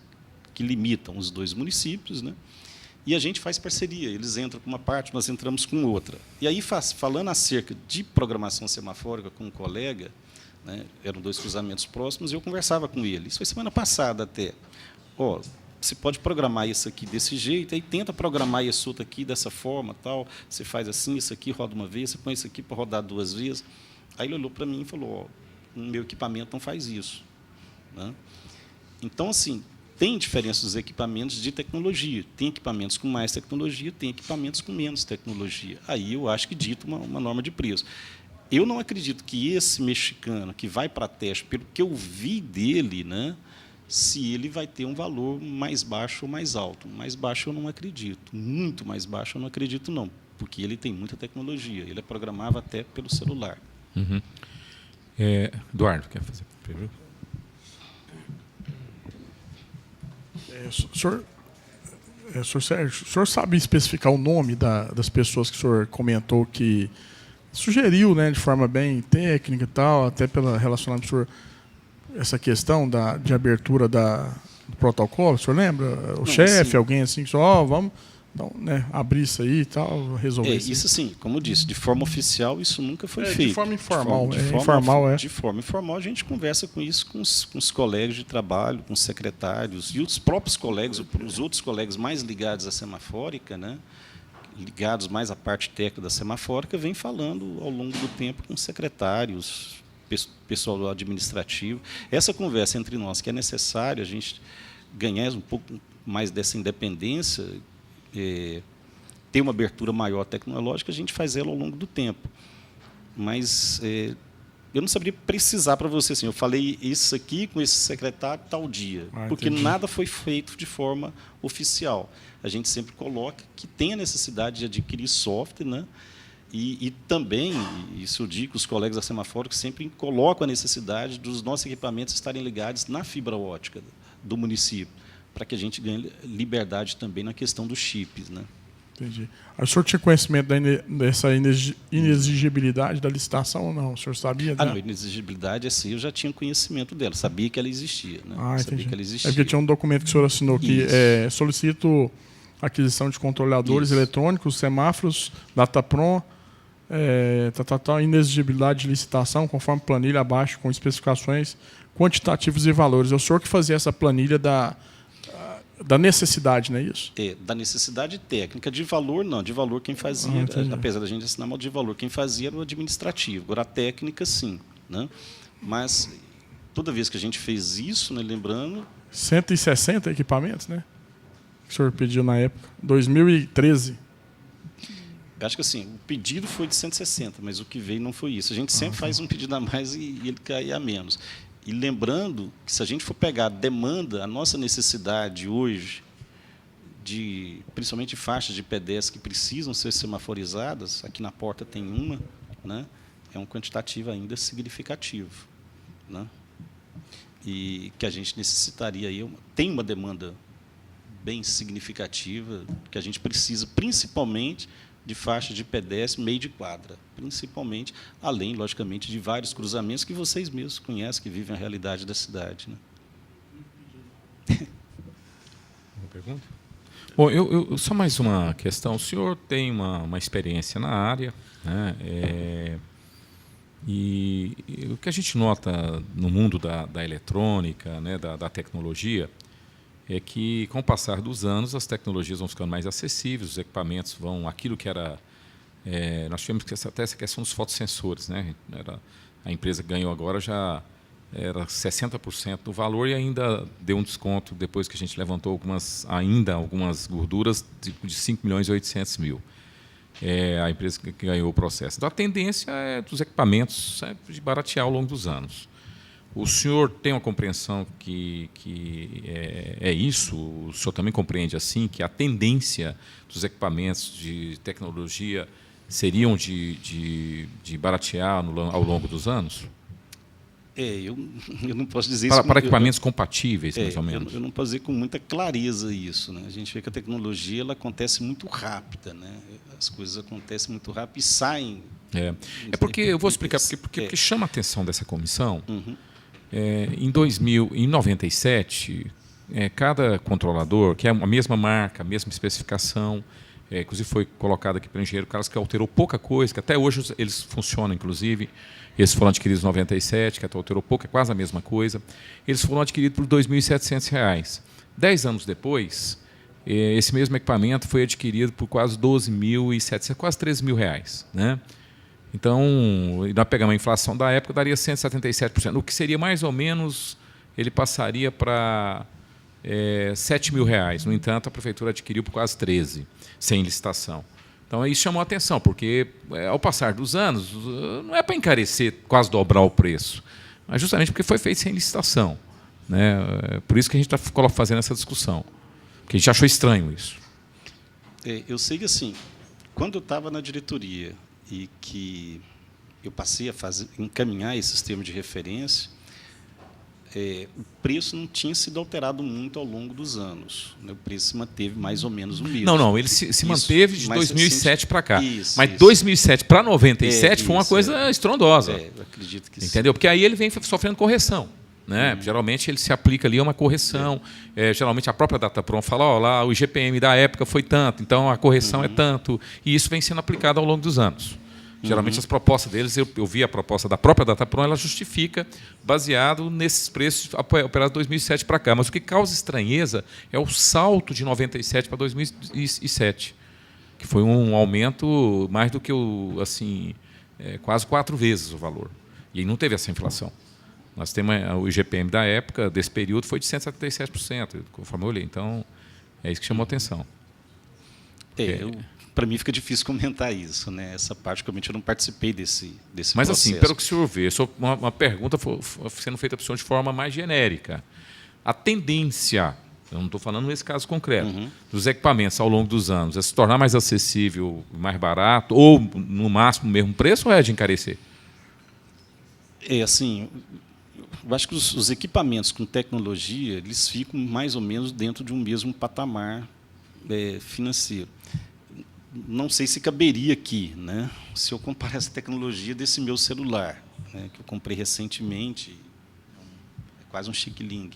que limitam os dois municípios, né? E a gente faz parceria, eles entram com uma parte, nós entramos com outra. E aí, falando acerca de programação semafórica com um colega, né, eram 2 cruzamentos próximos, e eu conversava com ele. Isso foi semana passada até. Você pode programar isso aqui desse jeito, aí tenta programar isso outro aqui dessa forma, tal. Você faz assim, isso aqui roda uma vez, você põe isso aqui para rodar 2 vezes. Aí ele olhou para mim e falou: o meu equipamento não faz isso, né? Então, assim, tem diferença dos equipamentos de tecnologia. Tem equipamentos com mais tecnologia, tem equipamentos com menos tecnologia. Aí eu acho que dita uma norma de preço. Eu não acredito que esse mexicano que vai para teste, pelo que eu vi dele, né, se ele vai ter um valor mais baixo ou mais alto. Mais baixo eu não acredito. Muito mais baixo eu não acredito, não, porque ele tem muita tecnologia. Ele é programável até pelo celular. Uhum. Eduardo, quer fazer pergunta? Senhor Sérgio, o senhor sabe especificar o nome das pessoas que o senhor comentou que sugeriu, né, de forma bem técnica e tal, até pela relacionada com o senhor, essa questão de abertura do protocolo? O senhor lembra? O chefe, alguém assim, que só, vamos né, abrir isso aí e tal, resolver isso? Isso sim, como eu disse, de forma oficial isso nunca foi feito. De forma informal. De forma informal a gente conversa com isso com os colegas de trabalho, com os secretários e os próprios colegas, os outros colegas mais ligados à semafórica, né, ligados mais à parte técnica da semafórica, vem falando ao longo do tempo com secretários, pessoal administrativo. Essa conversa entre nós, que é necessário a gente ganhar um pouco mais dessa independência, ter uma abertura maior tecnológica, a gente faz ela ao longo do tempo. Mas eu não saberia precisar para você assim, eu falei isso aqui com esse secretário tal dia, porque nada foi feito de forma oficial. A gente sempre coloca que tem a necessidade de adquirir software, né? E também, isso eu digo, os colegas da Semafórica sempre colocam a necessidade dos nossos equipamentos estarem ligados na fibra ótica do município, para que a gente ganhe liberdade também na questão dos chips, né? Entendi. O senhor tinha conhecimento dessa inexigibilidade da licitação ou não? O senhor sabia? Não, inexigibilidade, assim, eu já tinha conhecimento dela, sabia que ela existia, né? Sabia que ela existia. É porque tinha um documento que o senhor assinou que solicito aquisição de controladores eletrônicos, semáforos, Datapron, inexigibilidade de licitação, conforme planilha abaixo, com especificações quantitativas e valores. É o senhor que fazia essa planilha da necessidade, não é isso? Da necessidade técnica. De valor, não. De valor, quem fazia, apesar da gente assinar mal de valor, quem fazia era o administrativo. Agora, a técnica, sim, né? Mas, toda vez que a gente fez isso, né, lembrando... 160 equipamentos, né? Que o senhor pediu na época. 2013. Eu acho que assim, o pedido foi de 160, mas o que veio não foi isso. A gente sempre faz um pedido a mais e ele cai a menos. E lembrando que, se a gente for pegar a demanda, a nossa necessidade hoje, principalmente de faixas de pedestres que precisam ser semaforizadas, aqui na porta tem uma, né, é um quantitativo ainda significativo, né, e que a gente necessitaria, tem uma demanda bem significativa, que a gente precisa, principalmente, de faixa de pedestre, meio de quadra, principalmente, além, logicamente, de vários cruzamentos que vocês mesmos conhecem, que vivem a realidade da cidade, né? Uma pergunta? Bom, eu só mais uma questão. O senhor tem uma experiência na área, né? E o que a gente nota no mundo da eletrônica, né, da tecnologia, é que, com o passar dos anos, as tecnologias vão ficando mais acessíveis, os equipamentos vão... Aquilo que era... nós tivemos até essa questão dos fotossensores, né? A empresa que ganhou agora já era 60% do valor e ainda deu um desconto depois que a gente levantou algumas gorduras de 5.800.000. A empresa que ganhou o processo. Então, a tendência é dos equipamentos de baratear ao longo dos anos. O senhor tem uma compreensão que é isso? O senhor também compreende assim que a tendência dos equipamentos de tecnologia seriam de baratear ao longo dos anos? Eu não posso dizer isso. Para equipamentos compatíveis, mais ou menos. Eu não posso dizer com muita clareza isso, né? A gente vê que a tecnologia ela acontece muito rápida, né? As coisas acontecem muito rápido e saem. É porque eu vou explicar porque chama a atenção dessa comissão. Em 97, cada controlador, que é a mesma marca, a mesma especificação, inclusive foi colocado aqui pelo engenheiro Carlos, que alterou pouca coisa, que até hoje eles funcionam, inclusive. Esses foram adquiridos em 97, que até alterou pouco, é quase a mesma coisa. Eles foram adquiridos por R$ 2.700. 10 anos depois, esse mesmo equipamento foi adquirido por quase R$ 12.700, quase R$ 13.000. Né? Então, nós pegamos a inflação da época, daria 177%, o que seria mais ou menos, ele passaria para R$ 7.000. No entanto, a prefeitura adquiriu por quase 13, sem licitação. Então, isso chamou a atenção, porque, ao passar dos anos, não é para encarecer, quase dobrar o preço, mas justamente porque foi feito sem licitação. Né? Por isso que a gente está fazendo essa discussão, porque a gente achou estranho isso. Eu sei que, assim, quando eu estava na diretoria e que eu passei a encaminhar esses termos de referência, o preço não tinha sido alterado muito ao longo dos anos. Né? O preço se manteve mais ou menos o mesmo. Não, ele se manteve de 2007 para cá. Mas 2007 para 97 foi uma coisa estrondosa. Eu acredito que entendeu? Porque aí ele vem sofrendo correção. Né? Geralmente ele se aplica ali a uma correção. Geralmente a própria Datapron fala, lá o IGPM da época foi tanto, então a correção é tanto. E isso vem sendo aplicado ao longo dos anos. Geralmente as propostas deles, eu vi a proposta da própria Datapron, ela justifica baseado nesses preços operados de 2007 para cá. Mas o que causa estranheza é o salto de 97 para 2007, que foi um aumento mais do que quase 4 vezes o valor. E aí não teve essa inflação. Nós temos o IGPM da época, desse período, foi de 177%, conforme eu olhei. Então, é isso que chamou a atenção. Para mim fica difícil comentar isso, né? Essa parte, realmente, eu não participei desse Mas, processo. assim, pelo que o senhor vê, uma pergunta sendo feita para o senhor de forma mais genérica. A tendência, eu não estou falando nesse caso concreto, dos equipamentos ao longo dos anos, é se tornar mais acessível, mais barato, ou, no máximo, o mesmo preço, ou é de encarecer? Assim, eu acho que os equipamentos com tecnologia, eles ficam mais ou menos dentro de um mesmo patamar financeiro. Não sei se caberia aqui, né? Se eu comparar essa tecnologia desse meu celular, né, que eu comprei recentemente, é quase um Xiaomi,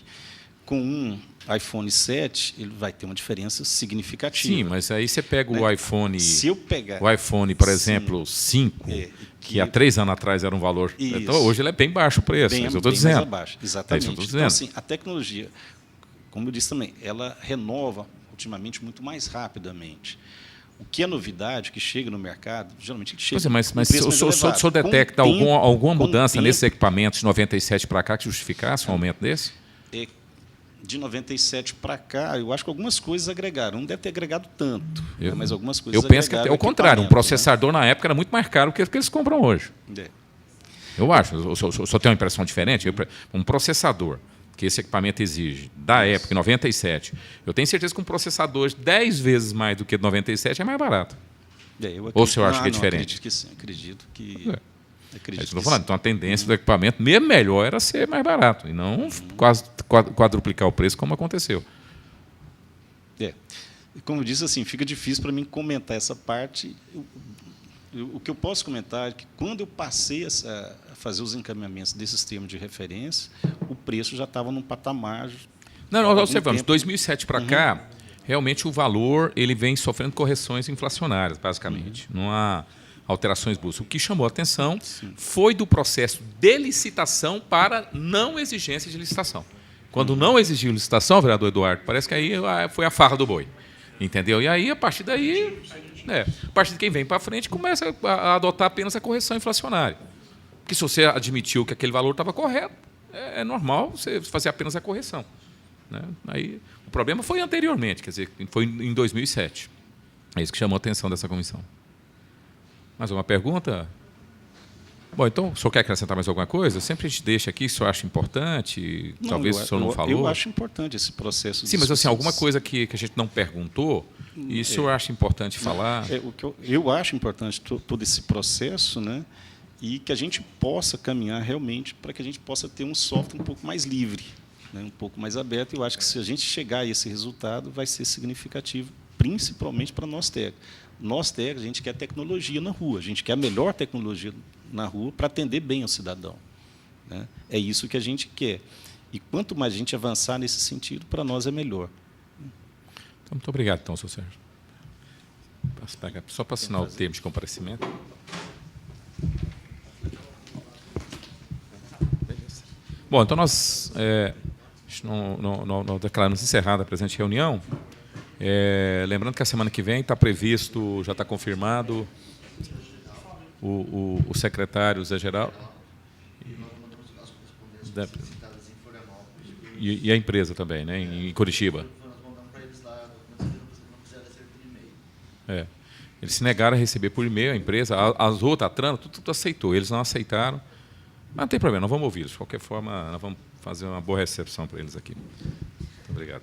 com um iPhone 7, ele vai ter uma diferença significativa. Sim, mas aí você pega né? o iPhone, se eu pegar, o iPhone, por exemplo, 5, que há 3 anos atrás era um valor. Isso. Então, hoje ele é bem baixo o preço, bem, isso eu estou bem dizendo. mais abaixo, exatamente. É isso eu estou então, dizendo. assim, a tecnologia, como eu disse também, ela renova ultimamente muito mais rapidamente. O que é novidade, que chega no mercado, geralmente chega. Pois é, mas com preço mais o elevado. senhor detecta Com o tempo- alguma com o mudança tempo, nesses equipamentos de 97 para cá que justificasse um aumento desse? De 97 para cá, eu acho que algumas coisas agregaram. Não deve ter agregado tanto, mas algumas coisas Eu penso que agregaram até o contrário. Um equipamento, processador na época era muito mais caro que o que eles compram hoje. né? Eu acho. O senhor tem uma impressão diferente? Um processador que esse equipamento exige, da época, em 97, eu tenho certeza que um processador 10 vezes mais do que de 97 é mais barato. Ou o senhor acha que é diferente? Acredito que sim. Acredito que É isso que eu que estou falando. sim. Então, a tendência do equipamento, mesmo melhor, era ser mais barato, e não quase quadruplicar o preço, como aconteceu. E como eu disse, assim, fica difícil para mim comentar essa parte. O que eu posso comentar é que, quando eu passei a fazer os encaminhamentos desses termos de referência, o preço já estava num patamar. Nós algum observamos, de tempo. 2007 para cá, realmente o valor ele vem sofrendo correções inflacionárias, basicamente. Não há alterações bruscas. O que chamou a atenção foi do processo de licitação para não exigência de licitação. Quando não exigiu licitação, vereador Eduardo, parece que aí foi a farra do boi. Entendeu? E aí, a partir daí, a partir de quem vem para frente, começa a adotar apenas a correção inflacionária. Porque se você admitiu que aquele valor estava correto, é normal você fazer apenas a correção. Né? Aí, o problema foi anteriormente, quer dizer, foi em 2007. É isso que chamou a atenção dessa comissão. Mais uma pergunta? Bom, então, o senhor quer acrescentar mais alguma coisa? Sempre a gente deixa aqui, se o senhor acha importante, talvez o senhor não falou. Eu acho importante esse processo. Sim, mas assim, alguma coisa que a gente não perguntou, e o senhor acha importante falar? Eu acho importante todo esse processo, né? E que a gente possa caminhar realmente para que a gente possa ter um software um pouco mais livre, né? Um pouco mais aberto. Eu acho que se a gente chegar a esse resultado, vai ser significativo, principalmente para nós técnicos. Nós técnicos, a gente quer tecnologia na rua, a gente quer a melhor tecnologia na rua para atender bem o cidadão, né? É isso que a gente quer. E quanto mais a gente avançar nesse sentido, para nós é melhor. Então, muito obrigado, então, senhor Sérgio. Só para assinar o termo de comparecimento. Bom, então nós não declaramos encerrada a presente reunião. Lembrando que a semana que vem está previsto, já está confirmado, o secretário Zé Geraldo e a empresa também, né, em Curitiba. Eles se negaram a receber por e-mail a empresa, as outras, a Trana, tudo aceitou. Eles não aceitaram. Mas não tem problema, nós vamos ouvi-los. De qualquer forma, nós vamos fazer uma boa recepção para eles aqui. Muito obrigado.